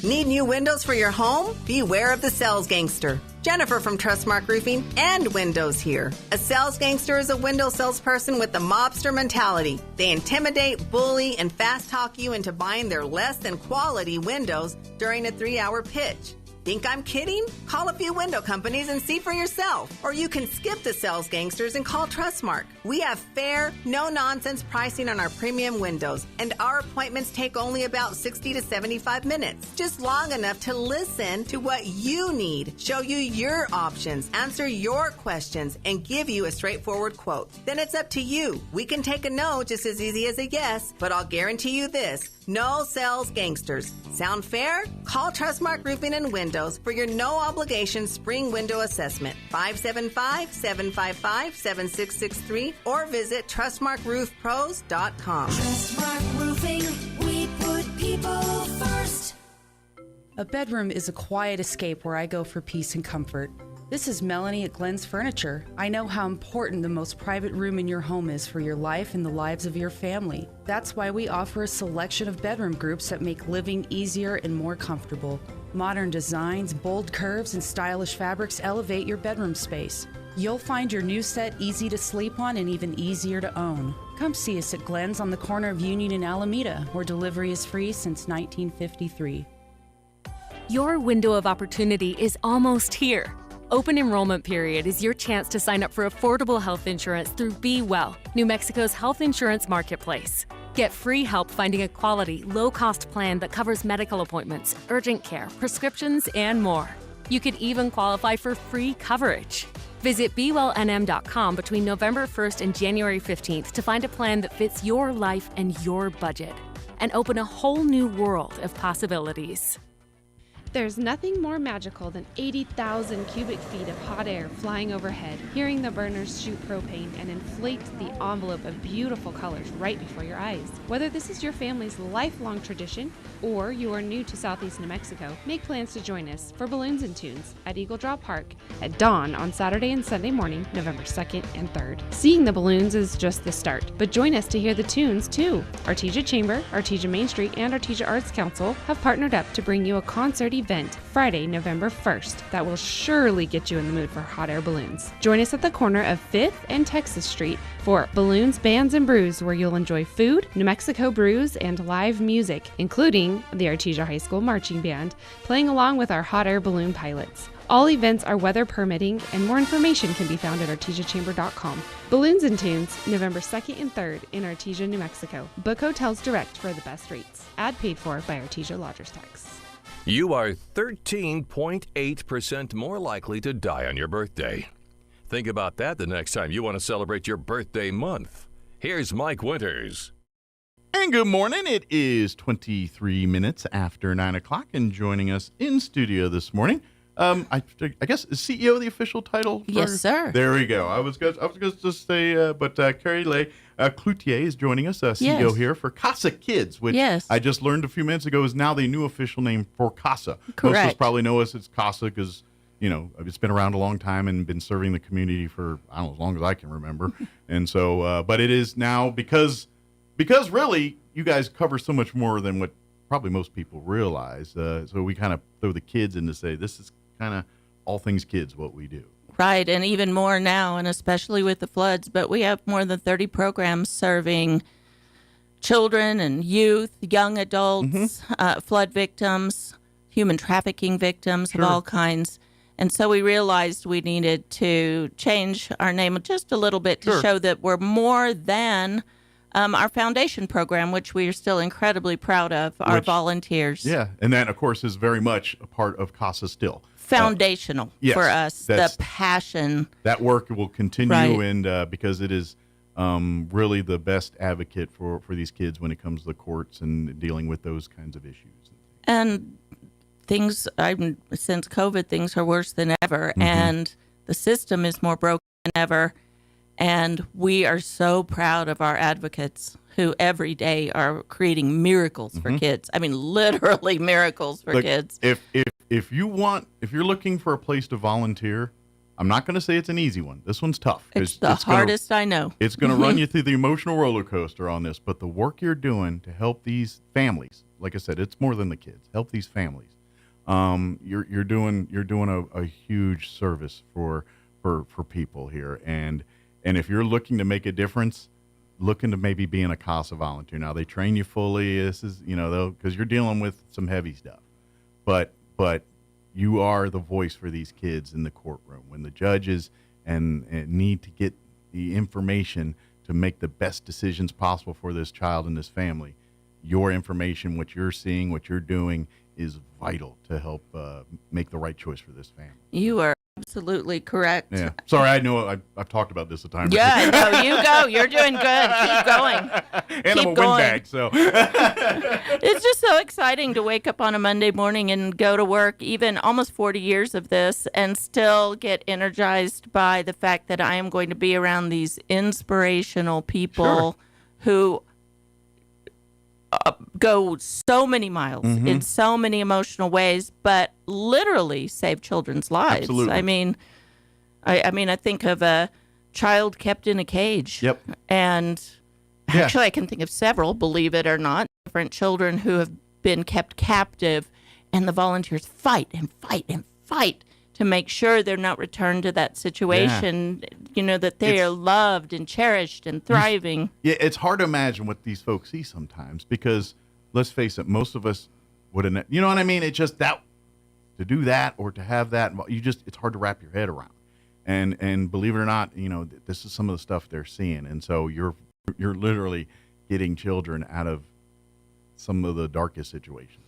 Need new windows for your home? Beware of the sales gangster. Jennifer from Trustmark Roofing and Windows here. A sales gangster is a window salesperson with the mobster mentality. They intimidate, bully, and fast talk you into buying their less than quality windows during a 3-hour pitch. Think I'm kidding? Call a few window companies and see for yourself. Or you can skip the sales gangsters and call Trustmark. We have fair, no-nonsense pricing on our premium windows, and our appointments take only about 60 to 75 minutes. Just long enough to listen to what you need, show you your options, answer your questions, and give you a straightforward quote. Then it's up to you. We can take a no just as easy as a yes, but I'll guarantee you this. No sales gangsters. Sound fair? Call Trustmark Roofing and Windows for your no-obligation spring window assessment. 575-755-7663 or visit TrustmarkRoofPros.com. Trustmark Roofing, we put people first. A bedroom is a quiet escape where I go for peace and comfort. This is Melanie at Glenn's Furniture. I know how important the most private room in your home is for your life and the lives of your family. That's why we offer a selection of bedroom groups that make living easier and more comfortable. Modern designs, bold curves, and stylish fabrics elevate your bedroom space. You'll find your new set easy to sleep on and even easier to own. Come see us at Glenn's on the corner of Union and Alameda, where delivery is free since 1953. Your window of opportunity is almost here. Open enrollment period is your chance to sign up for affordable health insurance through Be Well, New Mexico's health insurance marketplace. Get free help finding a quality, low-cost plan that covers medical appointments, urgent care, prescriptions, and more. You could even qualify for free coverage. Visit BeWellNM.com between November 1st and January 15th to find a plan that fits your life and your budget, and open a whole new world of possibilities. There's nothing more magical than 80,000 cubic feet of hot air flying overhead, hearing the burners shoot propane and inflate the envelope of beautiful colors right before your eyes. Whether this is your family's lifelong tradition or you are new to Southeast New Mexico, make plans to join us for Balloons and Tunes at Eagle Drop Park at dawn on Saturday and Sunday morning, November 2nd and 3rd. Seeing the balloons is just the start, but join us to hear the tunes too. Artesia Chamber, Artesia Main Street, and Artesia Arts Council have partnered up to bring you a concert event Friday, November 1st that will surely get you in the mood for hot air balloons. Join us at the corner of 5th and Texas Street for Balloons, Bands, and Brews, where you'll enjoy food, New Mexico brews, and live music, including the Artesia High School Marching Band, playing along with our hot air balloon pilots. All events are weather permitting, and more information can be found at artesiachamber.com. Balloons and Tunes, November 2nd and 3rd in Artesia, New Mexico. Book hotels direct for the best rates. Ad paid for by Artesia Lodgers Tax. You are 13.8% more likely to die on your birthday. Think about that the next time you want to celebrate your birthday month. Here's Mike Winters. And good morning. It is 23 minutes after 9 o'clock, and joining us in studio this morning, I guess, is CEO the official title? Yes, sir. There we go. I was going to say, but Carrie-Lay Cloutier is joining us, CEO here for Casa Kids, which I just learned a few minutes ago is now the new official name for Casa. Correct. Most of us probably know us as Casa because, you know, it's been around a long time and been serving the community for, I don't know, as long as I can remember. And so, but it is now because really you guys cover so much more than what probably most people realize. So we kind of throw the kids in to say this is kind of all things kids what we do. Right, and even more now, and especially with the floods. But we have more than 30 programs serving children and youth, young adults, flood victims, human trafficking victims of all kinds. And so we realized we needed to change our name just a little bit to show that we're more than our foundation program, which we are still incredibly proud of, our volunteers. Yeah, and that, of course, is very much a part of CASA still. Foundational for us, the passion. That work will continue, Right. and because it is really the best advocate for these kids when it comes to the courts and dealing with those kinds of issues. And things, since COVID, things are worse than ever, and the system is more broken than ever. And we are so proud of our advocates who every day are creating miracles for kids. I mean, literally miracles for Look, kids. If you're looking for a place to volunteer, I'm not going to say it's an easy one. This one's tough. It's the hardest I know. It's going to run you through the emotional roller coaster on this, but the work you're doing to help these families, like I said, it's more than the kids. Help these families. You're doing a huge service for people here, and if you're looking to make a difference, look into maybe being a CASA volunteer. Now they train you fully. This is because you're dealing with some heavy stuff, but you are the voice for these kids in the courtroom when the judges and need to get the information to make the best decisions possible for this child and this family. Your information, what you're seeing, what you're doing, is vital to help make the right choice for this family. You are absolutely correct. Yeah. Sorry, I know I've talked about this a time. Yeah, no, you go. You're doing good. Keep going. And I'm a windbag, so. It's just so exciting to wake up on a Monday morning and go to work, even almost 40 years of this, and still get energized by the fact that I am going to be around these inspirational people who go so many miles in so many emotional ways, but literally save children's lives. Absolutely. I mean, I think of a child kept in a cage. Yep. And actually, I can think of several, believe it or not, different children who have been kept captive, and the volunteers fight and fight and fight to make sure they're not returned to that situation, that they are loved and cherished and thriving. Yeah, it's hard to imagine what these folks see sometimes because, let's face it, most of us wouldn't, you know what I mean? It's just that, to do that or to have that, it's hard to wrap your head around. And believe it or not, this is some of the stuff they're seeing. And so you're literally getting children out of some of the darkest situations.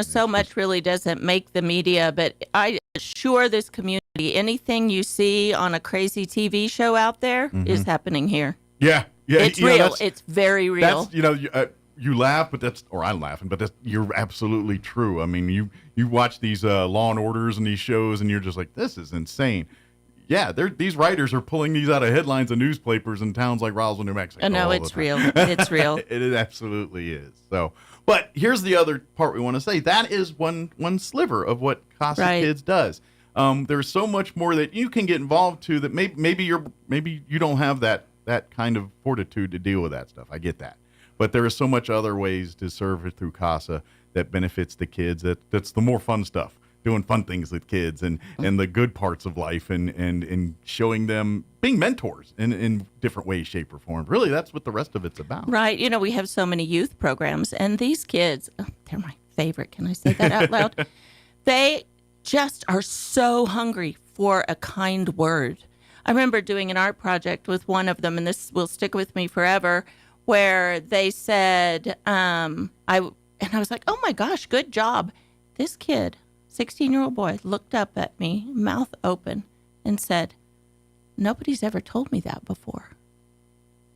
So much really doesn't make the media, but I assure this community, anything you see on a crazy TV show out there is happening here. Yeah. It's real. It's very real. That's, you laugh, or I'm laughing, but you're absolutely true. I mean, you watch these Law and Orders and these shows, and you're just like, this is insane. Yeah, these writers are pulling these out of headlines of newspapers in towns like Roswell, New Mexico. No, it's real. It's real. It absolutely is. So, but here's the other part we want to say. That is one sliver of what CASA Kids does. There's so much more that you can get involved to that maybe you don't have that kind of fortitude to deal with that stuff. I get that. But there is so much other ways to serve through CASA that benefits the kids. That's the more fun stuff. Doing fun things with kids and the good parts of life and showing them being mentors in different ways, shape, or form. Really, that's what the rest of it's about. Right. We have so many youth programs, and these kids, they're my favorite. Can I say that out loud? They just are so hungry for a kind word. I remember doing an art project with one of them, and this will stick with me forever, where they said, I was like, oh my gosh, good job. This kid, 16-year-old boy, looked up at me, mouth open, and said, nobody's ever told me that before.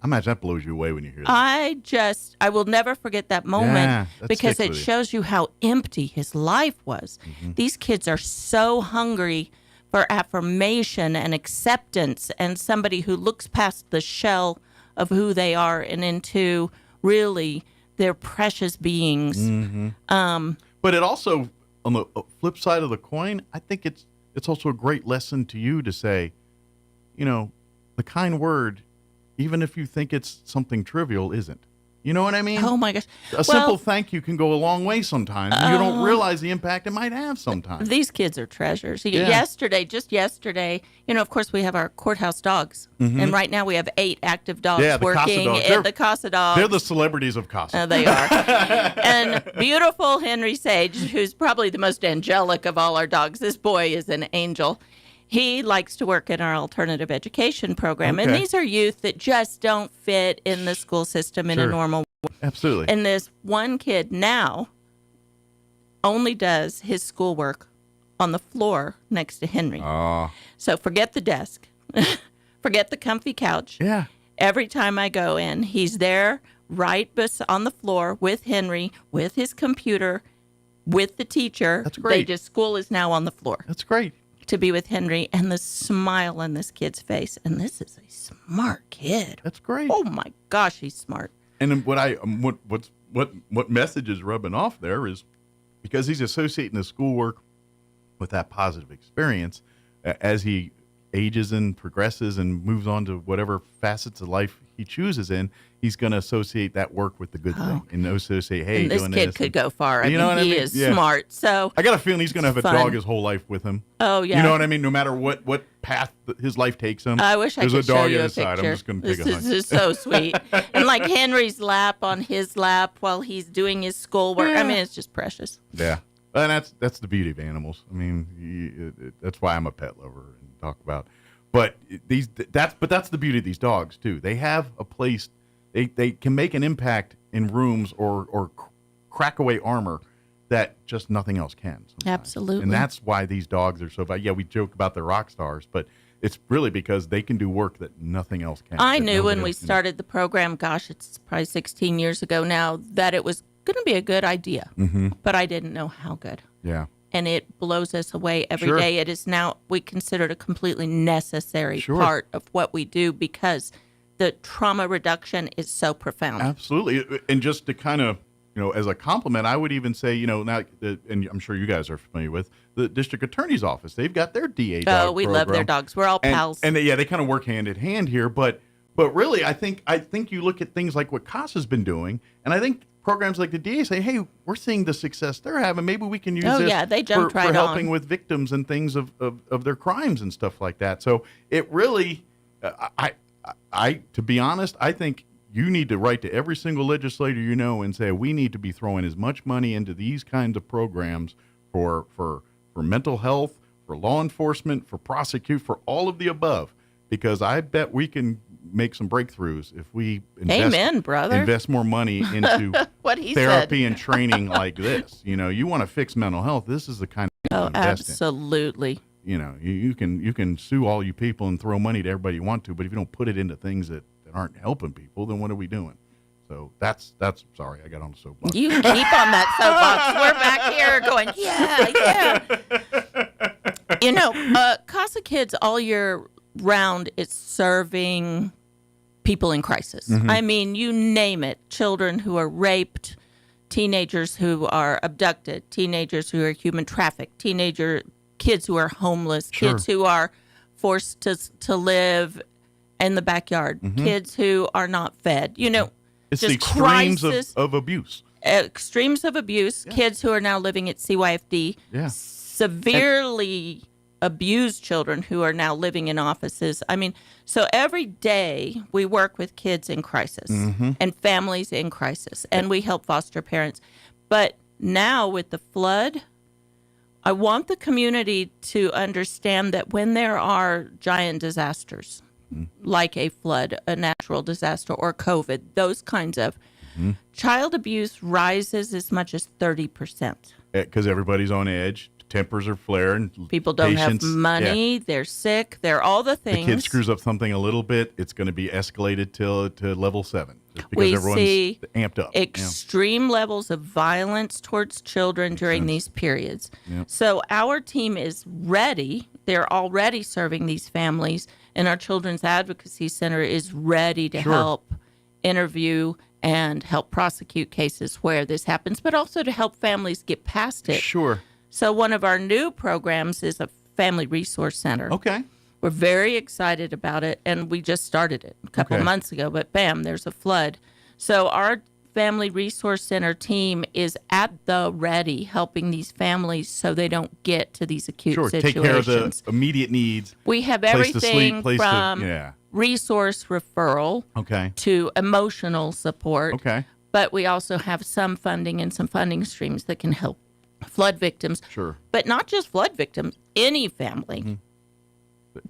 I imagine that blows you away when you hear that. I will never forget that moment because it shows you how empty his life was. These kids are so hungry for affirmation and acceptance and somebody who looks past the shell of who they are and into really their precious beings. But it also, on the flip side of the coin, I think it's also a great lesson to you to say, the kind word, even if you think it's something trivial, isn't. You know what I mean? Oh my gosh. A simple thank you can go a long way sometimes. You don't realize the impact it might have sometimes. These kids are treasures. Yeah. Just yesterday, of course we have our courthouse dogs. And right now we have 8 active dogs working in the CASA dogs. They're the celebrities of CASA. They are. And beautiful Henry Sage, who's probably the most angelic of all our dogs. This boy is an angel. He likes to work in our alternative education program. And Okay. these are youth that just don't fit in the school system in a Sure. normal way. Absolutely. And this one kid now only does his schoolwork on the floor next to Henry. So forget the desk. Forget the comfy couch. Yeah. Every time I go in, he's there right on the floor with Henry, with his computer, with the teacher. That's great. School is now on the floor. That's great. To be with Henry, and the smile on this kid's face. And this is a smart kid. That's great. Oh my gosh, he's smart. And then what message is rubbing off there is because he's associating the schoolwork with that positive experience as he ages and progresses and moves on to whatever facets of life he chooses in, he's going to associate that work with the good thing and associate, hey, And this doing kid this. could go far. I You know mean, what I he mean? is Yeah. smart. So I got a feeling he's going to have a fun. dog his whole life with him. Oh, yeah. You know what I mean? No matter what path his life takes him. I wish I there's could a dog show you at a his side. picture. I'm just going to take This a hunch. is so sweet. And like Henry's lap on his lap while he's doing his schoolwork. I mean, it's just precious. Yeah, and that's the beauty of animals. I mean, that's why I'm a pet lover and talk about. But that's the beauty of these dogs too. They have a place. They can make an impact in rooms or crack away armor that just nothing else can. Sometimes. Absolutely. And that's why these dogs are so valuable. Yeah, we joke about the rock stars, but it's really because they can do work that nothing else can. I that knew nobody when we else can do. started the program, gosh, it's probably 16 years ago now, that it was going to be a good idea. Mm-hmm. But I didn't know how good. Yeah. And it blows us away every day. Sure. It is now, we consider it a completely necessary Sure. part of what we do because the trauma reduction is so profound. Absolutely. And just to kind of, as a compliment, I would even say, now, and I'm sure you guys are familiar with the district attorney's office. They've got their DA dog Oh, we love their program. dogs. We're all pals. And they kind of work hand in hand here. But really, I think you look at things like what CASA's been doing, and I think programs like the DA say, hey, we're seeing the success they're having. Maybe we can use Oh, this yeah, they jumped for right helping on. with victims and things of their crimes and stuff like that. So it really, to be honest, I think you need to write to every single legislator you know and say we need to be throwing as much money into these kinds of programs for mental health, for law enforcement, for prosecute, for all of the above, because I bet we can make some breakthroughs if we Amen, brother. invest more money into What he therapy said. and training like this. You want to fix mental health. This is the kind of thing Oh, to invest in. absolutely. You can sue all you people and throw money to everybody you want to, but if you don't put it into things that aren't helping people, then what are we doing? So that's sorry, I got on the soapbox. You keep on that soapbox. We're back here going, yeah. CASA Kids all year round is serving people in crisis. Mm-hmm. I mean, you name it. Children who are raped, teenagers who are abducted, teenagers who are human trafficked, kids who are homeless, Sure. kids who are forced to live in the backyard, kids who are not fed. It's just the extremes crisis. of abuse. Extremes of abuse, kids who are now living at CYFD, Yeah. severely abused children who are now living in offices. I mean, so every day we work with kids in crisis and families in crisis, and we help foster parents. But now with the flood, I want the community to understand that when there are giant disasters, like a flood, a natural disaster, or COVID, those kinds of, child abuse rises as much as 30%. Because everybody's on edge. Tempers are flaring. People don't patience, have money. yeah. They're sick. They're all the things. The kid screws up something a little bit, it's going to be escalated to level 7. Just because We everyone's see amped up. extreme levels of violence towards children during these periods. Yep. So our team is ready. They're already serving these families, and our Children's Advocacy Center is ready to Sure. help interview and help prosecute cases where this happens, but also to help families get past it. Sure. So one of our new programs is a family resource center. Okay. We're very excited about it, and we just started it a couple Okay. months ago, but bam, there's a flood. So our family resource center team is at the ready helping these families so they don't get to these acute Sure. situations. Take care of the immediate needs. We have place to everything sleep, place from to, resource referral Okay. to emotional support. Okay. But we also have some funding and some funding streams that can help flood victims. Sure. But not just flood victims, any family.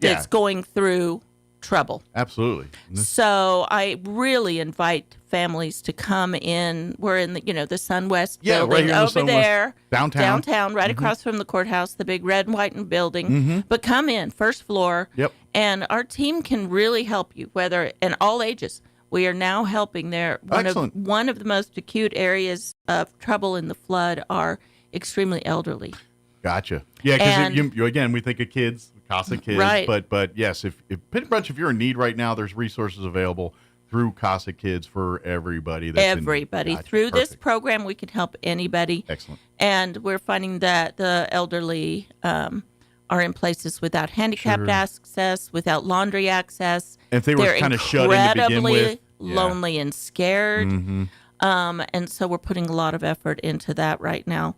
that's going through trouble. Absolutely. So I really invite families to come in. We're in the the SunWest building right here in over the there, downtown, right across from the courthouse, the big red and white building. But come in, first floor. Yep. And our team can really help you, whether in all ages. We are now helping there. One of the most acute areas of trouble in the flood are extremely elderly. Gotcha. Yeah, because again, we think of kids, CASA kids, right. but yes, if pretty much if you're in need right now, there's resources available through CASA Kids for everybody. Everybody. Gotcha. Through this Perfect. program, we can help anybody. Excellent. And we're finding that the elderly are in places without handicapped access, without laundry access. If they were kind of shut in to begin with. Incredibly lonely and scared. And so we're putting a lot of effort into that right now.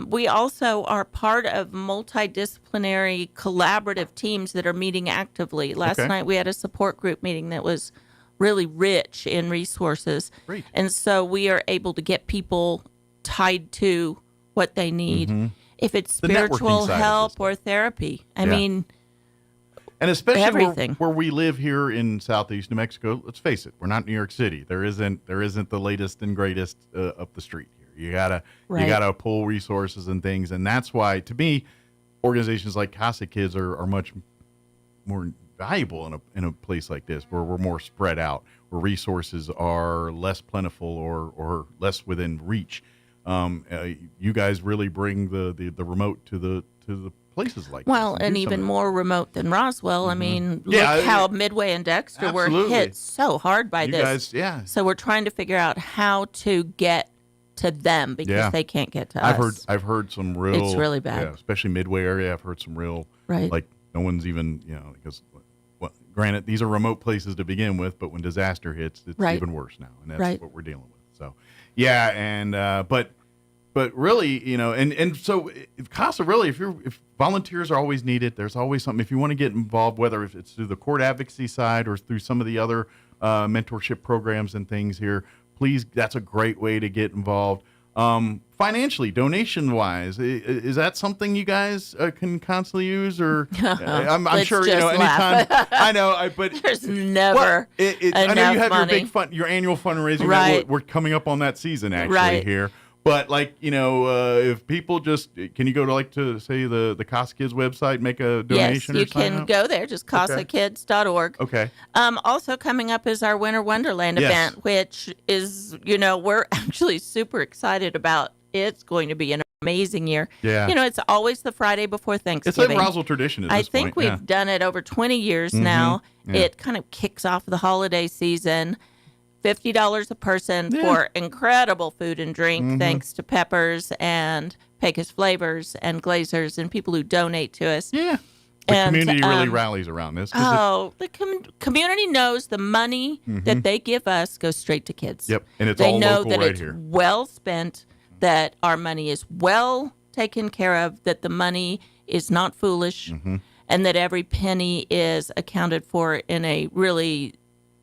We also are part of multidisciplinary collaborative teams that are meeting actively. Last night we had a support group meeting that was really rich in resources. Great. And so we are able to get people tied to what they need. If it's spiritual help or therapy. I mean, and especially everything. Where we live here in Southeast New Mexico, let's face it, we're not New York City. There isn't the latest and greatest up the street here. You gotta pull resources and things, and that's why, to me, organizations like CASA Kids are much more valuable in a place like this, where we're more spread out, where resources are less plentiful or less within reach. You guys really bring the remote to the places like well, this. and even more remote than Roswell. I mean, look Yeah, how Midway and Dexter were hit so hard by this. So we're trying to figure out how to get to them because they can't get to us. I've heard some real. It's really bad. Especially Midway area. I've heard some real. Like no one's even because. Granted, these are remote places to begin with, but when disaster hits, it's even worse now, and that's what we're dealing with. So, but really, and so if CASA really, if volunteers are always needed, there's always something. If you want to get involved, whether it's through the court advocacy side or through some of the other mentorship programs and things here, please, that's a great way to get involved. Financially, donation-wise, is that something you guys can constantly use, or I'm sure anytime. I know, but there's never enough I know you have money. your annual fundraising. That we're coming up on that season actually here. But if people can you go to say the CASA Kids website, make a donation? Yes, you can go there, just casakids.org. Okay. Also coming up is our Winter Wonderland event, which is we're actually super excited about. It's going to be an amazing year. Yeah. It's always the Friday before Thanksgiving. It's a Roswell tradition at this point. I think we've done it over 20 years now. Yeah. It kind of kicks off the holiday season. $50 a person for incredible food and drink, thanks to Peppers and Pecos Flavors and Glazers and people who donate to us. Yeah. The community really rallies around this. The community knows the money that they give us goes straight to kids. Yep, and it's they all know local that right it's here. well spent, that our money is well taken care of, that the money is not foolish, and that every penny is accounted for in a really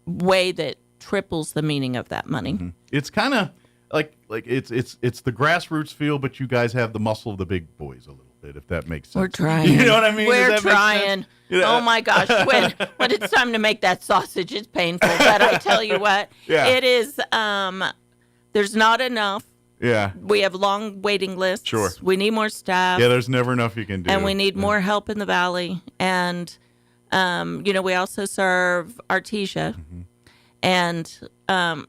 way that triples the meaning of that money. It's kind of like it's the grassroots feel, but you guys have the muscle of the big boys a little bit, if that makes sense. We're trying. You know what I mean? We're trying. Oh my gosh, when it's time to make that sausage, it's painful. But I tell you what, it is. There's not enough. Yeah. We have long waiting lists. Sure. We need more staff. Yeah, there's never enough you can do. And we need more help in the valley. And we also serve Artesia. And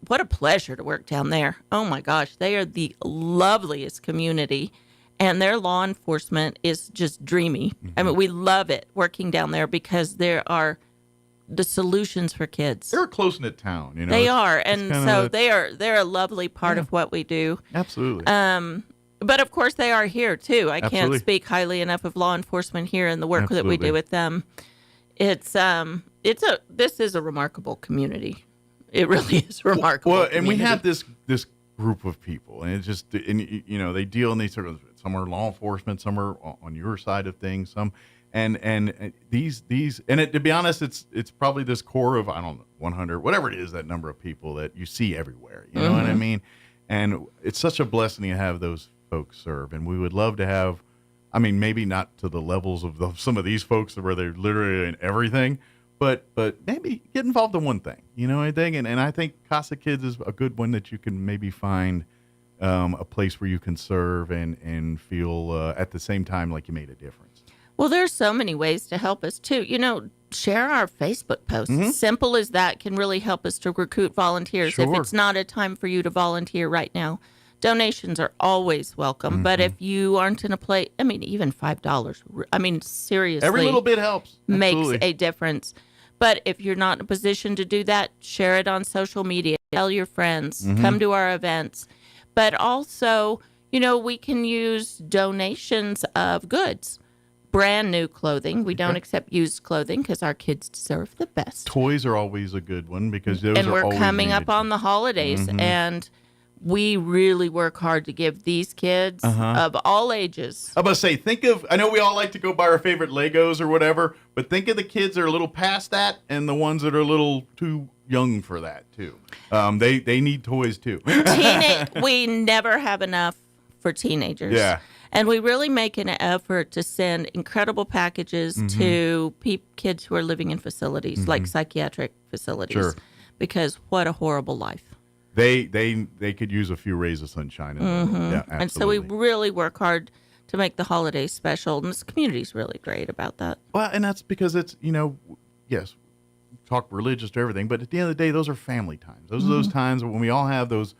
what a pleasure to work down there. Oh, my gosh. They are the loveliest community. And their law enforcement is just dreamy. I mean, we love it working down there because there are the solutions for kids. They're a close-knit town. They are. And so they're a lovely part of what we do. Absolutely. But, of course, they are here, too. I Absolutely. can't speak highly enough of law enforcement here and the work that we do with them. This is a remarkable community. It really is remarkable. Well, and we have this group of people, and it's just, they deal in these sort of, some are law enforcement, some are on your side of things, some, and these, and to be honest, it's probably this core of, I don't know, 100, whatever it is, that number of people that you see everywhere. You know what I mean? And it's such a blessing to have those folks serve, and we would love to have. I mean, maybe not to the levels of some of these folks where they're literally in everything, but maybe get involved in one thing, you know, anything. And I think Casa Kids is a good one that you can maybe find a place where you can serve and feel at the same time like you made a difference. Well, there's so many ways to help us too. You know, share our Facebook posts. Mm-hmm. Simple as that can really help us to recruit volunteers. Sure. If it's not a time for you to volunteer right now, donations are always welcome. But if you aren't in a place, I mean, even $5, I mean, seriously. Every little bit helps. Makes Absolutely. a difference. But if you're not in a position to do that, share it on social media. Tell your friends. Mm-hmm. Come to our events. But also, you know, we can use donations of goods. Brand new clothing. We don't accept used clothing because our kids deserve the best. Toys are always a good one because those And are we're always coming needed. up on the holidays, Mhm. and we really work hard to give these kids of all ages. I'm going to say, I know we all like to go buy our favorite Legos or whatever, but think of the kids that are a little past that and the ones that are a little too young for that, too. They need toys, too. We never have enough for teenagers. Yeah. And we really make an effort to send incredible packages to kids who are living in facilities, like psychiatric facilities. Sure. Because what a horrible life. They could use a few rays of sunshine. In the world. Yeah, absolutely. And so we really work hard to make the holidays special. And this community's really great about that. Well, and that's because it's, you know, yes, talk religious to everything, but at the end of the day, those are family times. Those are those times when we all have those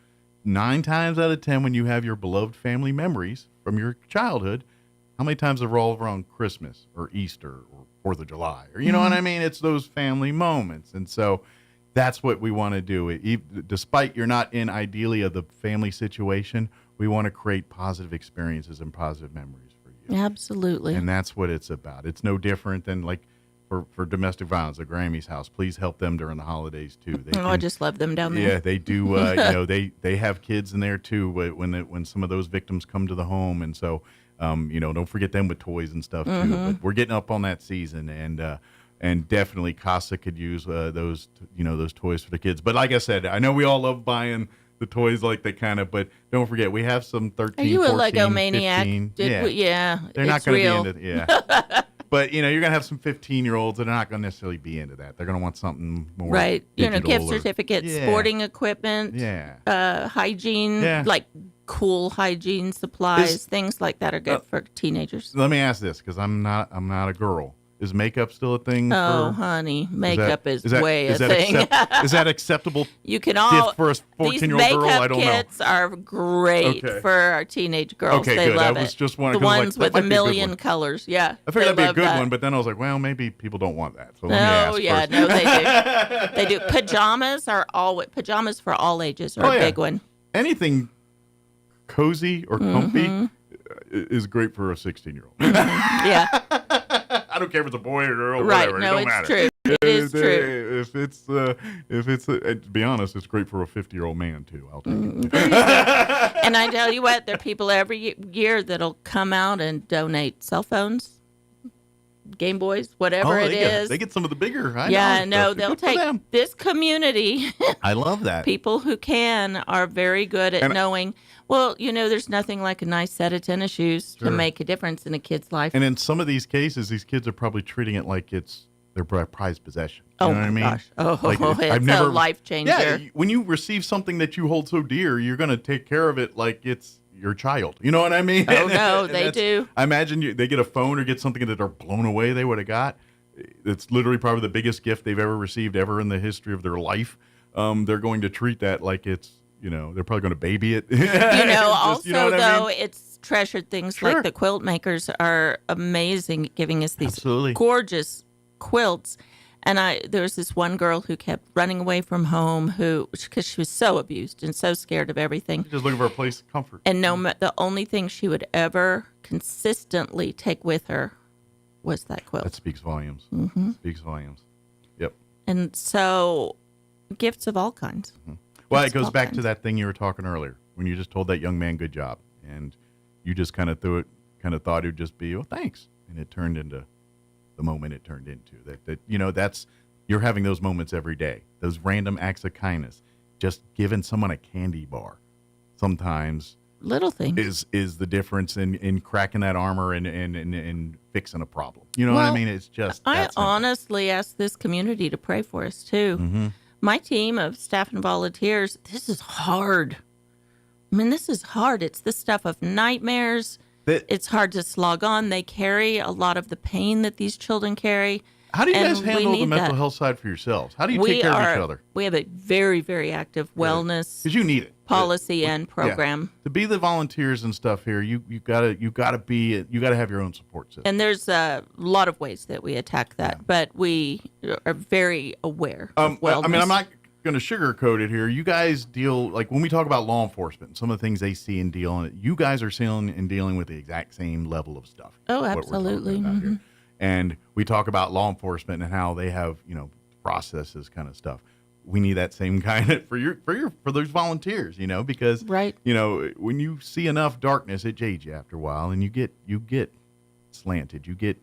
9 times out of 10 when you have your beloved family memories from your childhood. How many times revolve around Christmas or Easter or 4th of July? Or, you know what I mean? It's those family moments. And so that's what we want to do. Despite you're not in ideally of the family situation, we want to create positive experiences and positive memories for you. Absolutely. And that's what it's about. It's no different than like for domestic violence, the Grammy's house. Please help them during the holidays too. I just love them down there. Yeah, they do. You know, they have kids in there too when some of those victims come to the home, and so you know, don't forget them with toys and stuff too. But we're getting up on that season, and definitely Casa could use those toys for the kids. But like I said, I know we all love buying the toys like they kind of, but don't forget we have some 13, Are you 14, a Lego maniac? 15. Yeah, They're not it's going to real. be into yeah. But, you know, you're going to have some 15-year-olds that are not going to necessarily be into that. They're going to want something more Right. You know, digital gift or- certificates, Yeah. sporting equipment, hygiene, Yeah. like cool hygiene supplies, things like that are good for teenagers. Let me ask this, because I'm not a girl. Is makeup still a thing? Oh, for, honey, makeup is that- way is a that thing. is that acceptable? You can all gift for a these 14-year-old girl? makeup I don't know. kits are great Okay. for our teenage girls. Okay, they good. love I was it. just wondering, the 'cause, like, ones that with might a be a good million one. colors. Yeah, I figured they that'd be a love good that. one, but then I was like, well, maybe people don't want that. So let me ask No, yeah, first. no, they do. They do. Pajamas are always pajamas for all ages are Oh, a yeah. big one. Anything cozy or comfy is great for a 16-year-old. Yeah. I don't care if it's a boy or girl, Right, whatever. no, it don't it's matter. true. It is true. If it's to be honest, it's great for a 50-year-old man too. I'll take it. And I tell you what, there are people every year that'll come out and donate cell phones, Game Boys, whatever it is. They get some of the bigger. They'll take this community. I love that. People who can are very good at knowing, well, you know, there's nothing like a nice set of tennis shoes Sure. to make a difference in a kid's life. And in some of these cases, these kids are probably treating it like it's their prized possession. You Oh, know what I my mean? gosh. Oh, Like, it's a life changer. Yeah, when you receive something that you hold so dear, you're going to take care of it like it's your child. You know what I mean? Oh, no, And they do. I imagine they get a phone or get something that they're blown away they would have got. It's literally probably the biggest gift they've ever received ever in the history of their life. They're going to treat that like it's, you know, they're probably going to baby it. You know, also, you know what I mean? though, it's treasured things Sure. like the quilt makers are amazing at giving us these Absolutely. gorgeous quilts. And there was this one girl who kept running away from home because she was so abused and so scared of everything. Just looking for a place of comfort. And the only thing she would ever consistently take with her was that quilt. That speaks volumes. Speaks volumes. Yep. And so gifts of all kinds. Well, Gifts it of goes all back to kinds. that thing you were talking earlier when you just told that young man, good job. And you just kind of thought it would just be, well, thanks. And it turned into the moment it turned into. That you know, you're having those moments every day. Those random acts of kindness. Just giving someone a candy bar sometimes little things is the difference in cracking that armor and fixing a problem. You know what I mean? It's just I honestly ask this community to pray for us too. Mm-hmm. My team of staff and volunteers, this is hard. I mean, this is hard. It's the stuff of nightmares. It's hard to slog on. They carry a lot of the pain that these children carry. How do you guys handle the mental health side for yourselves? How do you take care of each other? We have a very, very active wellness because you need it. Policy and program. To be the volunteers and stuff here, you gotta have your own support system. And there's a lot of ways that we attack that, but we are very aware of wellness. I mean, I'm not going to sugarcoat it here. You guys deal, like when we talk about law enforcement, some of the things they see and deal in it, you guys are seeing and dealing with the exact same level of stuff. Oh, absolutely. And we talk about law enforcement and how they have, processes kind of stuff. We need that same kind of for those volunteers, because when you see enough darkness, it jades you after a while, and you get slanted, you get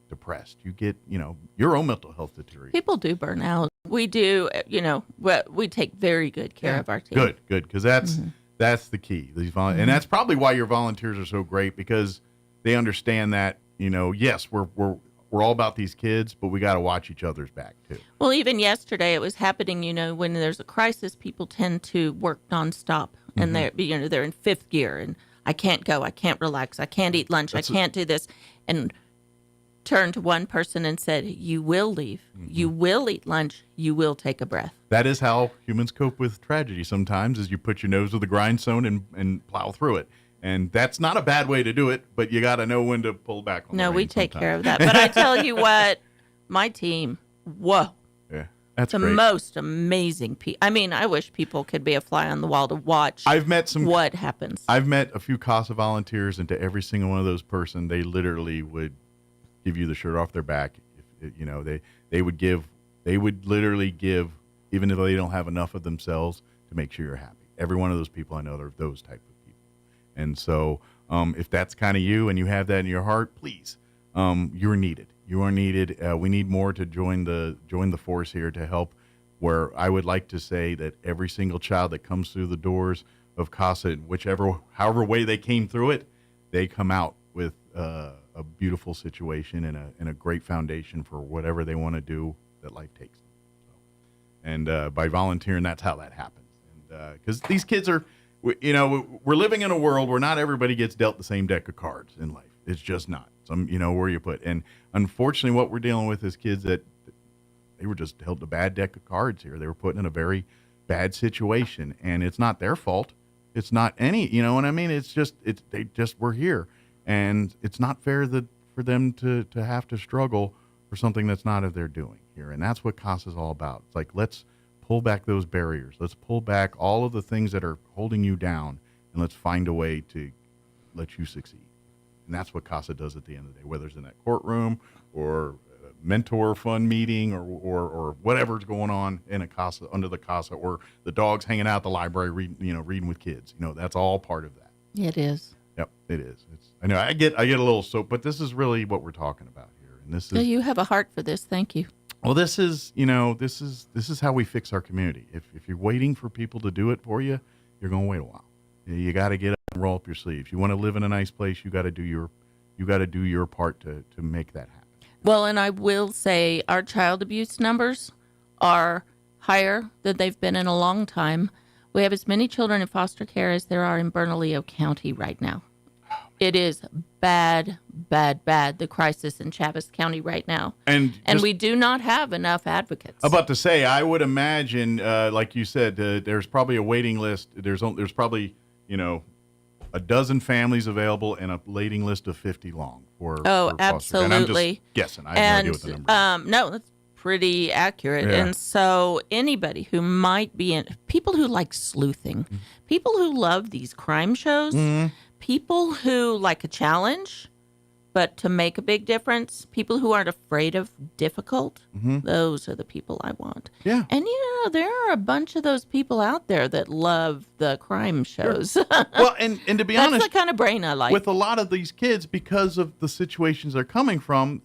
depressed, you get your own mental health deteriorates. People do burn out. We do, we take very good care of our team. Good, because that's the key. These and that's probably why your volunteers are so great, because they understand that yes, we're all about these kids, but we got to watch each other's back too. Well, even yesterday it was happening, when there's a crisis, people tend to work nonstop, and they're in fifth gear, and I can't go, I can't relax, I can't eat lunch, I can't do this, and turned to one person and said, you will leave, you will eat lunch, you will take a breath. That is how humans cope with tragedy sometimes, is you put your nose to the grindstone and plow through it. And that's not a bad way to do it, but you got to know when to pull back on No, the we take care of that. But I tell you what, my team, whoa. Yeah, that's the great. Most amazing people. I mean, I wish people could be a fly on the wall to watch what happens. I've met a few CASA volunteers, and to every single one of those person, they literally would give you the shirt off their back. They would literally give, even if they don't have enough of themselves, to make sure you're happy. Every one of those people I know are those type of people. And so if that's kind of you and you have that in your heart, please, you're needed. You are needed. We need more to join the force here to help, where I would like to say that every single child that comes through the doors of CASA, however way they came through it, they come out with a beautiful situation and a great foundation for whatever they want to do that life takes them. So, and by volunteering, that's how that happens. And because these kids are, we're living in a world where not everybody gets dealt the same deck of cards in life. It's just not. Where you put. And unfortunately, what we're dealing with is kids that they were just dealt a bad deck of cards here. They were put in a very bad situation, and it's not their fault. It's not any, you know what I mean? It's just, they just were here. And it's not fair for them to have to struggle for something that's not of their doing here. And that's what CASA is all about. It's like, let's pull back those barriers. Let's pull back all of the things that are holding you down, and let's find a way to let you succeed. And that's what CASA does at the end of the day, whether it's in that courtroom or a mentor fund meeting or whatever's going on in a CASA, under the CASA, or the dogs hanging out at the library reading with kids. That's all part of that. It is. Yep, it is. I know I get a little soap, but this is really what we're talking about here. And this is. So you have a heart for this. Thank you. Well, this is how we fix our community. If you're waiting for people to do it for you, you're going to wait a while. You got to get up and roll up your sleeves. You want to live in a nice place, you got to do your part to make that happen. Well, and I will say our child abuse numbers are higher than they've been in a long time. We have as many children in foster care as there are in Bernalillo County right now. It is bad, the crisis in Chaves County right now. And we do not have enough advocates. I'm about to say, I would imagine, like you said, there's probably a waiting list. There's probably, a dozen families available and a waiting list of 50 long for absolutely. And I'm just guessing. I have no idea what the number is. No, that's pretty accurate. Yeah. And so anybody who might be in, people who like sleuthing, people who love these crime shows, people who like a challenge, but to make a big difference, people who aren't afraid of difficult, those are the people I want. Yeah. And, there are a bunch of those people out there that love the crime shows. Sure. Well, and to be honest, that's the kind of brain I like. With a lot of these kids, because of the situations they're coming from,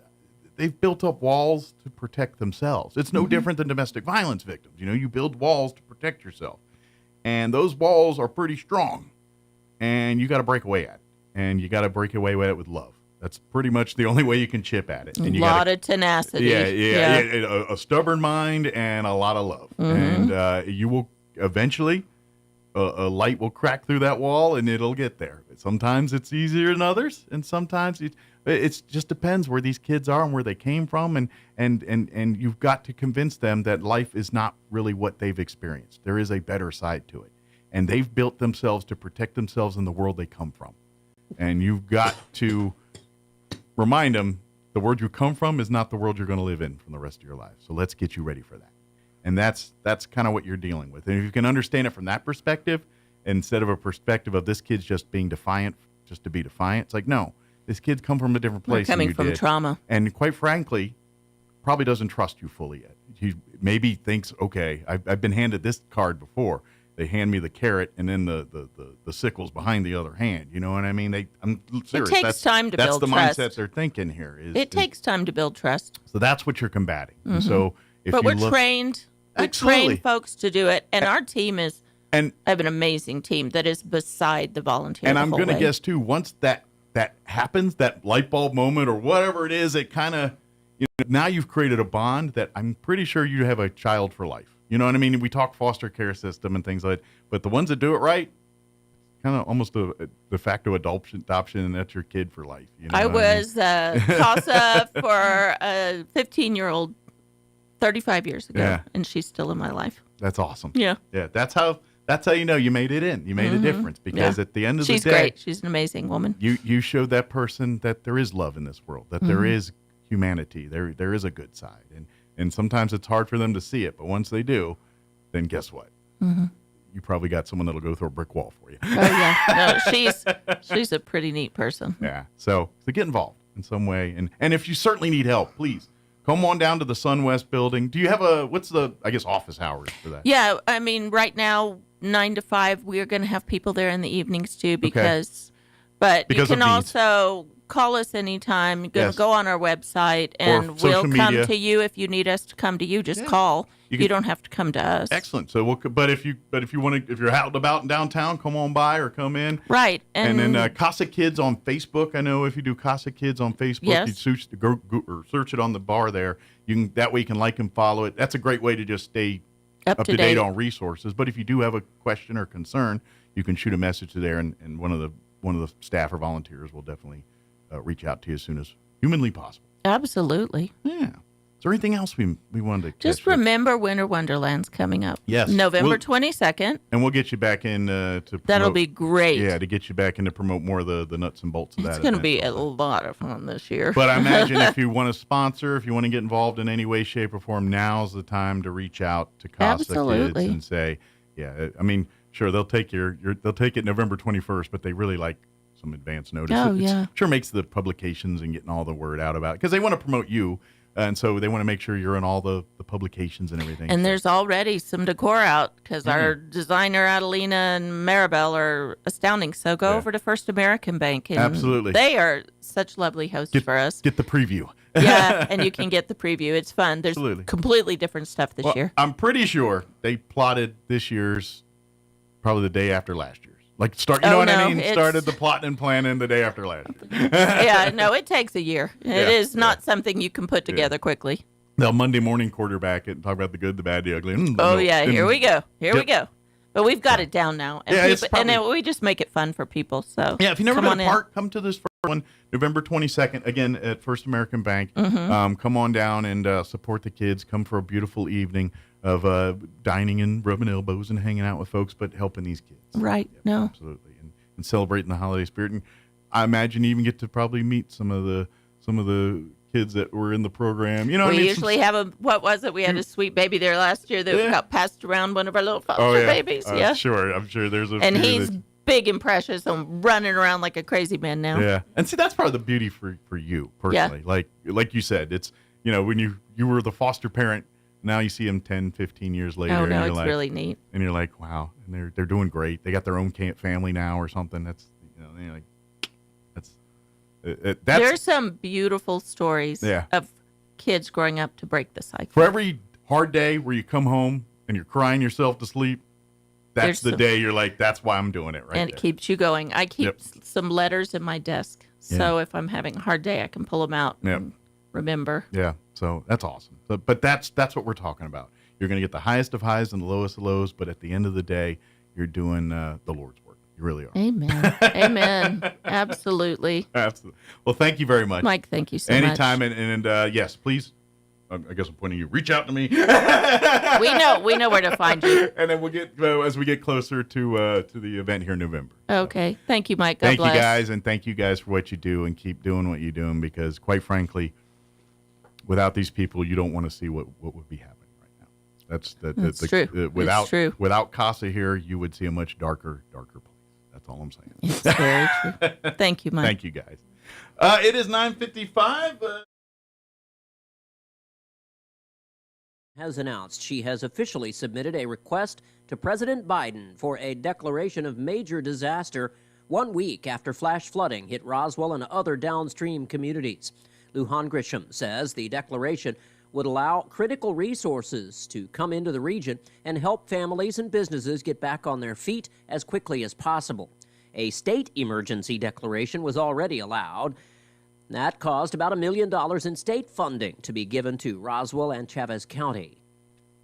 they've built up walls to protect themselves. It's no different than domestic violence victims. You build walls to protect yourself. And those walls are pretty strong. and you got to break away at it. And you got to break away at it with love. That's pretty much the only way you can chip at it. And a lot of tenacity. Yeah. A stubborn mind and a lot of love. And you will eventually, a light will crack through that wall and it'll get there. Sometimes it's easier than others, and sometimes it just depends where these kids are and where they came from. And you've got to convince them that life is not really what they've experienced. There is a better side to it. And they've built themselves to protect themselves in the world they come from. And you've got to remind them the world you come from is not the world you're going to live in for the rest of your life. So let's get you ready for that. And that's kind of what you're dealing with. And if you can understand it from that perspective, instead of a perspective of this kid's just being defiant, just to be defiant, it's like, no, this kid's come from a different place. They're coming from trauma. And quite frankly, probably doesn't trust you fully yet. He maybe thinks, okay, I've been handed this card before. They hand me the carrot and then the sickle's behind the other hand. You know what I mean? I'm serious. It takes time to build trust. That's the mindset they're thinking here. It takes time to build trust. So that's what you're combating. And so we're trained. We train folks to do it, and our team I have an amazing team that is beside the volunteers. And I'm going to guess too, once that happens, that light bulb moment or whatever it is, it kind of, now you've created a bond that I'm pretty sure you have a child for life. You know what I mean? We talk foster care system and things like that, but the ones that do it right, kind of almost a de facto adoption, and that's your kid for life. You know I was CASA for a 15-year-old 35 years ago, and she's still in my life. That's awesome. Yeah. Yeah, that's how you know you made it in. You made a difference because at the end of the day. She's great. She's an amazing woman. You showed that person that there is love in this world, that there is humanity, there is a good side. And sometimes it's hard for them to see it, but once they do, then guess what? You probably got someone that'll go through a brick wall for you. Oh, yeah. No, she's a pretty neat person. Yeah. So get involved in some way. And if you certainly need help, please come on down to the SunWest building. Do you have what's the, I guess, office hours for that? Yeah. I mean, right now, 9 to 5, we're going to have people there in the evenings too because you can also call us anytime. Go on our website and we'll come to you. If you need us to come to you, just call. You don't have to come to us. Excellent. So but if you want to, if you're out about in downtown, come on by or come in. Right. And then Casa Kids on Facebook. I know if you do Casa Kids on Facebook, you search it on the bar there. That way you can like and follow it. That's a great way to just stay up to date on resources. But if you do have a question or concern, you can shoot a message to there, and one of the staff or volunteers will definitely reach out to you as soon as humanly possible. Absolutely. Yeah. Is there anything else we wanted to just remember Winter Wonderland's coming up? Yes. November 22nd. And we'll get you back in to promote. That'll be great. Yeah, to get you back in to promote more of the nuts and bolts of that. It's going to be a lot of fun this year. But I imagine if you want to sponsor, if you want to get involved in any way, shape, or form, now's the time to reach out to Casa Kids and say, I mean, sure, they'll take they'll take it November 21st, but they really like some advance notice. It sure makes the publications and getting all the word out about it because they want to promote you. And so they want to make sure you're in all the publications and everything. And there's already some decor out because our designer Adelina and Maribel are astounding. So go over to First American Bank. And absolutely. They are such lovely hosts for us. Get the preview. Yeah, and you can get the preview. It's fun. There's completely different stuff this year. I'm pretty sure they plotted this year's probably the day after last year's. Like started the plotting and planning the day after last year. Yeah, no, it takes a year. It is not something you can put together quickly. They'll Monday morning quarterback it and talk about the good, the bad, the ugly. Here we go. We go. But we've got it down now. And we just make it fun for people. So if you've never been a part, come to this first one, November 22nd, again at First American Bank. Come on down and support the kids. Come for a beautiful evening of dining and rubbing elbows and hanging out with folks, but helping these kids. Right. No. Absolutely. And celebrating the holiday spirit. And I imagine you even get to probably meet some of the kids that were in the program. You know, we usually have what was it? We had a sweet baby there last year that got passed around, one of our little foster babies. Sure. I'm sure there's and he's big and precious and running around like a crazy man now. Yeah. And see, that's part of the beauty for you personally. Yeah. Like you said, it's, when you were the foster parent, now you see them 10, 15 years later. Oh, no, it's really neat. And you're like, wow. And they're doing great. They got their own family now or something. That's, you're like, that's there's some beautiful stories of kids growing up to break the cycle. For every hard day where you come home and you're crying yourself to sleep, that's the day you're like, that's why I'm doing it, right? And it keeps you going. I keep some letters in my desk. So if I'm having a hard day, I can pull them out and remember. Yeah, so that's awesome. But that's what we're talking about. You're going to get the highest of highs and the lowest of lows, but at the end of the day, you're doing the Lord's work. You really are. Amen. Amen. Absolutely. Absolutely. Well, thank you very much, Mike. Thank you so Anytime, much. And yes, please. I guess I'm pointing you. Reach out to me. We know where to find you. And then we'll get as we get closer to the event here in November. Okay. Thank you, Mike. God thank bless. you guys, and thank you guys for what you do, and keep doing what you're doing, because quite frankly, without these people, you don't want to see what would be happening right now. That's true. Without it's true. Without CASA here, you would see a much darker place. That's all I'm saying. It's very true. Thank you, Mike. Thank you, guys. It is 9:55. Has announced she has officially submitted a request to President Biden for a declaration of major disaster 1 week after flash flooding hit Roswell and other downstream communities. Lujan Grisham says the declaration would allow critical resources to come into the region and help families and businesses get back on their feet as quickly as possible. A state emergency declaration was already allowed. That caused about $1 million in state funding to be given to Roswell and Chavez County.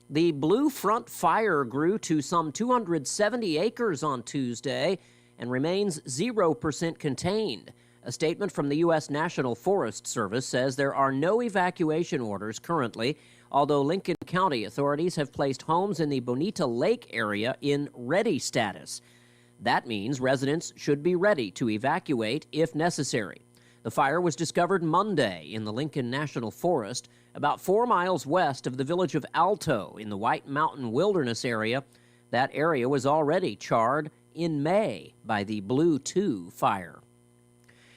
The Blue Front fire grew to some 270 acres on Tuesday and remains 0% contained. A statement from the U.S. National Forest Service says there are no evacuation orders currently, although Lincoln County authorities have placed homes in the Bonita Lake area in ready status. That means residents should be ready to evacuate if necessary. The fire was discovered Monday in the Lincoln National Forest, about 4 miles west of the village of Alto in the White Mountain Wilderness area. That area was already charred in May by the Blue 2 fire.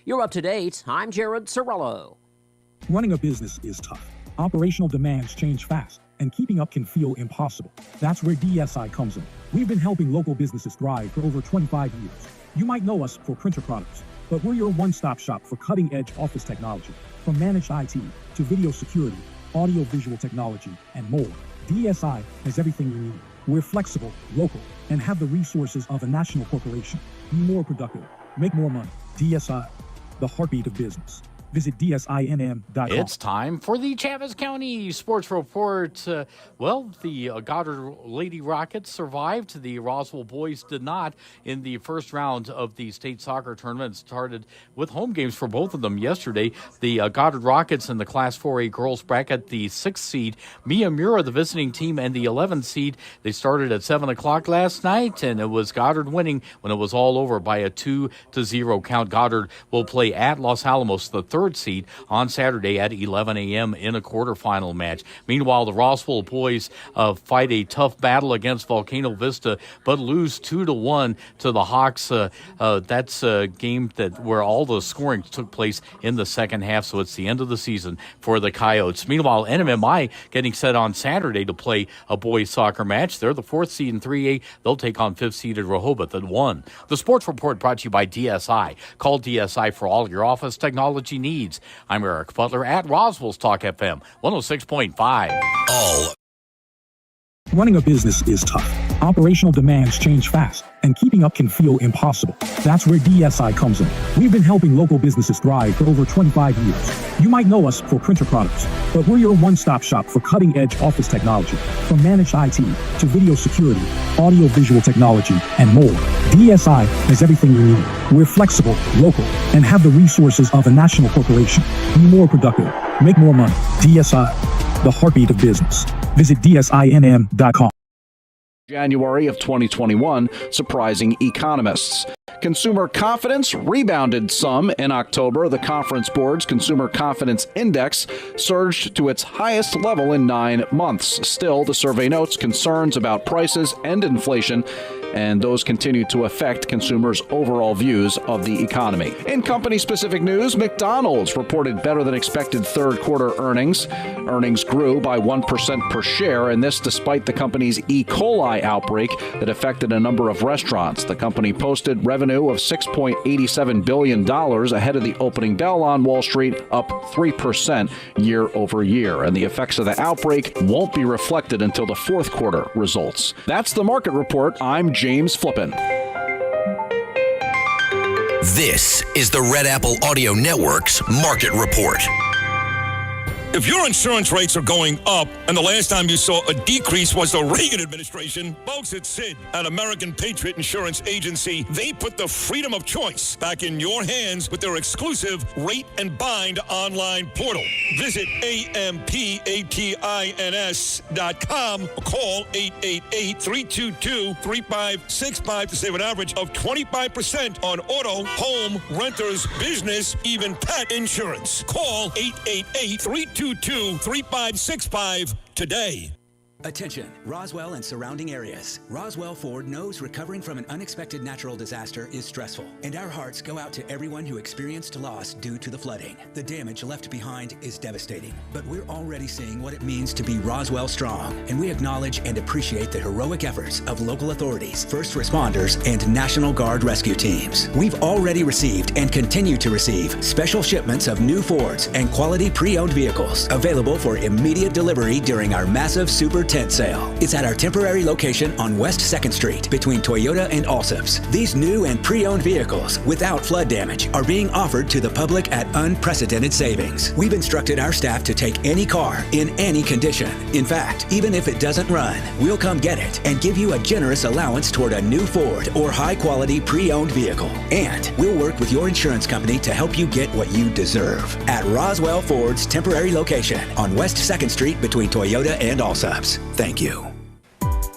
You're up to date. I'm Jared Sorello. Running a business is tough. Operational demands change fast, and keeping up can feel impossible. That's where DSI comes in. We've been helping local businesses thrive for over 25 years. You might know us for printer products, but we're your one-stop shop for cutting-edge office technology. From managed IT to video security, audio-visual technology, and more, DSI has everything you need. We're flexible, local, and have the resources of a national corporation. Be more productive. Make more money. DSI, the heartbeat of business. Visit DSINM.com. It's time for the Chavez County Sports Report. The Goddard Lady Rockets survived. The Roswell boys did not in the first round of the state soccer tournament. It started with home games for both of them yesterday. The Goddard Rockets in the Class 4A girls bracket, the 6th seed, Miyamura, the visiting team, and the 11th seed. They started at 7 o'clock last night, and it was Goddard winning when it was all over by a 2-0 count. Goddard will play at Los Alamos, the 3rd seed, on Saturday at 11 a.m. in a quarterfinal match. Meanwhile, the Roswell boys fight a tough battle against Volcano Vista, but lose 2-1 to the Hawks. That's a game where all the scoring took place in the second half, so it's the end of the season for the Coyotes. Meanwhile, NMMI getting set on Saturday to play a boys soccer match. They're the 4th seed in 3A. They'll take on 5th seeded Rehoboth at 1. The Sports Report brought to you by DSI. Call DSI for all your office technology needs. I'm Eric Butler at Roswell's Talk FM 106.5. Running a business is tough. Operational demands change fast, and keeping up can feel impossible. That's where DSI comes in. We've been helping local businesses thrive for over 25 years. You might know us for printer products, but we're your one-stop shop for cutting-edge office technology. From managed IT to video security, audio-visual technology, and more, DSI has everything you need. We're flexible, local, and have the resources of a national corporation. Be more productive. Make more money. DSI, the heartbeat of business. Visit DSINM.com. January of 2021, surprising economists. Consumer confidence rebounded some in October. The Conference Board's Consumer Confidence Index surged to its highest level in 9 months. Still, the survey notes concerns about prices and inflation, and those continue to affect consumers' overall views of the economy. In company-specific news, McDonald's reported better than expected third quarter earnings. Earnings grew by 1% per share, and this despite the company's E. coli outbreak that affected a number of restaurants. The company posted revenue of $6.87 billion ahead of the opening bell on Wall Street, up 3% year over year. And the effects of the outbreak won't be reflected until the fourth quarter results. That's the market report. I'm James Flippin. This is the Red Apple Audio Network's Market Report. If your insurance rates are going up, and the last time you saw a decrease was the Reagan administration, folks at SID, an American Patriot Insurance Agency, they put the freedom of choice back in your hands with their exclusive Rate and Bind online portal. Visit ampatins.com or call 888-322-3565 to save an average of 25% on auto, home, renters, business, even pet insurance. Call 888-322-3565 today. Attention, Roswell and surrounding areas. Roswell Ford knows recovering from an unexpected natural disaster is stressful, and our hearts go out to everyone who experienced loss due to the flooding. The damage left behind is devastating, but we're already seeing what it means to be Roswell strong, and we acknowledge and appreciate the heroic efforts of local authorities, first responders, and National Guard rescue teams. We've already received and continue to receive special shipments of new Fords and quality pre-owned vehicles available for immediate delivery during our massive Super Tent sale. It's at our temporary location on West 2nd Street between Toyota and Allsup's. These new and pre-owned vehicles without flood damage are being offered to the public at unprecedented savings. We've instructed our staff to take any car in any condition. In fact, even if it doesn't run, we'll come get it and give you a generous allowance toward a new Ford or high-quality pre-owned vehicle. And we'll work with your insurance company to help you get what you deserve at Roswell Ford's temporary location on West 2nd Street between Toyota and Allsup's. Thank you.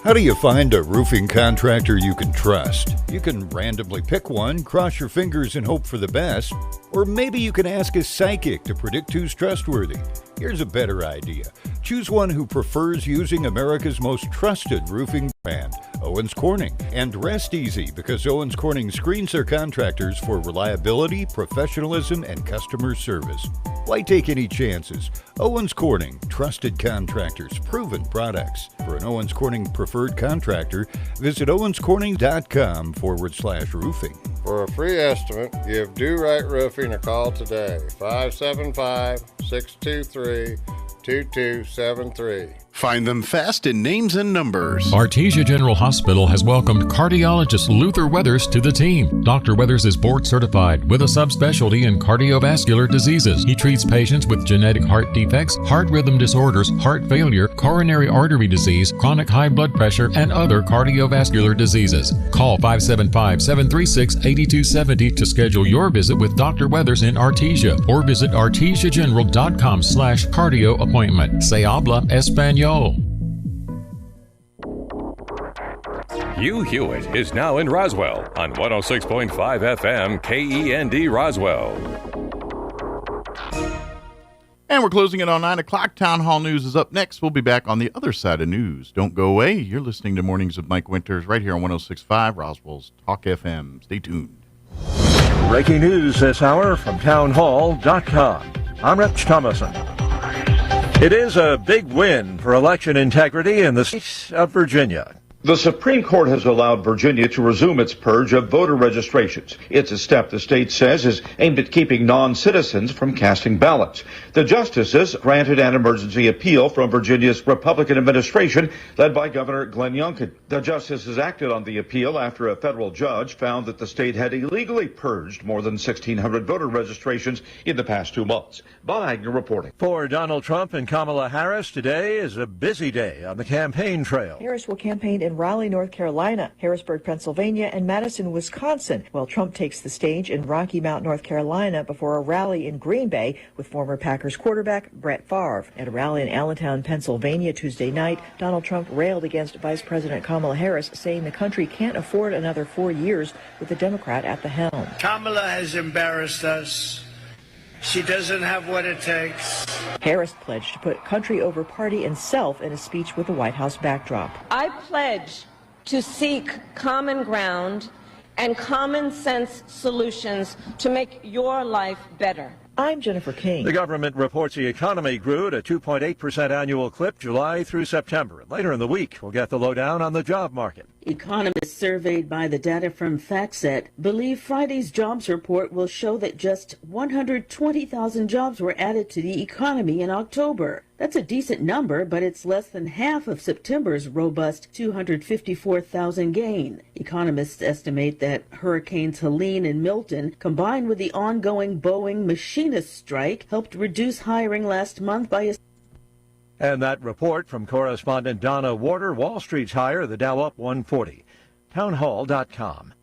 How do you find a roofing contractor you can trust? You can randomly pick one, cross your fingers and hope for the best, or maybe you can ask a psychic to predict who's trustworthy. Here's a better idea. Choose one who prefers using America's most trusted roofing brand, Owens Corning. And rest easy, because Owens Corning screens their contractors for reliability, professionalism, and customer service. Why take any chances? Owens Corning, trusted contractors, proven products. For an Owens Corning preferred contractor, visit owenscorning.com/roofing. For a free estimate, give Do Right Roofing a call today. 575-623-2273. Find them fast in names and numbers. Artesia General Hospital has welcomed cardiologist Luther Weathers to the team. Dr. Weathers is board certified with a subspecialty in cardiovascular diseases. He treats patients with genetic heart defects, heart rhythm disorders, heart failure, coronary artery disease, chronic high blood pressure, and other cardiovascular diseases. Call 575-736-8270 to schedule your visit with Dr. Weathers in Artesia, or visit artesiageneral.com/cardio appointment. Se habla español. Hugh Hewitt is now in Roswell on 106.5 FM KEND Roswell. And we're closing it on 9 o'clock. Town Hall News is up next. We'll be back on the other side of news. Don't go away. You're listening to Mornings with Mike Winters right here on 106.5 Roswell's Talk FM. Stay tuned. Breaking news this hour from townhall.com. I'm Rich Thomason. It is a big win for election integrity in the state of Virginia. The Supreme Court has allowed Virginia to resume its purge of voter registrations. It's a step the state says is aimed at keeping non-citizens from casting ballots. The justices granted an emergency appeal from Virginia's Republican administration led by Governor Glenn Youngkin. The justices acted on the appeal after a federal judge found that the state had illegally purged more than 1,600 voter registrations in the past 2 months. Bob Agnew reporting. For Donald Trump and Kamala Harris, today is a busy day on the campaign trail. Harris will campaign in Raleigh, North Carolina, Harrisburg, Pennsylvania, and Madison, Wisconsin, while Trump takes the stage in Rocky Mount, North Carolina, before a rally in Green Bay with former Packers quarterback Brett Favre. At a rally in Allentown, Pennsylvania, Tuesday night, Donald Trump railed against Vice President Kamala Harris, saying the country can't afford another 4 years with the Democrat at the helm. Kamala has embarrassed us. She doesn't have what it takes. Harris pledged to put country over party and self in a speech with the White House backdrop. I pledge to seek common ground and common sense solutions to make your life better. I'm Jennifer King. The government reports the economy grew at a 2.8% annual clip July through September. And later in the week, we'll get the lowdown on the job market. Economists surveyed by the data from FactSet believe Friday's jobs report will show that just 120,000 jobs were added to the economy in October. That's a decent number, but it's less than half of September's robust 254,000 gain. Economists estimate that Hurricanes Helene and Milton, combined with the ongoing Boeing machinist strike, helped reduce hiring last month by a... And that report from correspondent Donna Warder. Wall Street's higher, the Dow up 140. Townhall.com.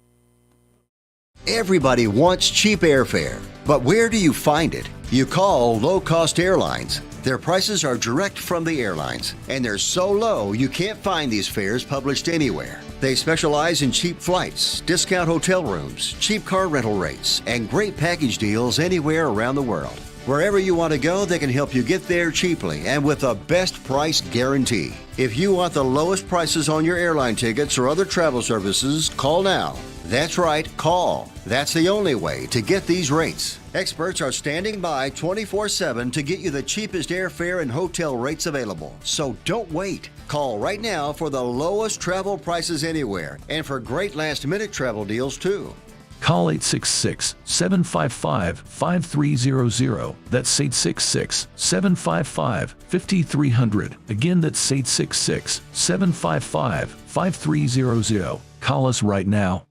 Everybody wants cheap airfare, but where do you find it? You call low-cost airlines. Their prices are direct from the airlines, and they're so low you can't find these fares published anywhere. They specialize in cheap flights, discount hotel rooms, cheap car rental rates, and great package deals anywhere around the world. Wherever you want to go, they can help you get there cheaply and with a best price guarantee. If you want the lowest prices on your airline tickets or other travel services, call now. That's right, call. That's the only way to get these rates. Experts are standing by 24/7 to get you the cheapest airfare and hotel rates available. So don't wait. Call right now for the lowest travel prices anywhere and for great last-minute travel deals too. Call 866-755-5300. That's 866-755-5300. Again, that's 866-755-5300. Call us right now.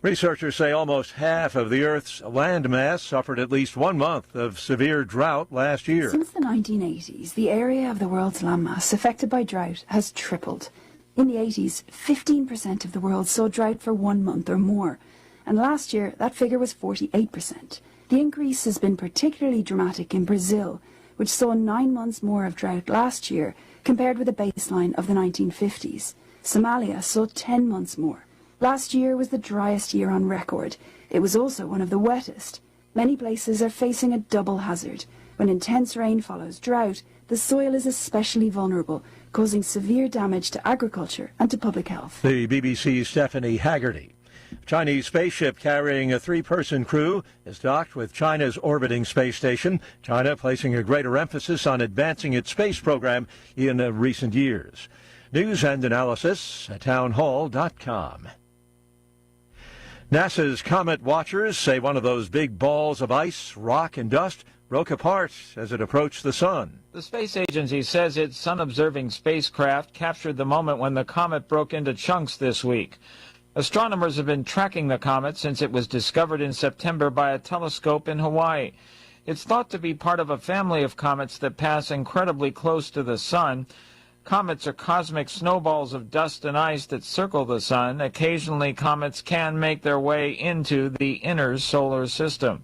Researchers say almost half of the Earth's landmass suffered at least 1 month of severe drought last year. Since the 1980s, the area of the world's landmass affected by drought has tripled. In the 80s, 15% of the world saw drought for 1 month or more, and last year that figure was 48%. The increase has been particularly dramatic in Brazil, which saw 9 months more of drought last year compared with a baseline of the 1950s. Somalia saw 10 months more. Last year was the driest year on record. It was also one of the wettest. Many places are facing a double hazard. When intense rain follows drought, the soil is especially vulnerable, causing severe damage to agriculture and to public health. The BBC's Stephanie Haggerty. A Chinese spaceship carrying a 3-person crew is docked with China's orbiting space station, China placing a greater emphasis on advancing its space program in recent years. News and analysis at townhall.com. NASA's comet watchers say one of those big balls of ice, rock, and dust broke apart as it approached the sun. The space agency says its sun-observing spacecraft captured the moment when the comet broke into chunks this week. Astronomers have been tracking the comet since it was discovered in September by a telescope in Hawaii. It's thought to be part of a family of comets that pass incredibly close to the sun. Comets are cosmic snowballs of dust and ice that circle the sun. Occasionally, comets can make their way into the inner solar system.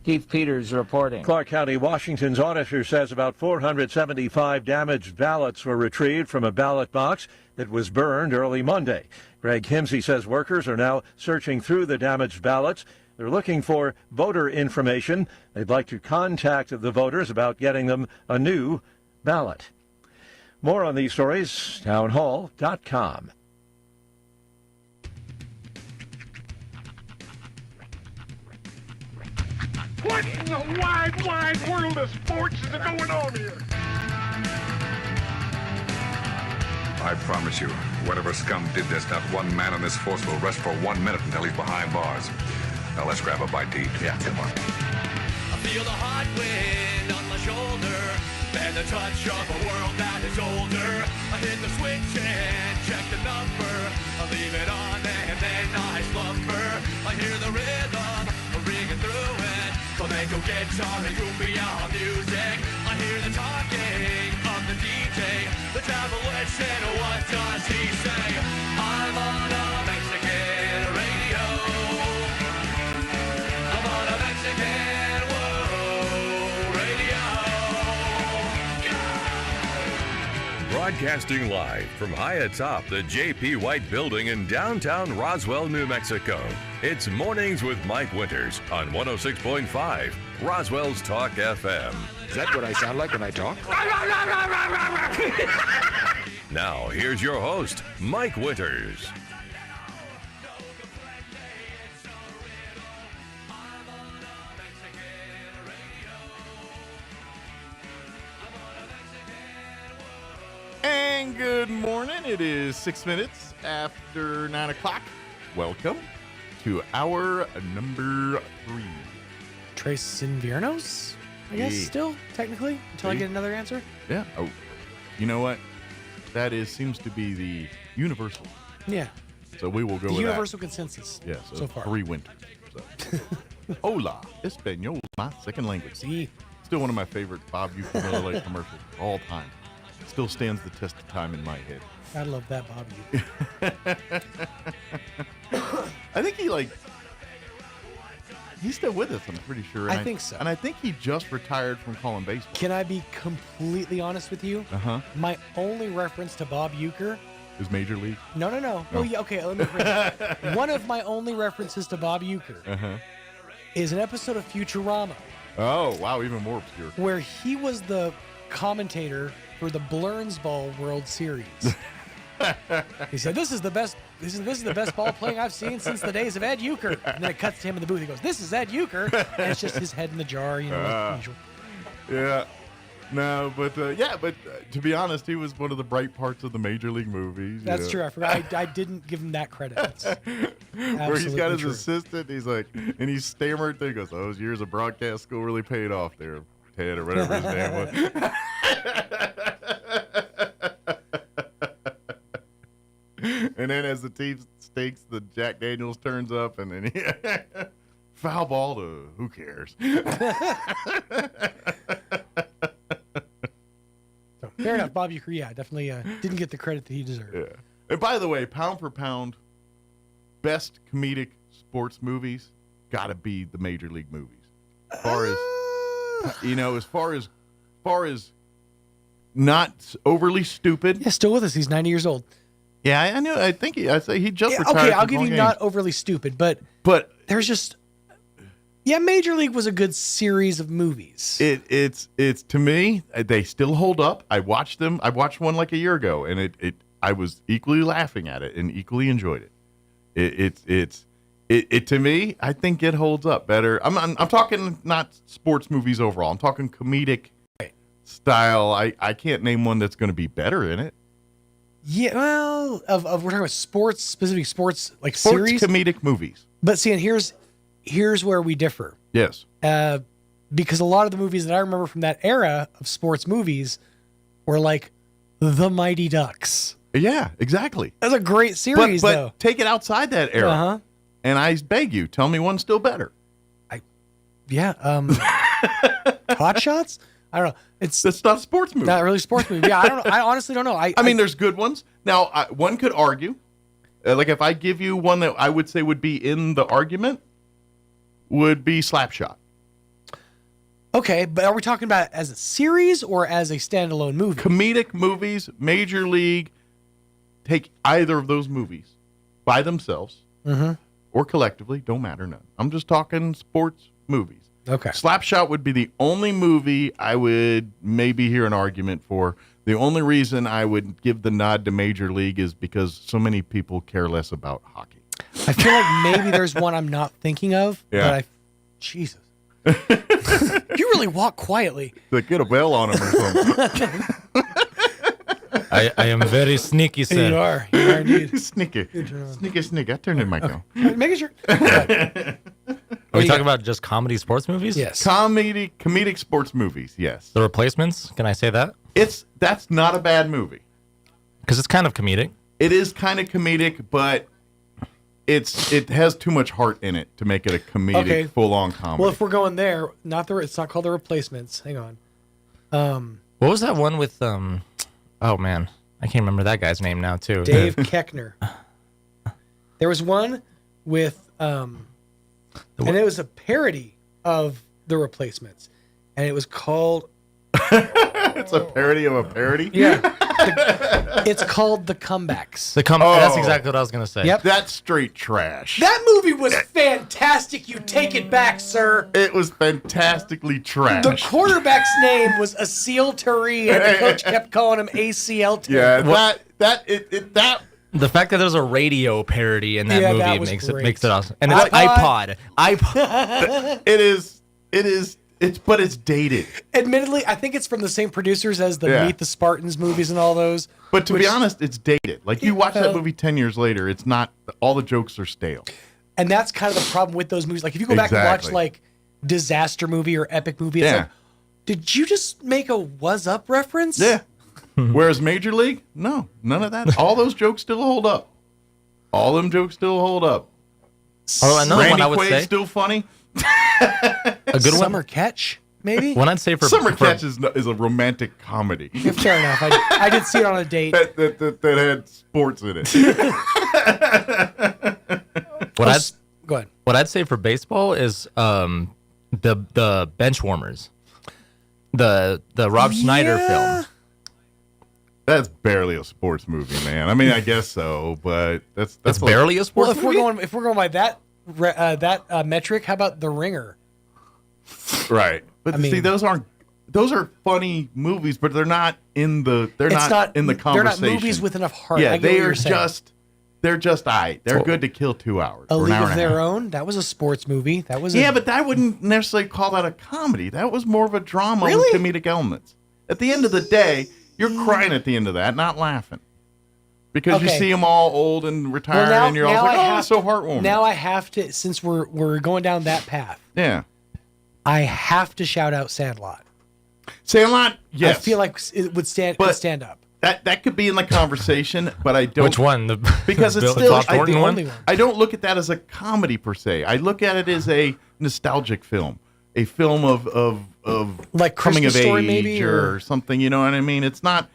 Keith Peters reporting. Clark County, Washington's auditor says about 475 damaged ballots were retrieved from a ballot box that was burned early Monday. Greg Himsey says workers are now searching through the damaged ballots. They're looking for voter information. They'd like to contact the voters about getting them a new ballot. More on these stories, townhall.com. What in the wide, wide world of sports is going on here? I promise you, whatever scum did this, not one man on this force will rest for 1 minute until he's behind bars. Now let's grab a bite to eat. Yeah, come on. I feel the hot wind on my shoulder and the touch of a world that is older. I hit the switch and check the number. I leave it on and then I slumber. I hear the rhythm ringing through it. Flamenco guitar and cumbia music. I hear the talking of the DJ. The Javelin, what does he say? I'm on a Mexican radio. I'm on a Mexican radio. Broadcasting live from high atop the J.P. White Building in downtown Roswell, New Mexico. It's Mornings with Mike Winters on 106.5 Roswell's Talk FM. Is that what I sound like when I talk? Now, here's your host, Mike Winters. And Good morning. It is 6 minutes after 9 o'clock. Welcome to hour number 3. Trace Inviernos, I guess, still, technically, until I get another answer. Yeah. Oh, you know what? That seems to be the universal. Yeah. So we will go the with universal consensus. Yeah, so far. 3 winters. So. Hola, Espanol, my second language. Sí. Still one of my favorite Bob Euchre Miller Lite commercials of all time. Still stands the test of time in my head. I love that Bob Euchre. I think he's still with us, I'm pretty sure. I think so. And I think he just retired from calling baseball. Can I be completely honest with you? Uh-huh. My only reference to Bob Euchre is Major League? No. Oh, yeah, okay, let me bring one of my only references to Bob Euchre is an episode of Futurama. Oh, wow, even more obscure. Where he was the commentator for the Blurnsball World Series. He said, "This is the best. This is the best ball playing I've seen since the days of Ed Euchre." And then it cuts to him in the booth. He goes, "This is Ed Euchre," and it's just his head in the jar, you know, like usual. Yeah, no, but to be honest, he was one of the bright parts of the Major League movies. That's true. I forgot. I didn't give him that credit. Where he's got his assistant, he's like, and he's stammered. He goes, "Those years of broadcast school really paid off there, Ted, or whatever his name was." And then as the team stakes, the Jack Daniels turns up, and then he foul ball to who cares? So, fair enough, Bob Euchre. Yeah, definitely didn't get the credit that he deserved. Yeah. And by the way, pound for pound, best comedic sports movies gotta be the Major League movies. As far as not overly stupid. Yeah, still with us. He's 90 years old. Yeah, I know. I think I'd say he just retired. Okay, I'll give you not overly stupid, but there's just Major League was a good series of movies. It's to me, they still hold up. I watched them. I watched one like a year ago, and I was equally laughing at it and equally enjoyed it. It to me, I think it holds up better. I'm talking not sports movies overall. I'm talking comedic style. I can't name one that's going to be better in it. Yeah, well, we're talking about sports, specific sports, like sports series, comedic movies. But see, and here's where we differ. Yes, because a lot of the movies that I remember from that era of sports movies were like The Mighty Ducks. Yeah, exactly. That's a great series, but though. Take it outside that era, and I beg you, tell me one still better. Hot Shots. I don't know. It's not a sports movie. Not really a sports movie. Yeah, I don't know. I honestly don't know. I mean, there's good ones. Now, one could argue, like if I give you one that I would say would be in the argument, would be Slapshot. Okay, but are we talking about as a series or as a standalone movie? Comedic movies, Major League, take either of those movies by themselves or collectively, don't matter none. I'm just talking sports movies. Okay. Slapshot would be the only movie I would maybe hear an argument for. The only reason I would give the nod to Major League is because so many people care less about hockey. I feel like maybe there's one I'm not thinking of. Yeah. But Jesus. You really walk quietly. Like get a bell on him or something. I am very sneaky, sir. You are indeed. Sneaky. Sneaky. I turned the mic on. Making sure. Are we talking about just comedy sports movies? Yes. Comedic sports movies, yes. The Replacements, can I say that? That's not a bad movie. Because it's kind of comedic. It is kind of comedic, but it has too much heart in it to make it a comedic, full-on comedy. Well, if we're going there, it's not called The Replacements. Hang on. What was that one with, oh man, I can't remember that guy's name now, too. Dave Koechner. There was one with, and it was a parody of The Replacements, and it was called... It's a parody of a parody? Yeah. It's called The Comebacks. That's exactly what I was going to say. Yep. That's straight trash. That movie was fantastic. You take it back, sir. It was fantastically trash. The quarterback's name was Asil Turi, and the coach kept calling him ACL Turi. Yeah, the fact that there's a radio parody in that movie makes it awesome. And it's iPod. iPod. It is but it's dated. Admittedly, I think it's from the same producers as the Meet the Spartans movies and all those. But to be honest, it's dated. Like, you watch that movie 10 years later, it's not, all the jokes are stale. And that's kind of the problem with those movies. Like, if you go back and watch, like, Disaster Movie or Epic Movie, it's like, did you just make a Was Up reference? Yeah. Whereas Major League, no, none of that. All those jokes still hold up. All them jokes still hold up. Although another Randy one I would Quaid's say, still funny. a good Summer one. Catch, maybe? One I'd say for Summer Catch is a romantic comedy. Yeah, fair enough. I did see it on a date. that had sports in it. Go ahead. What I'd say for baseball is the bench warmers. The Rob Schneider film. That's barely a sports movie, man. I mean, I guess so, but that's It's barely a sports Well, movie? if we're going by that metric, how about The Ringer? Right. But I mean- see, those are funny movies, but they're not in the It's not in the conversation. They're not movies with enough heart. Yeah, I get they what are you're saying. they're just They're good to kill 2 hours. A or an League hour of and a Their half. Own. That was a sports movie. That was But I wouldn't necessarily call that a comedy. That was more of a drama with comedic elements. At the end of the day, you're crying at the end of that, not laughing. Because you see them all old and retired, and you're all like, oh, it's so heartwarming. Now I have to, since we're going down that path. Yeah. I have to shout out Sandlot. Sandlot, yes. I feel like it would stand up. That could be in the conversation, but I don't. Which one? Because it's Bill still Thornton one? I don't look at that as a comedy per se. I look at it as a nostalgic film, a film of like coming of Christmas Story age maybe, or something. You know what I mean? It's not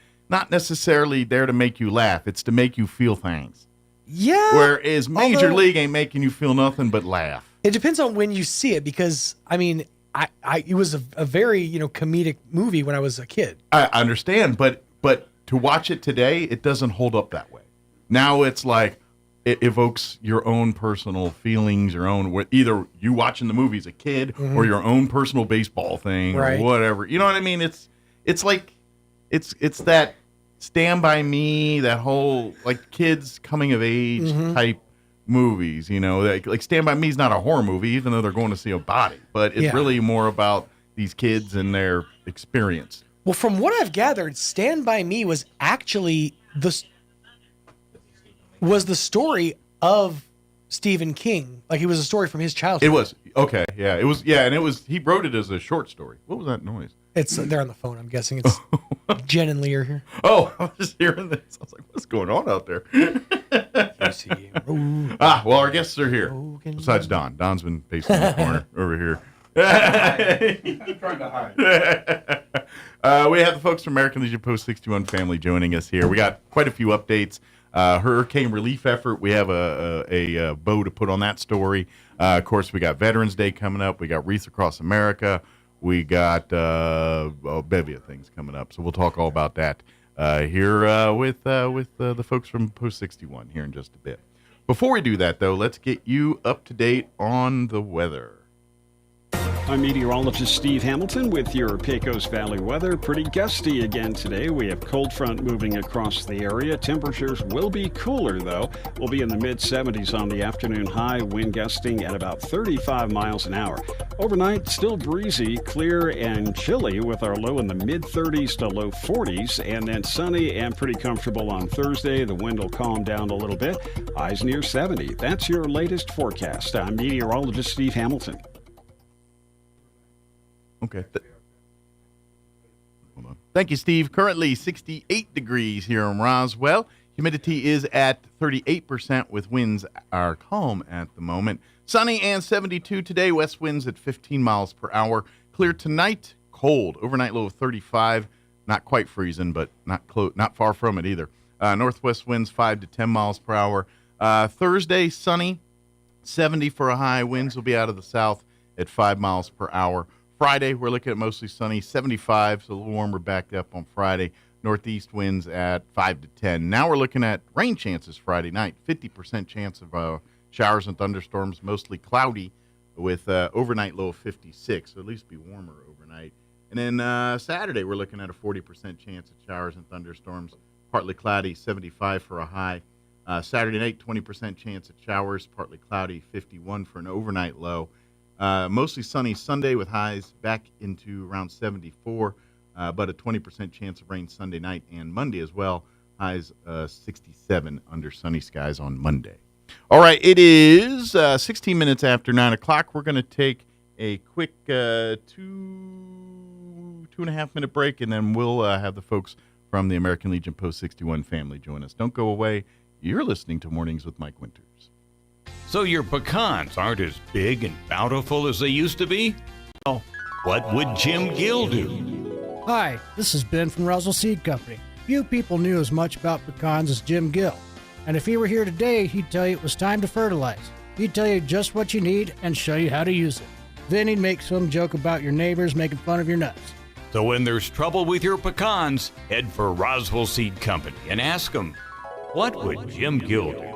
necessarily there to make you laugh. It's to make you feel things. Yeah. Whereas Major although- League ain't making you feel nothing but laugh. It depends on when you see it, because I mean, it was a very comedic movie when I was a kid. I understand, but to watch it today, it doesn't hold up that way. Now it's like it evokes your own personal feelings, your own either you watching the movie as a kid or your own personal baseball thing Right. or whatever. You know what I mean? It's like it's that Stand By Me, that whole like kids coming of age type movies. You know, like Stand By Me is not a horror movie, even though they're going to see a body, but it's really more about these kids and their experience. Well, from what I've gathered, Stand By Me was actually the story of Stephen King. Like, it was a story from his childhood. It was okay, yeah. It was, yeah, and it was. He wrote it as a short story. What was that noise? They're on the phone. I'm guessing it's Jen and Lee are here. Oh, I was just hearing this. I was like, "What's going on out there?" Well, our guests are here. Besides Don. Don's been pacing in the corner over here. I'm trying to hide. We have the folks from American Legion Post 61 family joining us here. We got quite a few updates. Hurricane relief effort. We have a bow to put on that story. Of course, we got Veterans Day coming up. We got Wreaths Across America. We got a bevy of things coming up. So we'll talk all about that here with the folks from Post 61 here in just a bit. Before we do that, though, let's get you up to date on the weather. I'm meteorologist Steve Hamilton with your Pecos Valley weather. Pretty gusty again today. We have cold front moving across the area. Temperatures will be cooler, though. We'll be in the mid-70s on the afternoon high, wind gusting at about 35 miles an hour. Overnight, still breezy, clear, and chilly with our low in the mid-30s to low 40s, and then sunny and pretty comfortable on Thursday. The wind will calm down a little bit. Highs near 70. That's your latest forecast. I'm meteorologist Steve Hamilton. Okay. Hold on. Thank you, Steve. Currently 68 degrees here in Roswell. Humidity is at 38% with winds are calm at the moment. Sunny and 72 today. West winds at 15 miles per hour. Clear tonight. Cold. Overnight low of 35. Not quite freezing, but not far from it either. Northwest winds 5 to 10 miles per hour. Thursday, sunny. 70 for a high. Winds will be out of the south at 5 miles per hour. Friday, we're looking at mostly sunny, 75, so a little warmer back up on Friday. Northeast winds at 5 to 10. Now we're looking at rain chances Friday night, 50% chance of showers and thunderstorms, mostly cloudy with overnight low of 56, so at least be warmer overnight. And then Saturday, we're looking at a 40% chance of showers and thunderstorms, partly cloudy, 75 for a high. Saturday night, 20% chance of showers, partly cloudy, 51 for an overnight low. Mostly sunny Sunday with highs back into around 74, but a 20% chance of rain Sunday night and Monday as well. Highs 67 under sunny skies on Monday. All right, it is 16 minutes after 9 o'clock. We're going to take a quick 2.5 minute break, and then we'll have the folks from the American Legion Post 61 family join us. Don't go away. You're listening to Mornings with Mike Winters. So your pecans aren't as big and bountiful as they used to be? Oh, what would Jim Gill do? Hi, this is Ben from Roswell Seed Company. Few people knew as much about pecans as Jim Gill. And if he were here today, he'd tell you it was time to fertilize. He'd tell you just what you need and show you how to use it. Then he'd make some joke about your neighbors making fun of your nuts. So when there's trouble with your pecans, head for Roswell Seed Company and ask them, what would Jim Gill do?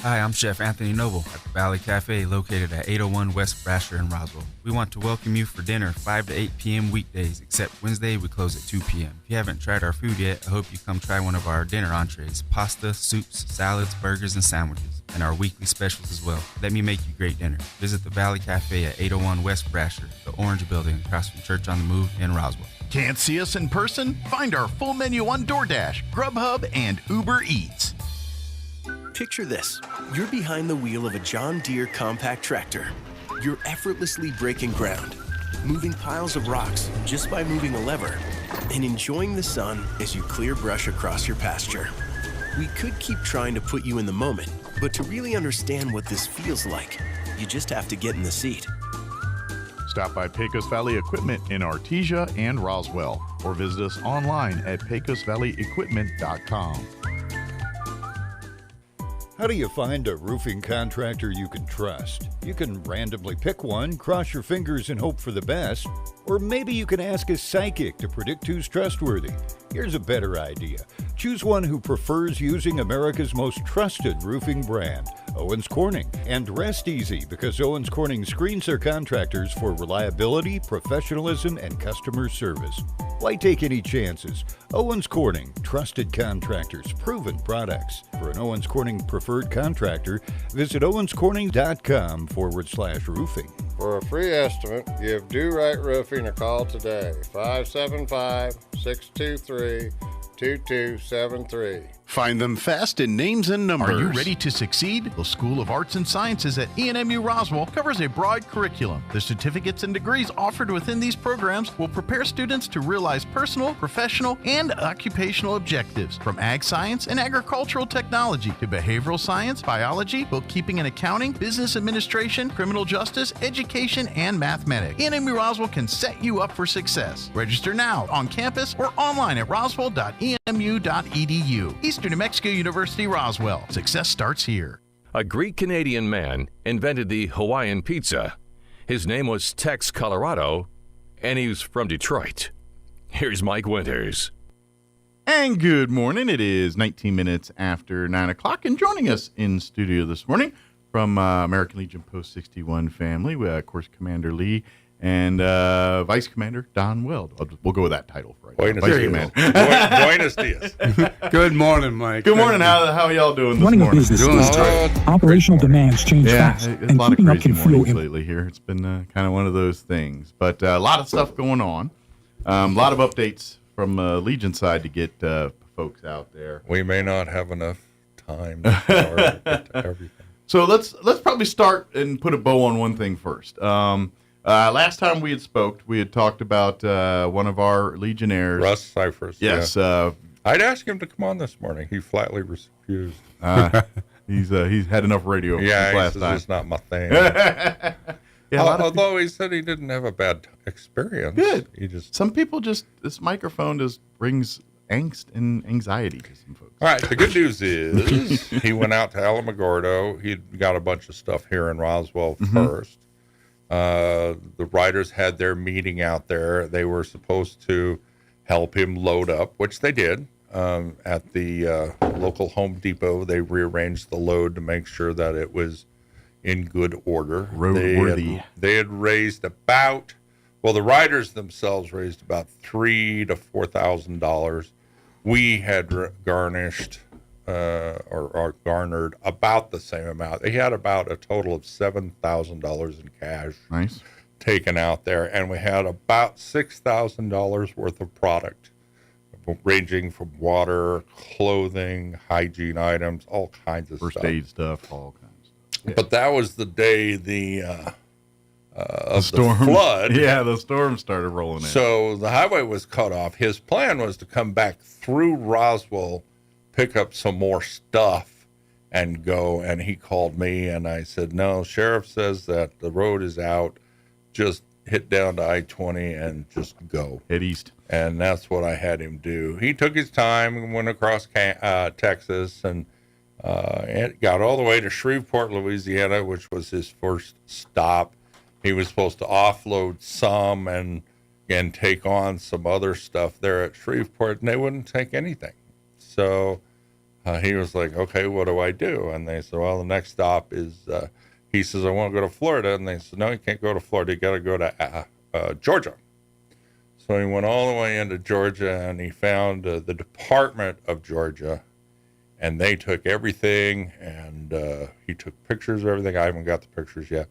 Hi, I'm Chef Anthony Noble at the Valley Cafe located at 801 West Brasher in Roswell. We want to welcome you for dinner 5 to 8 p.m. weekdays, except Wednesday we close at 2 p.m. If you haven't tried our food yet, I hope you come try one of our dinner entrees, pasta, soups, salads, burgers, and sandwiches, and our weekly specials as well. Let me make you great dinner. Visit the Valley Cafe at 801 West Brasher, the Orange Building across from Church on the Move in Roswell. Can't see us in person? Find our full menu on DoorDash, Grubhub, and Uber Eats. Picture this. You're behind the wheel of a John Deere compact tractor. You're effortlessly breaking ground, moving piles of rocks just by moving a lever, and enjoying the sun as you clear brush across your pasture. We could keep trying to put you in the moment, but to really understand what this feels like, you just have to get in the seat. Stop by Pecos Valley Equipment in Artesia and Roswell, or visit us online at pecosvalleyequipment.com. How do you find a roofing contractor you can trust? You can randomly pick one, cross your fingers and hope for the best, or maybe you can ask a psychic to predict who's trustworthy. Here's a better idea. Choose one who prefers using America's most trusted roofing brand, Owens Corning. And rest easy, because Owens Corning screens their contractors for reliability, professionalism, and customer service. Why take any chances? Owens Corning, trusted contractors, proven products. For an Owens Corning preferred contractor, visit owenscorning.com/roofing. For a free estimate, give Do Right Roofing a call today. 575-623-2273. Find them fast in names and numbers. Are you ready to succeed? The School of Arts and Sciences at ENMU Roswell covers a broad curriculum. The certificates and degrees offered within these programs will prepare students to realize personal, professional, and occupational objectives, from ag science and agricultural technology to behavioral science, biology, bookkeeping and accounting, business administration, criminal justice, education, and mathematics. ENMU Roswell can set you up for success. Register now on campus or online at roswell.emu.edu. Eastern New Mexico University, Roswell. Success starts here. A Greek-Canadian man invented the Hawaiian pizza. His name was Tex Colorado, and he was from Detroit. Here's Mike Winters. And good morning. It is 19 minutes after 9 o'clock, and joining us in studio this morning from American Legion Post 61 family, of course, Commander Lee and Vice Commander Don Weld. We'll go with that title for right now. Vice Commander. Buenos dias. Good morning, Mike. Good morning. How are y'all doing this Running morning? a business is operational demands change fast, and a lot of crazy mornings lately here. It's been kind of one of those things, but a lot of stuff going on. A lot of updates from Legion side to get folks out there. We may not have enough time to get to everything. So let's probably start and put a bow on one thing first. Last time we had talked about one of our Legionnaires, Russ Cyphers. Yes, yeah. I'd ask him to come on this morning. He flatly refused. He's had enough radio. Last time. It's not my thing. Although he said he didn't have a bad experience. Good. Some people this microphone just brings angst and anxiety to some folks. All right. The good news is he went out to Alamogordo. He got a bunch of stuff here in Roswell first. The writers had their meeting out there. They were supposed to help him load up, which they did. At the local Home Depot, they rearranged the load to make sure that it was in good order. Roadworthy. They had raised the writers themselves raised about $3,000 to $4,000. We had garnished or garnered about the same amount. They had about a total of $7,000 in cash taken out there, and we had about $6,000 worth of product, ranging from water, clothing, hygiene items, all kinds of First stuff. aid stuff, all kinds of stuff. But that was the day of storm. the flood. Yeah, the storm started rolling in. So the highway was cut off. His plan was to come back through Roswell, pick up some more stuff, and go. And he called me, and I said, no, sheriff says that the road is out. Just hit down to I-20 and just go. Head east. And that's what I had him do. He took his time and went across Texas and got all the way to Shreveport, Louisiana, which was his first stop. He was supposed to offload some and take on some other stuff there at Shreveport, and they wouldn't take anything. So he was like, okay, what do I do? And they said, well, the next stop is, he says, I want to go to Florida. And they said, no, you can't go to Florida. You got to go to Georgia. So he went all the way into Georgia, and he found the Department of Georgia, and they took everything, and he took pictures of everything. I haven't got the pictures yet,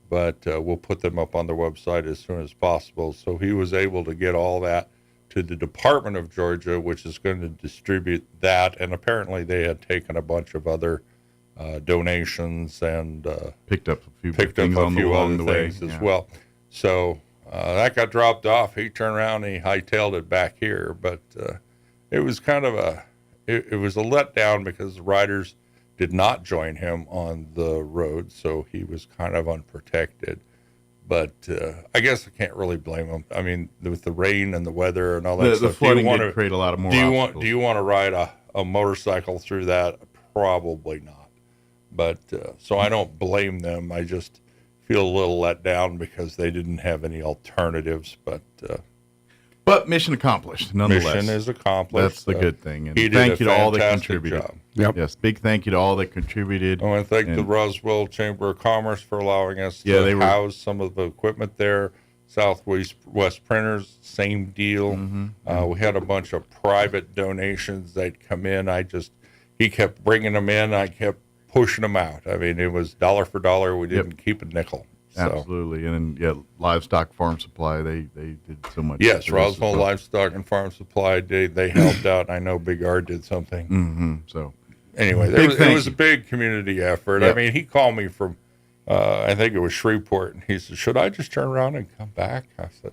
but we'll put them up on their website as soon as possible. So he was able to get all that to the Department of Georgia, which is going to distribute that. And apparently they had taken a bunch of other donations and picked up a few other things as well. So that got dropped off. He turned around and he hightailed it back here. But it was kind of it was a letdown because the riders did not join him on the road, so he was kind of unprotected. But I guess I can't really blame him. I mean, with the rain and the weather and all that stuff, the flooding did create a lot of more obstacles. Do you want to ride a motorcycle through that? Probably not. But so I don't blame them. I just feel a little let down because they didn't have any alternatives. But mission accomplished, nonetheless. Mission is accomplished. That's the good thing. And he did thank you to all that fantastic contributed. job. Yep. Yes, big thank you to all that contributed. I want to thank the Roswell Chamber of Commerce for allowing us to house some of the equipment there. Southwest Printers, same deal. We had a bunch of private donations that come in. He kept bringing them in. I kept pushing them out. I mean, it was dollar for dollar. We didn't keep a nickel. So. Absolutely. And then, Livestock Farm Supply, they did so much. Yes, Roswell Livestock and Farm Supply, they helped out. I know Big R did something. So anyway, it was a big community effort. Yep. I mean, he called me from, I think it was Shreveport, and he said, should I just turn around and come back? I said,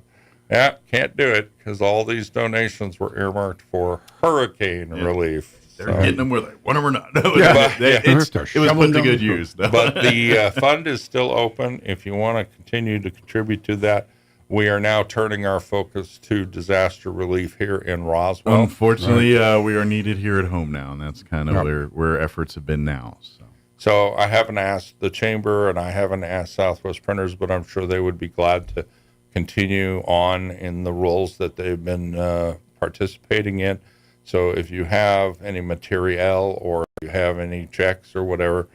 yeah, can't do it because all these donations were earmarked for hurricane relief. They're getting them whether they want them or not. It was put to good use. But the fund is still open. If you want to continue to contribute to that, we are now turning our focus to disaster relief here in Roswell. Unfortunately, we are needed here at home now, and that's kind of where efforts have been now. So I haven't asked the Chamber, and I haven't asked Southwest Printers, but I'm sure they would be glad to continue on in the roles that they've been participating in. So if you have any material or you have any checks or whatever,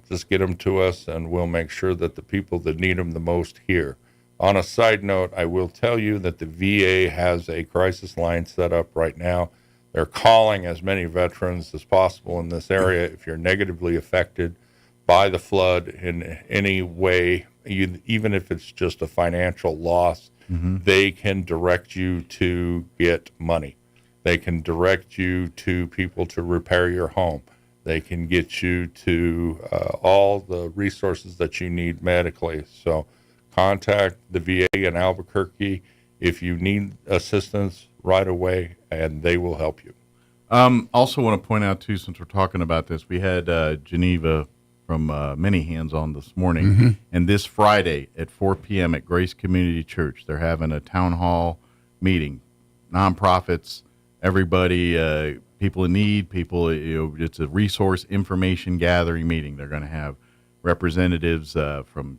just get them to us, and we'll make sure that the people that need them the most here. On a side note, I will tell you that the VA has a crisis line set up right now. They're calling as many veterans as possible in this area. If you're negatively affected by the flood in any way, even if it's just a financial loss, they can direct you to get money. They can direct you to people to repair your home. They can get you to all the resources that you need medically. So contact the VA in Albuquerque if you need assistance right away, and they will help you. Also want to point out, too, since we're talking about this, we had Geneva from Many Hands on this morning. And this Friday at 4 p.m. at Grace Community Church, they're having a town hall meeting. Nonprofits, everybody, people in need, it's a resource information gathering meeting. They're going to have representatives from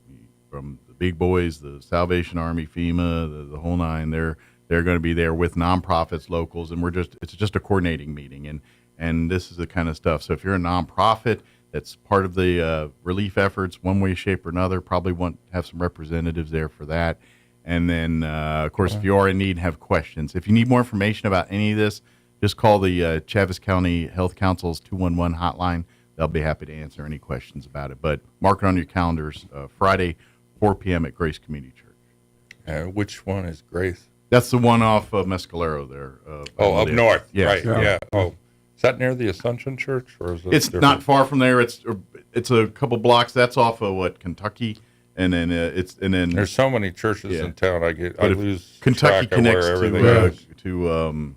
the big boys, the Salvation Army, FEMA, the whole nine. They're going to be there with nonprofits, locals, and it's just a coordinating meeting. And this is the kind of stuff. So if you're a nonprofit that's part of the relief efforts, one way, shape, or another, probably want to have some representatives there for that. And then, of course, if you are in need and have questions, if you need more information about any of this, just call the Chaves County Health Council's 211 hotline. They'll be happy to answer any questions about it. But mark it on your calendars, Friday, 4 p.m. at Grace Community Church. Which one is Grace? That's the one off of Mescalero there. Up north. Yes. Right, yeah. Oh, is that near the Assumption Church? Or is it It's different? not far from there. It's a couple blocks. That's off of, Kentucky? And then there's so many churches in town. I lose Kentucky track of connects where everything is. to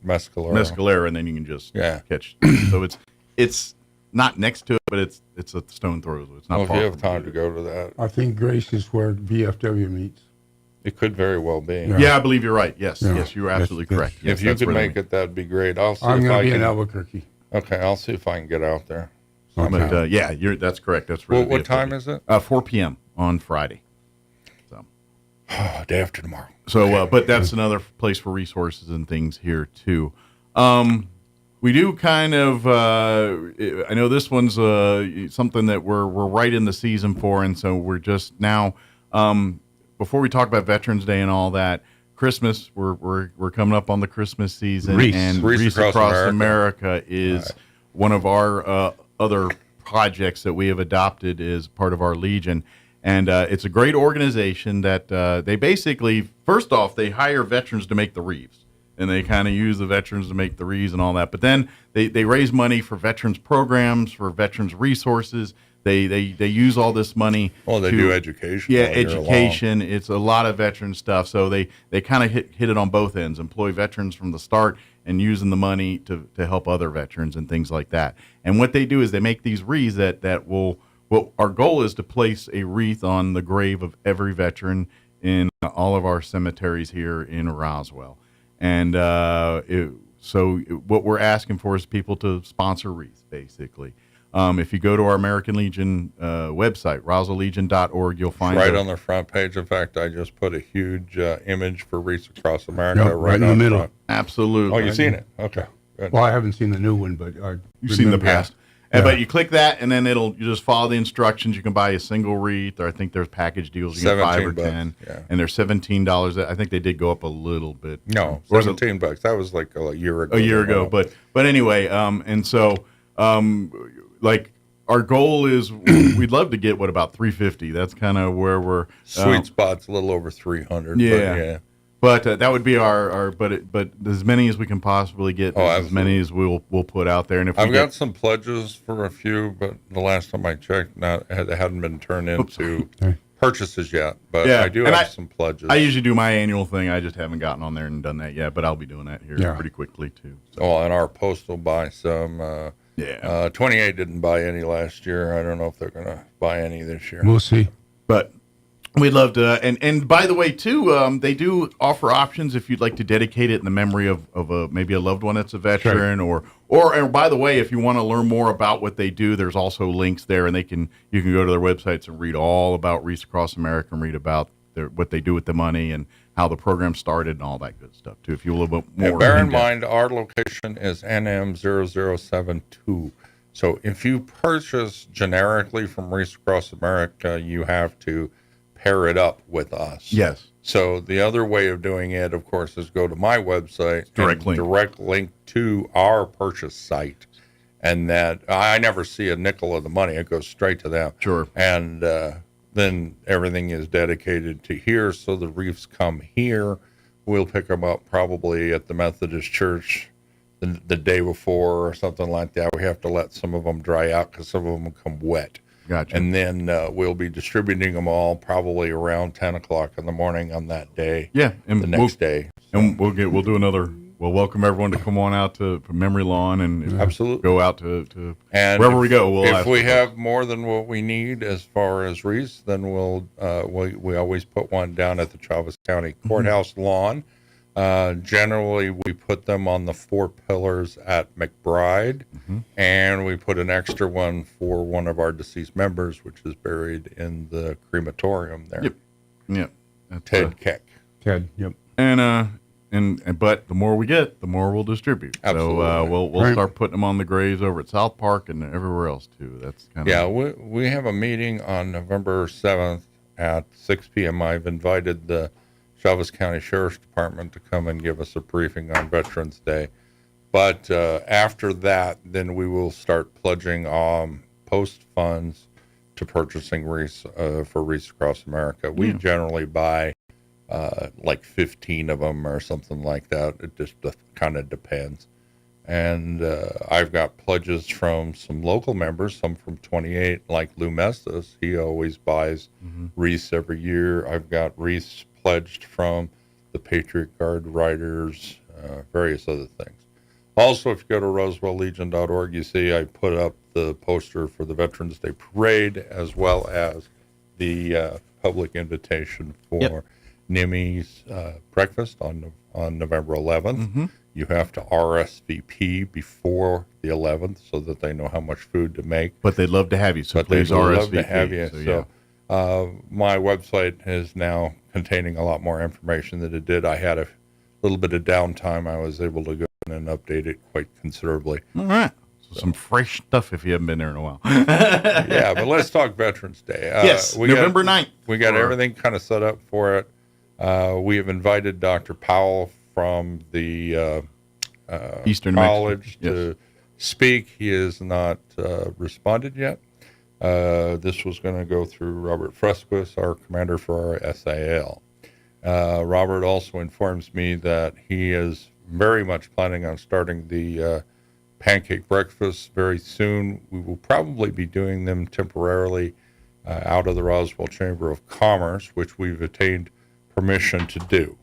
Mescalero, and then you can just catch. So it's not next to it, but it's a stone throw. So it's not Well, if far. you have from time to go to that, I think Grace is where VFW meets. it could very well be. Yeah, I believe you're right. Yes, Yeah. yes, you're absolutely correct. Yes, If you that's could where they make meet. it, that'd be great. I'll see I'm if going I to be can. in Albuquerque. Okay, I'll see if I can get out there. But that's correct. That's where What time is it? 4 p.m. on Friday. Day after tomorrow. So, but that's another place for resources and things here too. We do kind of. I know this one's something that we're right in the season for, and so we're just now. Before we talk about Veterans Day and all that, Christmas. We're coming up on the Christmas season, and Reese Across America is one of our other projects that we have adopted as part of our Legion. And it's a great organization that they basically, first off, they hire veterans to make the wreaths. And they kind of use the veterans to make the wreaths and all that. But then they raise money for veterans programs, for veterans resources. They use all this money. Well, they do education. Yeah, all year education. It's a lot of veteran stuff. So they kind of hit it on both ends, employ veterans from the start and using the money to help other veterans and things like that. And what they do is they make these wreaths that will... Well, our goal is to place a wreath on the grave of every veteran in all of our cemeteries here in Roswell. And so what we're asking for is people to sponsor wreaths, basically. If you go to our American Legion website, roswelllegion.org, you'll find right on the front page. In fact, I just put a huge image for Reese Across America right in the middle. Front. Absolutely. Oh, you've seen it? Okay. Good. Well, I haven't seen the new one, but You've seen the past. But you click that, and then you just follow the instructions. You can buy a single wreath, or I think there's package deals. You get 5 or 10, and they're $17. I think they did go up a little bit. No, $17. That was like a year ago. A year ago, but anyway, and so like our goal is we'd love to get about 350. That's kind of where we're sweet spot's a little over 300. Yeah. But that would be our but as many as we can possibly get, as many as we'll put out there. And if I've got some pledges for a few, but the last time I checked, they hadn't been turned into purchases yet. But I do have some pledges. I usually do my annual thing. I just haven't gotten on there and done that yet, but I'll be doing that here pretty quickly too. So. Oh, and our post will buy some. 28 didn't buy any last year. I don't know if they're going to buy any this year. We'll see. But we'd love to, and by the way, too, they do offer options if you'd like to dedicate it in the memory of maybe a loved one that's a veteran, or by the way, if you want to learn more about what they do, there's also links there, and you can go to their websites and read all about Reese Across America and read about what they do with the money and how the program started and all that good stuff too. If you a little bit more. Bear in mind, our location is NM0072. So if you purchase generically from Reese Across America, you have to pair it up with us. Yes. So the other way of doing it, of course, is go to my website, direct link to our purchase site, and that I never see a nickel of the money; it goes straight to them. Sure. And then everything is dedicated to here, so the wreaths come here. We'll pick them up probably at the Methodist Church the day before or something like that. We have to let some of them dry out because some of them come wet. Gotcha. And then we'll be distributing them all probably around 10 o'clock in the morning on that day. Yeah, and the next day. And we'll do another. We'll welcome everyone to come on out to Memory Lawn and absolutely go out to and wherever we go. If we have more than what we need as far as wreaths, then we always put one down at the Chaves County Courthouse lawn. Generally, we put them on the 4 pillars at McBride, and we put an extra one for one of our deceased members, which is buried in the crematorium there. Yep. Ted Keck. Ted. Yep. And but the more we get, the more we'll distribute. Absolutely. So we'll start putting them on the graves over at South Park and everywhere else too. That's kind of we have a meeting on November 7th at 6 p.m. I've invited the Chaves County Sheriff's Department to come and give us a briefing on Veterans Day. But after that, then we will start pledging post funds to purchasing wreaths for Wreaths Across America. We generally buy like 15 of them or something like that. It just kind of depends. And I've got pledges from some local members, some from 28, like Lou Mestas. He always buys wreaths every year. I've got wreaths pledged from the Patriot Guard Riders, various other things. Also, if you go to roswelllegion.org, you see I put up the poster for the Veterans Day Parade, as well as the public invitation for NIMI's breakfast on November 11th. You have to RSVP before the 11th so that they know how much food to make. But they'd love to have you, so please RSVP. RSVP. Love to have you. So my website is now containing a lot more information than it did. I had a little bit of downtime. I was able to go in and update it quite considerably. All right. So some fresh stuff if you haven't been there in a while. Yeah, but let's talk Veterans Day. Yes, November 9th. We got everything kind of set up for it. We have invited Dr. Powell from the Eastern college Mexico. to speak. He has not responded yet. This was going to go through Robert Fresquez, our commander for our SAL. Robert also informs me that he is very much planning on starting the pancake breakfast very soon. We will probably be doing them temporarily out of the Roswell Chamber of Commerce, which we've attained permission to do.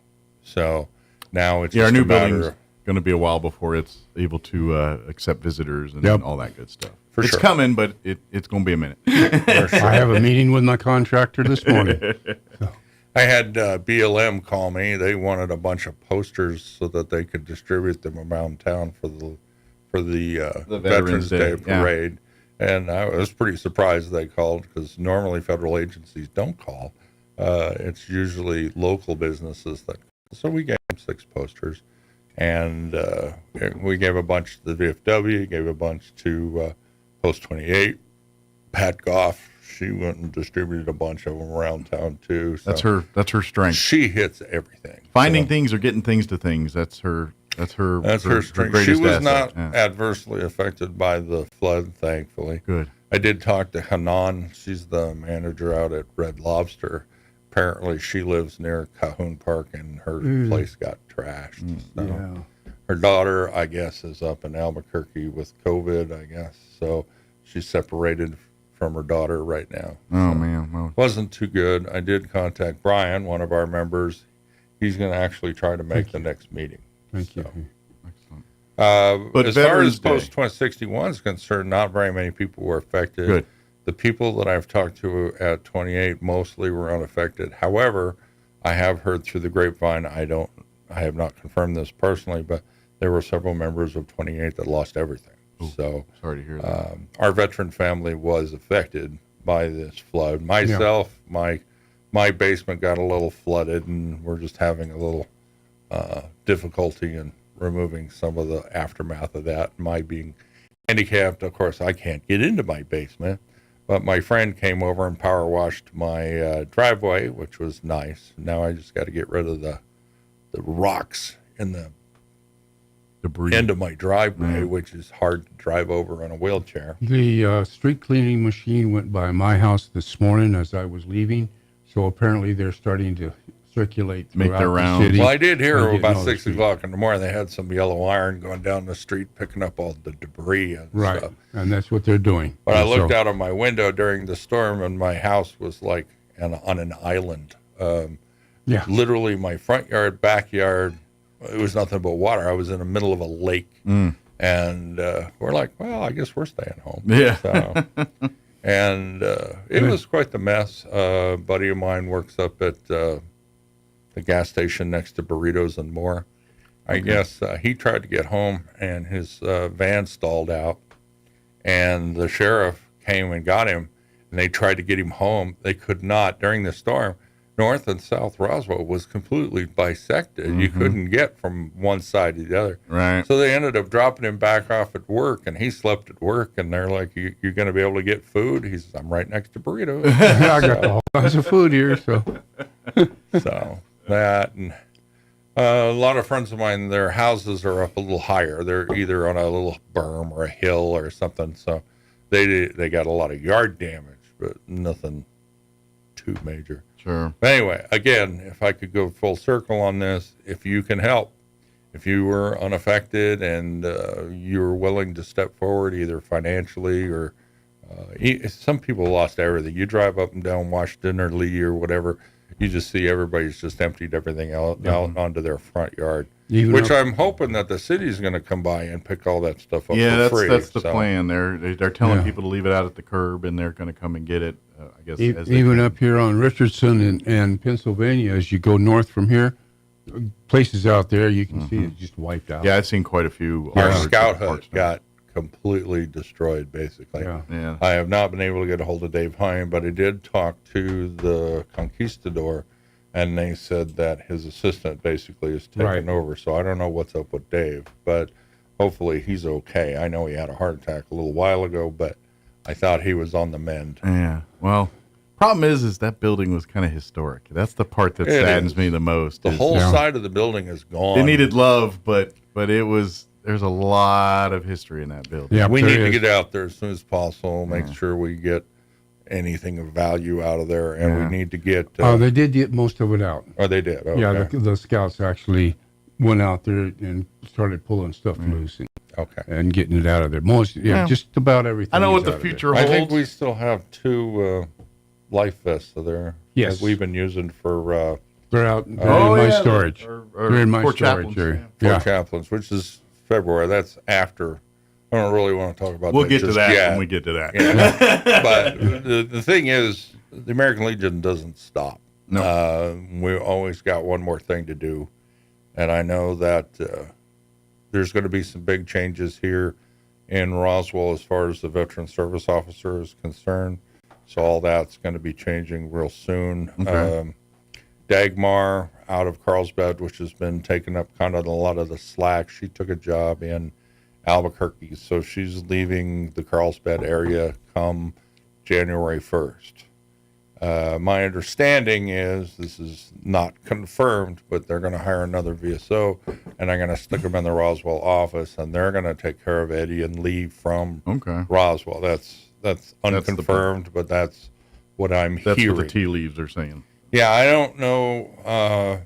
So now it's our just new a matter building's of going to be a while before it's able to accept visitors and all that good stuff. It's sure. coming, but it's going to be a minute. I have a meeting with my contractor this morning. I had BLM call me. They wanted a bunch of posters so that they could distribute them around town for the Veterans Day parade. And I was pretty surprised they called, because normally federal agencies don't call. It's usually local businesses that call. So we gave them 6 posters. And we gave a bunch to the VFW, gave a bunch to Post 28. Pat Goff, she went and distributed a bunch of them around town too. So That's her strength. She hits everything. Finding things or getting things to things. That's her strength. She was asset. not adversely affected by the flood, thankfully. Good. I did talk to Hanan. She's the manager out at Red Lobster. Apparently, she lives near Cahoon Park, and her place got trashed. So her daughter, I guess, is up in Albuquerque with COVID, I guess. So she's separated from her daughter right now. Oh, so man. Well, wasn't too good. I did contact Brian, one of our members. He's going to actually try to make the next meeting. Thank you. But as far as Veterans Day. Post 2061 is concerned, not very many people were affected. Good. The people that I've talked to at 28 mostly were unaffected. However, I have heard through the grapevine, I have not confirmed this personally, but there were several members of 28 that lost everything. Ooh, so sorry to hear that. Our veteran family was affected by this flood. Myself, my basement got a little flooded, and we're just having a little difficulty in removing some of the aftermath of that. My being handicapped, of course, I can't get into my basement. But my friend came over and power washed my driveway, which was nice. Now I just got to get rid of the rocks in the debris end of my driveway, which is hard to drive over on a wheelchair. The street cleaning machine went by my house this morning as I was leaving, so apparently they're starting to circulate Make throughout their the rounds. city. Well, I did hear Trying to get about in all the 6 streets. o'clock in the morning they had some yellow iron going down the street picking up all the debris and Right, stuff. and that's what they're doing. But I And looked so- out of my window during the storm, and my house was like on an island. Literally, my front yard, backyard, it was nothing but water. I was in the middle of a lake, and we're like, well, I guess we're staying home. Yeah. So, and it was quite the mess. A buddy of mine works up at the gas station next to Burritos and More. I guess he tried to get home, and his van stalled out, and the sheriff came and got him, and they tried to get him home. They could not. During the storm, North and South Roswell was completely bisected. You couldn't get from one side to the other. Right. So they ended up dropping him back off at work, and he slept at work, and they're like, you're going to be able to get food? He says, I'm right next to Burritos. I got all kinds of food here, so. So that, and A lot of friends of mine, their houses are up a little higher. They're either on a little berm or a hill or something, so they got a lot of yard damage, but nothing too major. Sure. But anyway, again, if I could go full circle on this, if you can help, if you were unaffected and you're willing to step forward either financially or some people lost everything. You drive up and down Washington or Lee or whatever, you just see everybody's just emptied everything out onto their front yard. Which I'm hoping that the city's going to come by and pick all that stuff up for free. That's the plan. They're telling people to leave it out at the curb, and they're going to come and get it. I guess Even up here on Richardson and Pennsylvania, as you go north from here, places out there you can see it's just wiped out. Yeah, I've seen quite a few. Our scout hut got completely destroyed, basically. Yeah. I have not been able to get a hold of Dave Hine, but I did talk to the conquistador, and they said that his assistant basically is taking over. So I don't know what's up with Dave, but hopefully he's okay. I know he had a heart attack a little while ago, but I thought he was on the mend. Yeah. Well, problem is that building was kind of historic. That's the part that saddens me the most. The whole side of the building is gone. They needed love, but it was. There's a lot of history in that building. Yeah, we need to get out there as soon as possible. Make sure we get anything of value out of there, and we need to get. They did get most of it out. Oh, they did. Okay. Yeah, the scouts actually went out there and started pulling stuff loose and getting it out of there. Just about everything. I know what the future holds. I think we still have 2 life vests there. Yes, that we've been using for. They're out. They're in my storage. They're in my storage area. Fort Chaplains, which is February. That's after. I don't really want to talk about. We'll get to that when we get to that. Yeah. But the thing is, the American Legion doesn't stop. No. We always got one more thing to do, and I know that there's going to be some big changes here in Roswell as far as the veteran service officer is concerned. So all that's going to be changing real soon. Okay. Dagmar out of Carlsbad, which has been taking up kind of a lot of the slack. She took a job in Albuquerque, so she's leaving the Carlsbad area come January 1st. My understanding is, this is not confirmed, but they're going to hire another VSO, and I'm going to stick them in the Roswell office, and they're going to take care of Eddie and leave from Roswell. That's unconfirmed, but that's what I'm hearing. That's what the tea leaves are saying. Yeah, I don't know.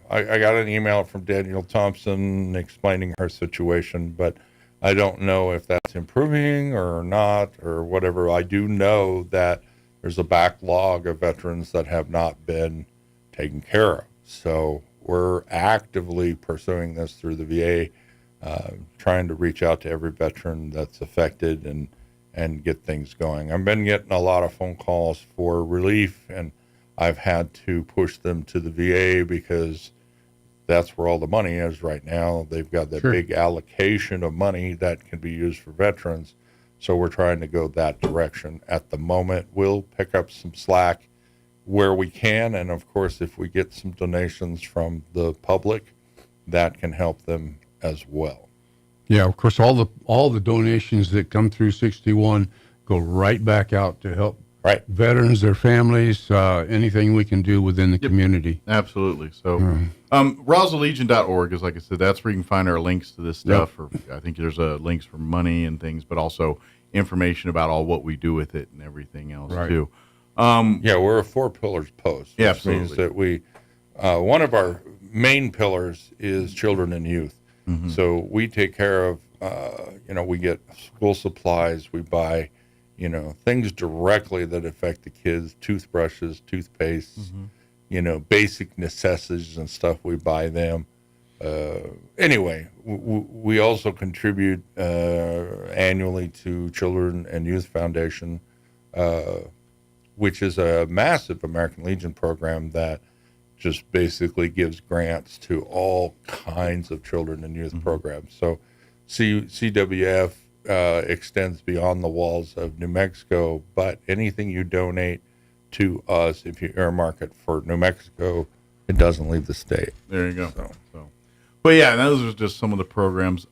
I got an email from Danielle Thompson explaining her situation, but I don't know if that's improving or not or whatever. I do know that there's a backlog of veterans that have not been taken care of. So we're actively pursuing this through the VA, trying to reach out to every veteran that's affected and get things going. I've been getting a lot of phone calls for relief, and I've had to push them to the VA because that's where all the money is right now. They've got that big allocation of money that can be used for veterans. So we're trying to go that direction at the moment. We'll pick up some slack where we can. And of course, if we get some donations from the public, that can help them as well. Yeah, of course, all the donations that come through 61 go right back out to help veterans, their families, anything we can do within the community. Absolutely. So, RoswellLegion.org is, like I said, that's where you can find our links to this stuff. Or I think there's links for money and things, but also information about all what we do with it and everything else too. We're a 4 pillars post, which means that we one of our main pillars is children and youth. Mm-hmm. So we take care of we get school supplies, we buy things directly that affect the kids, toothbrushes, toothpastes, basic necessities and stuff, we buy them. Anyway, we also contribute annually to Children and Youth Foundation, which is a massive American Legion program that just basically gives grants to all kinds of children and youth programs. So CWF extends beyond the walls of New Mexico, but anything you donate to us, if you earmark it for New Mexico, it doesn't leave the state. There you go. But yeah, those are just some of the programs.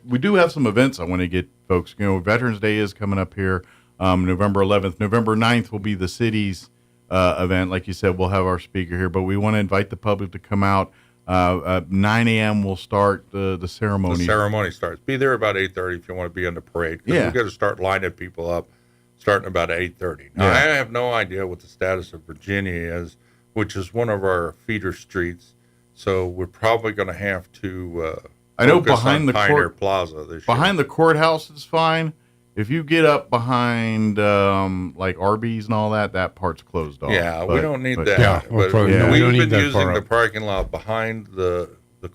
We do have some events I want to get folks. Veterans Day is coming up here, November 11th. November 9th will be the city's event. Like you said, we'll have our speaker here, but we want to invite the public to come out. At 9 a.m. we'll start the ceremony. The ceremony starts. Be there about 8:30 if you want to be in the parade. Because we've got to start lining people up starting about 8:30. Now, I have no idea what the status of Virginia is, which is one of our feeder streets. So we're probably going to have to I know focus behind on the Pioneer Plaza this year. Behind the courthouse is fine. If you get up behind like Arby's and all that, that part's closed off. Yeah, we don't need that. Yeah, But we don't we've need been that using far the up. parking lot behind the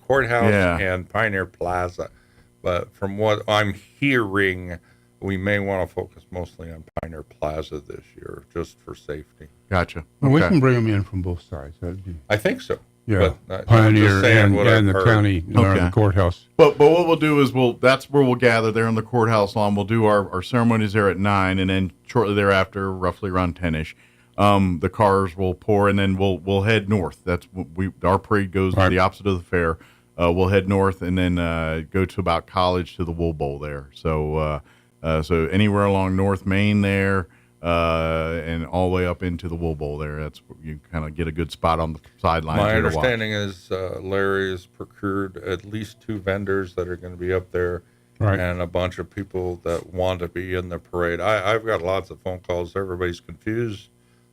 courthouse and Pioneer Plaza. But from what I'm hearing, we may want to focus mostly on Pioneer Plaza this year, just for safety. Gotcha. Well, we can bring them in from both sides. That'd be. I think so. Yeah, But, Pioneer I'm just saying and what I've the heard. county, or the courthouse. But what we'll do is that's where we'll gather there in the courthouse lawn. We'll do our ceremonies there at 9, and then shortly thereafter, roughly around 10ish, the cars will pour, and then we'll head north. That's what our parade goes to the opposite of the fair. We'll head north and then go to about College to the Wool Bowl there. So so anywhere along North Main there. And all the way up into the Wool Bowl there. That's where you kind of get a good spot on the sidelines. My understanding is Larry has procured at least 2 vendors that are going to be up there, and a bunch of people that want to be in the parade. I've got lots of phone calls. Everybody's confused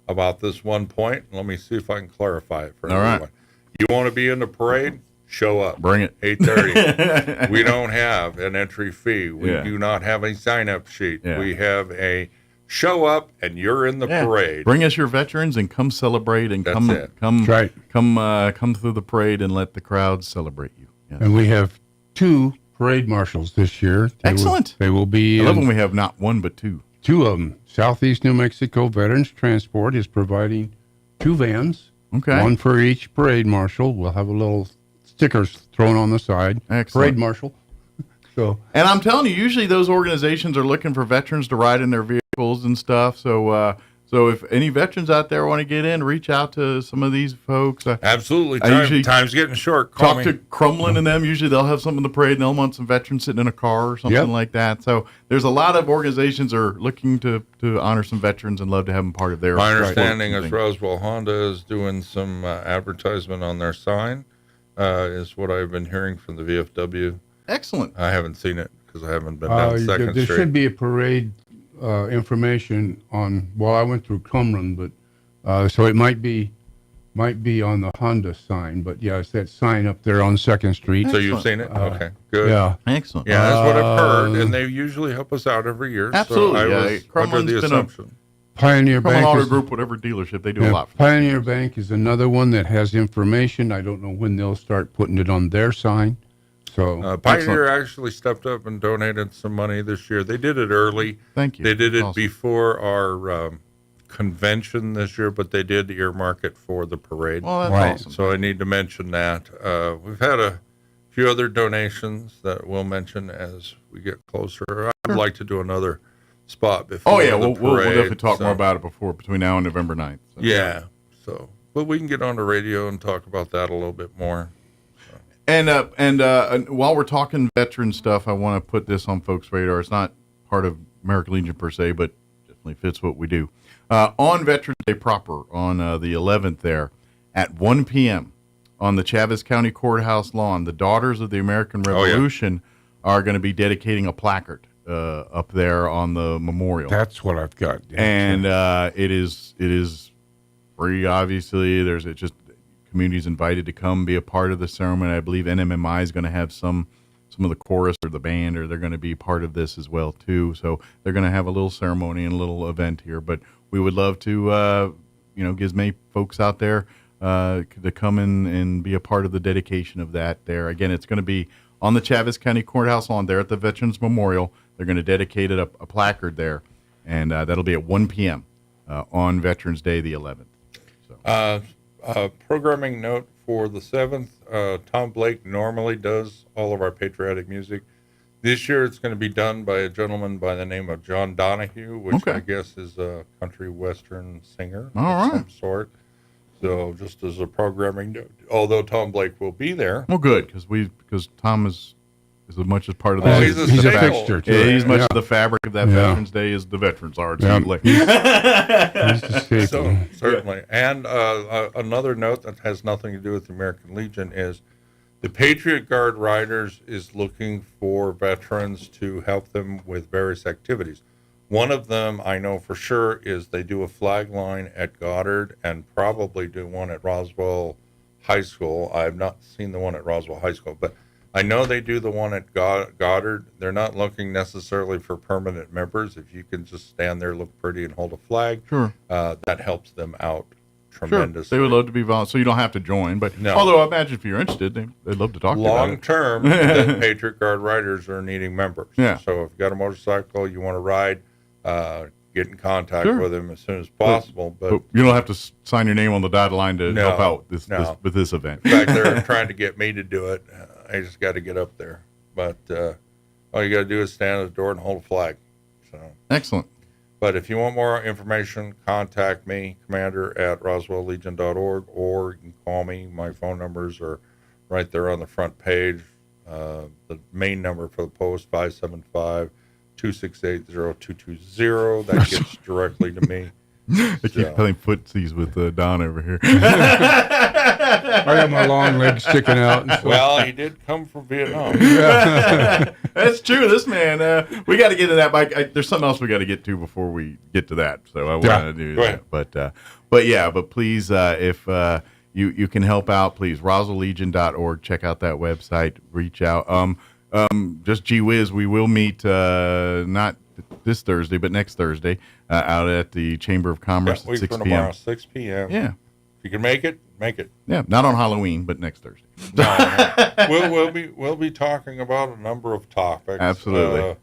about this one point. Let me see if I can clarify it for everyone. right. You want to be in the parade? Show up. Bring it. 8:30. We don't have an entry fee. We Yeah. do not have a sign-up sheet. Yeah. We have a show up and you're in the parade. Bring us your veterans and come celebrate and That's come it. come That's right. come through the parade and let the crowd celebrate you. Yeah. And we have 2 parade marshals this year. Excellent. They will be. I love when we have not 1 but 2. 2 of them. Southeast New Mexico Veterans Transport is providing 2 vans. Okay. 1 for each parade marshal. We'll have a little stickers thrown on the side. Excellent. Parade marshal. So. And I'm telling you, usually those organizations are looking for veterans to ride in their vehicles and stuff. So so if any veterans out there want to get in, reach out to some of these folks. Absolutely. I usually Time's getting short. Call Talk me. to Crumlin and them. Usually they'll have something in the parade and they'll want some veterans sitting in a car or something like that. So there's a lot of organizations are looking to honor some veterans and love to have them part of their. My understanding sport is thing. Roswell Honda is doing some advertisement on their sign, is what I've been hearing from the VFW. Excellent. I haven't seen it because I haven't been down Second there Street. should be a parade information on. Well, I went through Cumberland, but so it might be on the Honda sign. But yeah, it's that sign up there on 2nd Street. So you've seen it? Okay, good. Yeah, excellent. Yeah, that's what I've heard, and they usually help us out every year. Absolutely. So I Yeah, was under Crumlin's the been a- assumption. Pioneer Crumlin Bank Auto is, Group, whatever dealership, they do yeah, a lot for Pioneer Bank is another one that has information. I don't know when they'll start putting it on their sign. So Pioneer actually stepped up and donated some money this year. They did it early. Thank you. They did it Awesome. before our convention this year, but they did earmark it for the parade. Well, that's awesome. So I need to mention that. We've had a few other donations that we'll mention as we get closer. I'd like to do another spot before Oh yeah, the we'll parade. definitely talk so- more about it between now and November 9th. So. Yeah. So, but we can get on the radio and talk about that a little bit more. And while we're talking veteran stuff, I want to put this on folks' radar. It's not part of American Legion per se, but definitely fits what we do. On Veterans Day proper, on the 11th there, at 1 p.m. on the Chavez County Courthouse lawn, the Daughters of the American Revolution are going to be dedicating a placard up there on the memorial. that's what I've got. Yeah. And it is free. Obviously, there's just communities invited to come be a part of the ceremony. I believe NMMI is going to have some of the chorus or the band, or they're going to be part of this as well too. So they're going to have a little ceremony and a little event here. But we would love to get as many folks out there to come in and be a part of the dedication of that there. Again, it's going to be on the Chavez County Courthouse lawn there at the Veterans Memorial. They're going to dedicate a placard there, and that'll be at 1 p.m. On Veterans Day, the 11th. Programming note for the 7th, Tom Blake normally does all of our patriotic music. This year it's going to be done by a gentleman by the name of John Donahue, which I guess is a country western singer of some sort. So just as a programming note, although Tom Blake will be there. Well, good, because Tom is as much as part of Oh, that. he's a is the staple. fixture. Yeah, Yeah, he's much yeah. of the fabric of that Yeah. Veterans Day as the veterans are. It Yeah. seems like. So, certainly. And another note that has nothing to do with the American Legion is the Patriot Guard Riders is looking for veterans to help them with various activities. One of them I know for sure is they do a flag line at Goddard and probably do one at Roswell High School. I've not seen the one at Roswell High School, but I know they do the one at Goddard. They're not looking necessarily for permanent members. If you can just stand there, look pretty, and hold a flag, Sure. That helps them out Sure. tremendously. They would love to be volunteer, so you don't have to join. But No. although I imagine if you're interested, they'd love to talk to you about Long it. term, the Patriot Guard Riders are needing members. Yeah. So if you got a motorcycle, you want to ride, get in contact Sure. with them as soon as possible. But you don't have to sign your name on the dotted line to No, help out no. with this event. In fact, they're trying to get me to do it. I just got to get up there. But all you got to do is stand at the door and hold a flag. So Excellent. But if you want more information, contact me, commander@roswelllegion.org, or you can call me. My phone numbers are right there on the front page. The main number for the post, 575-268-0220. That gets directly to me. I keep playing footsies with Don over here. I got my long legs sticking out. And stuff. Well, he did come from Vietnam. That's true. This man, we got to get to that. Mike, there's something else we got to get to before we get to that. So I want to do Go that. ahead. But please, if you can help out, please, RoswellLegion.org. Check out that website. Reach out. Just gee whiz, we will meet not this Thursday, but next Thursday out at the Chamber of Commerce at 6 from p.m. tomorrow, 6 p.m. Yeah. If you can make it, make it. Yeah, not on Halloween, but next Thursday. No. We'll be talking about a number of topics. Absolutely.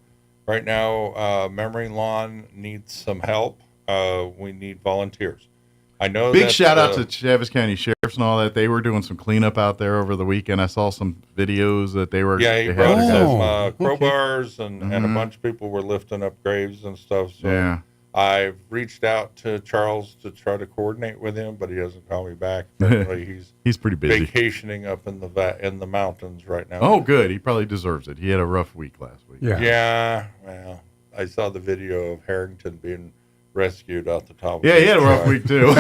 Right now, Memory Lawn needs some help. We need volunteers. I know. Big that, shout out to Chaves County Sheriffs and all that. They were doing some cleanup out there over the weekend. I saw some videos that they were. Yeah, he they had brought their some guys- crowbars and a bunch of people were lifting up graves and stuff. So Yeah. I've reached out to Charles to try to coordinate with him, but he hasn't called me back. Apparently, He's pretty busy. vacationing up in the mountains right now. Oh, good. He probably deserves it. He had a rough week last week. Yeah. Well, I saw the video of Harrington being rescued off the top. Yeah, of he had a his rough truck. week too.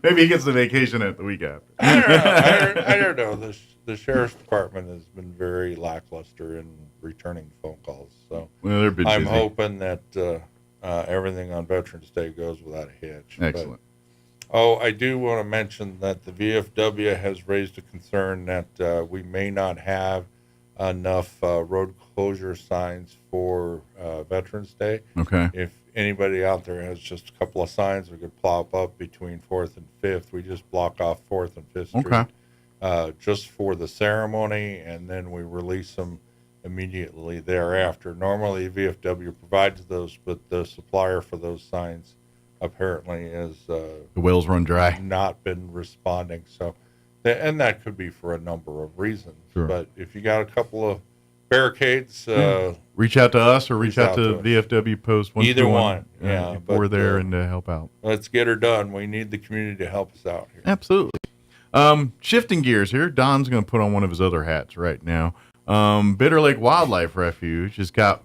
Maybe he gets the vacation at the week after. I don't know. The sheriff's department has been very lackluster in returning phone calls. So Well, they've been I'm busy. hoping that everything on Veterans Day goes without a hitch. But- Excellent. I do want to mention that the VFW has raised a concern that we may not have enough road closure signs for Veterans Day. Okay. If anybody out there has just a couple of signs we could plop up between 4th and 5th, we just block off 4th and 5th Street just for the ceremony, and then we release them immediately thereafter. Normally, VFW provides those, but the supplier for those signs apparently has The wells run dry. not been responding. So, and that could be for a number of reasons. Sure. But if you got a couple of barricades, Reach out to us or reach out to us. VFW Post Either 121. one, yeah, if we're but, there and to help out. let's get her done. We need the community to help us out here. Absolutely. Shifting gears here, Don's going to put on one of his other hats right now. Bitter Lake Wildlife Refuge has got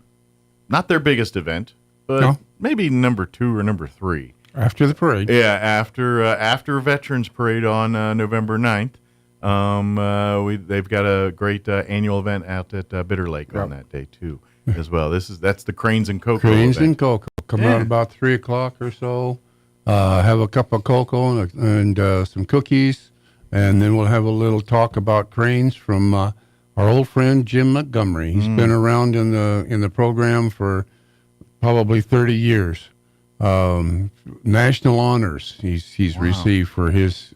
not their biggest event, but maybe number 2 or number 3. After the parade. Yeah, after Veterans Parade on November 9th. They've got a great annual event out at Bitter Lake on that day too, as well. That's the Cranes and Cocoa. Cranes event. and cocoa. Come out about 3 o'clock or so. Have a cup of cocoa and some cookies, and then we'll have a little talk about cranes from our old friend Jim Montgomery. He's been around in the program for probably 30 years. National honors he's received for his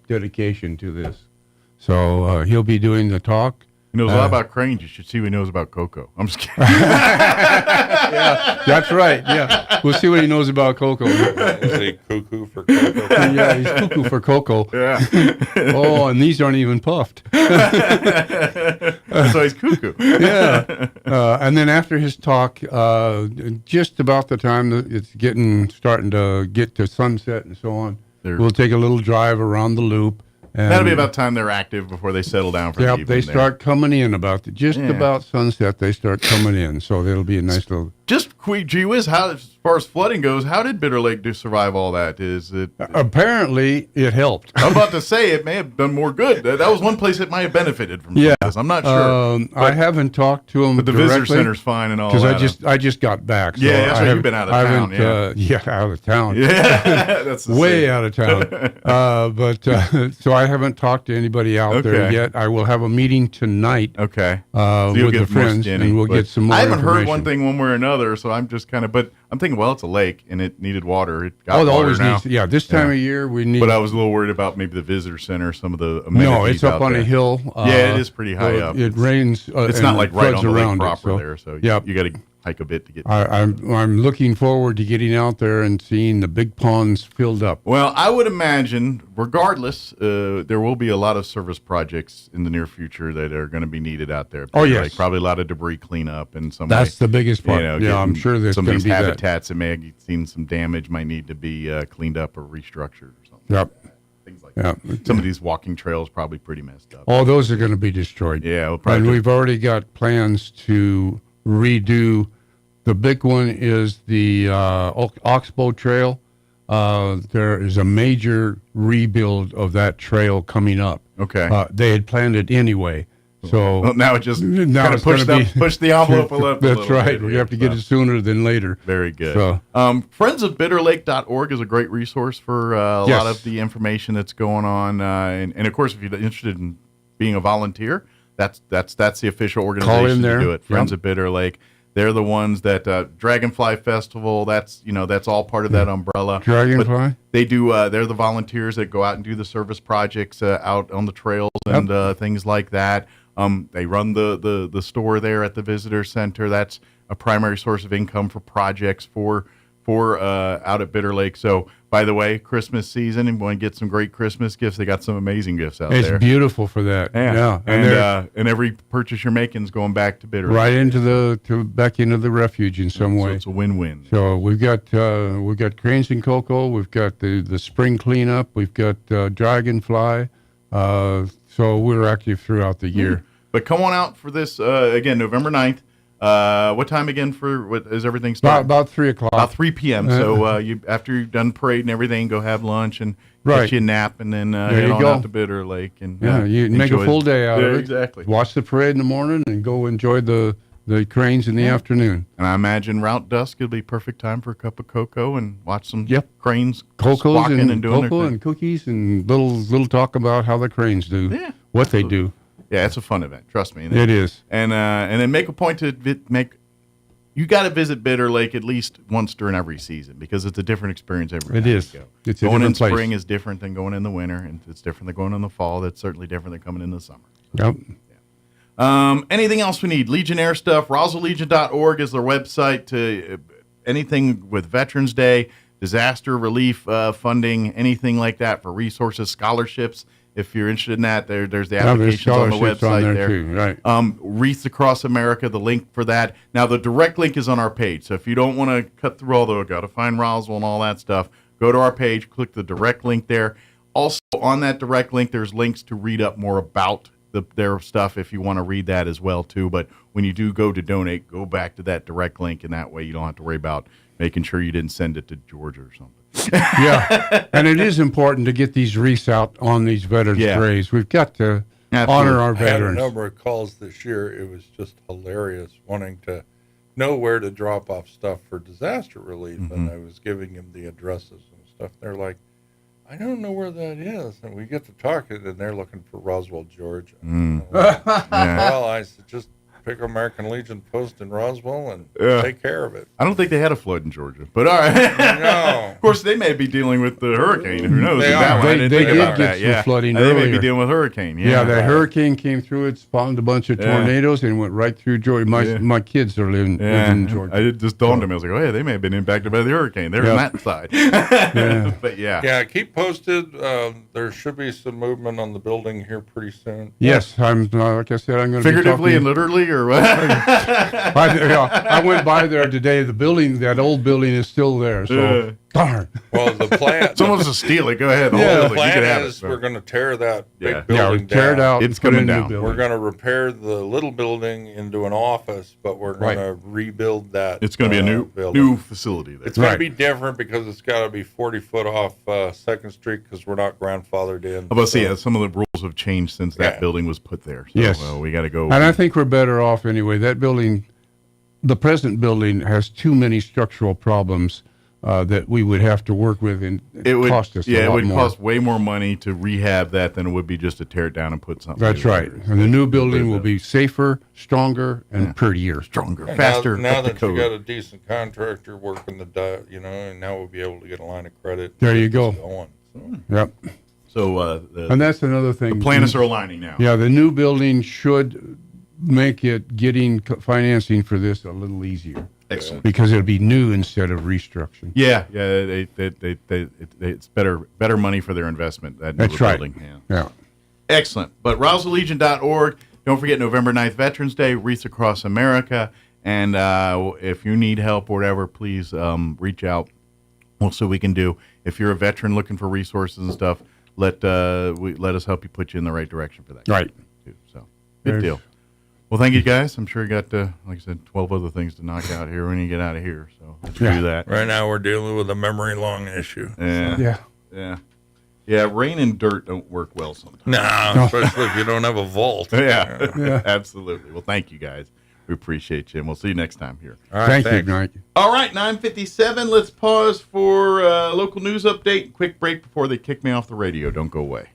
dedication to this. So he'll be doing the talk. He knows a lot about cranes. You should see what he knows about cocoa. I'm just kidding. Yeah, that's right. Yeah, we'll see what he knows about cocoa. Is he cuckoo for cocoa? Yeah, he's cuckoo for cocoa. Yeah. Oh, and these aren't even puffed. So he's cuckoo. Yeah. And then after his talk, just about the time that it's starting to get to sunset and so on, we'll take a little drive around the loop, And that'll be about time they're active before they settle down for the evening. They start coming in about about sunset. They start coming in, so it'll be a nice little. Just quick, gee whiz, how as far as flooding goes, how did Bitter Lake survive all that? Is it apparently it helped? I'm about to say it may have done more good. That was one place it might have benefited from. Yeah, I'm not sure. I haven't talked to them, but the visitor center's fine and all that. Because I just got back. So yeah, that's right. You've been out of town. Out of town. Yeah, that's way out of town. So I haven't talked to anybody out there yet. I will have a meeting tonight. Okay. So with the friends, and we'll get some more. I haven't heard one thing one way or another, so I'm just kind of. But I'm thinking, well, it's a lake and it needed water. It got water always now. needs. Yeah, this time of year we need. But I was a little worried about maybe the visitor center, some of the amenities. No, it's up on a hill. Yeah, it is pretty high up. It rains. It's not like right on the lake proper so, there, so you got to hike a bit to get. I'm looking forward to getting out there and seeing the big ponds filled up. Well, I would imagine, regardless, there will be a lot of service projects in the near future that are going to be needed out there. Oh yes, like probably a lot of debris cleanup and some. That's the biggest part. I'm sure there's some going of to these be habitats that may have seen some damage might need to be cleaned up or restructured or something. Yep. Things like that. Some of these walking trails probably pretty messed up. All those are going to be destroyed. Yeah, and we've already got plans to redo. The big one is the Oxbow Trail. There is a major rebuild of that trail coming up. Okay. They had planned it anyway. So now it just kind of push the envelope a little bit. That's right. We have to get it sooner than later. Very good. So, friendsofbitterlake.org is a great resource for a lot of the information that's going on. And of course, if you're interested in being a volunteer, that's the official organization to do it. Friends of Bitter Lake. They're the ones that Dragonfly Festival. That's all part of that umbrella. Dragonfly. But they do. They're the volunteers that go out and do the service projects out on the trails and things like that. They run the store there at the visitor center. That's a primary source of income for projects for out at Bitter Lake. So, by the way, Christmas season, and want to get some great Christmas gifts. They got some amazing gifts out there. It's beautiful for that. Yeah. And every purchase you're making is going back to Bitter Lake. Right into back into the refuge in some way. So it's a win-win. So we've got cranes and cocoa. We've got the spring cleanup. We've got Dragonfly. So we're active throughout the year. But come on out for this again, November 9th. What time again is everything starting? About 3 o'clock. About 3 p.m. So you after you've done parade and everything, go have lunch and get you a nap, and then head on out to Bitter Lake and you make a full day out of it. Exactly. Watch the parade in the morning and go enjoy the cranes in the afternoon. And I imagine around dusk it'll be perfect time for a cup of cocoa and watch some cranes squawking and doing their thing. and cookies and little talk about how the cranes do, what they do. Yeah, it's a fun event. Trust me. It is. And then make a point to you got to visit Bitter Lake at least once during every season because it's a different experience every time you go. It's going in place. spring is different than going in the winter, and it's different than going in the fall. That's certainly different than coming in the summer. Yep. Anything else we need? Legionnaire stuff. RoswellLegion.org is their website to anything with Veterans Day, disaster relief funding, anything like that for resources, scholarships. If you're interested in that, there's the applications on the website on there. Too, right. Wreaths Across America, the link for that. Now, the direct link is on our page. So if you don't want to cut through all the got to find Roswell and all that stuff, go to our page, click the direct link there. Also, on that direct link, there's links to read up more about their stuff if you want to read that as well, too. But when you do go to donate, go back to that direct link, and that way you don't have to worry about making sure you didn't send it to Georgia or something. Yeah, and it is important to get these wreaths out on these veterans' graves. We've got to honor our veterans. I had a number of calls this year. It was just hilarious wanting to know where to drop off stuff for disaster relief, and I was giving them the addresses and stuff. They're like, I don't know where that is. And we get to talking, and they're looking for Roswell, Georgia. Well, I said, just pick American Legion post in Roswell and take care of it. I don't think they had a flood in Georgia, but all right. No. Of course, they may be dealing with the hurricane. Who knows? They did get some flooding earlier. They may be dealing with hurricane. Yeah, the hurricane came through. It spawned a bunch of tornadoes and went right through Georgia. My kids are living in Georgia. It just dawned on me. I was like, oh, yeah, they may have been impacted by the hurricane. They're on that side. But yeah, keep posted. There should be some movement on the building here pretty soon. Yes, I'm like I said, I'm going to figuratively and literally, or what? I went by there today. The building, that old building, is still there. So Darn. Well, the plan. Someone wants to steal it. Go ahead. The You plan can have is it. we're going to tear that big Yeah. building tear it down. out. It's and put coming in a new down. building. We're going to repair the little building into an office, but we're going to rebuild that. It's going to be a new building. new facility there. It's going to be different because it's got to be 40 foot off 2nd Street because we're not grandfathered in. I'm about to say, some of the rules have changed since that Yeah. building was put there. So, Yes. we got to go. And I think we're better off anyway. That building, the present building, has too many structural problems that we would have to work with, and it would cost us a lot it would more. cost way more money to rehab that than it would be just to tear it down and put something. That's in right. there. And the new building will be safer, stronger, and prettier. Stronger, And faster. Now up the that you code. got a decent contractor working and now we'll be able to get a line of credit. There you go. Going, so. Yep. So, and that's another thing. The planets are aligning now. Yeah, the new building should make it getting financing for this a little easier. Excellent. Because it'll be new instead of restructuring. Yeah. It's better money for their investment. That newer That's right. building. Yeah. Excellent. But RoswellLegion.org. Don't forget November 9th, Veterans Day, Wreaths Across America. And if you need help or whatever, please reach out. We'll see what we can do. If you're a veteran looking for resources and stuff, let us help you put you in the right direction for that. Right. So, good deal. Well, thank you, guys. I'm sure you got, like I said, 12 other things to knock out here when you get out of here. So let's do that. Right now we're dealing with a memory long issue. Yeah, rain and dirt don't work well sometimes. No, especially if you don't have a vault. Yeah, absolutely. Well, thank you, guys. We appreciate you, and we'll see you next time here. All right, Thank you, Mike. All right, 9:57. Let's pause for local news update. Quick break before they kick me off the radio. Don't go away.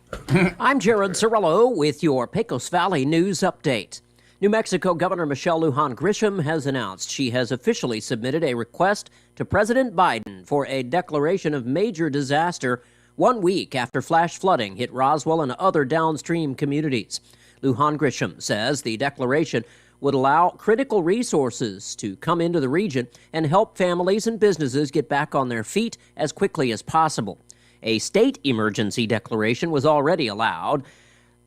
I'm Jared Cirillo with your Pecos Valley News Update. New Mexico Governor Michelle Lujan Grisham has announced she has officially submitted a request to President Biden for a declaration of major disaster 1 week after flash flooding hit Roswell and other downstream communities. Lujan Grisham says the declaration would allow critical resources to come into the region and help families and businesses get back on their feet as quickly as possible. A state emergency declaration was already allowed.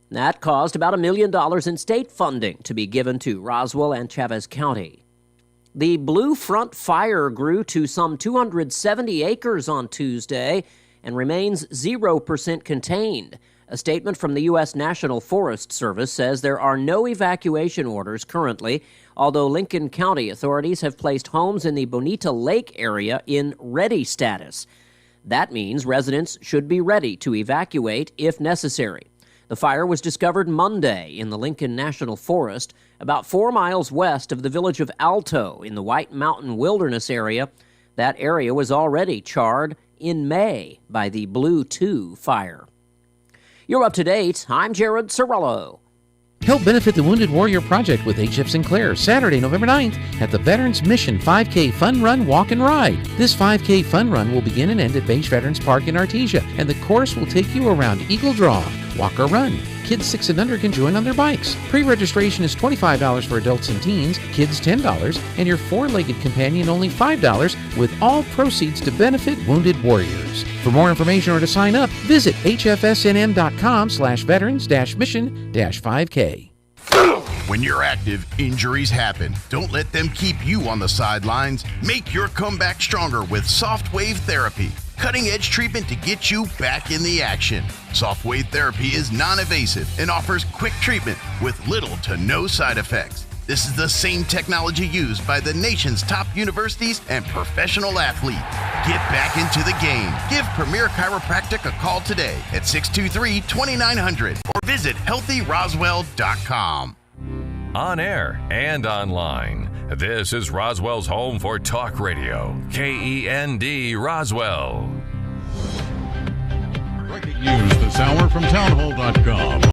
That caused about $1 million in state funding to be given to Roswell and Chavez County. The Blue Front fire grew to some 270 acres on Tuesday and remains 0% contained. A statement from the U.S. National Forest Service says there are no evacuation orders currently, although Lincoln County authorities have placed homes in the Bonita Lake area in ready status. That means residents should be ready to evacuate if necessary. The fire was discovered Monday in the Lincoln National Forest, about 4 miles west of the village of Alto in the White Mountain Wilderness area. That area was already charred in May by the Blue 2 fire. You're up to date. I'm Jared Cirillo. Help benefit the Wounded Warrior Project with H.F. Sinclair, Saturday, November 9th at the Veterans Mission 5K Fun Run, Walk and Ride. This 5K Fun Run will begin and end at Beige Veterans Park in Artesia, and the course will take you around Eagle Draw, Walk or Run. Kids 6 and under can join on their bikes. Pre-registration is $25 for adults and teens, kids $10, and your four-legged companion only $5, with all proceeds to benefit Wounded Warriors. For more information or to sign up, visit hfsnm.com/veterans-mission-5K. When you're active, injuries happen. Don't let them keep you on the sidelines. Make your comeback stronger with Soft Wave Therapy. Cutting-edge treatment to get you back in the action. Soft Wave Therapy is non-invasive and offers quick treatment with little to no side effects. This is the same technology used by the nation's top universities and professional athletes. Get back into the game. Give Premier Chiropractic a call today at 623-2900 or visit healthyroswell.com. On air and online, this is Roswell's home for talk radio, KEND Roswell. Breaking news this hour from townhall.com.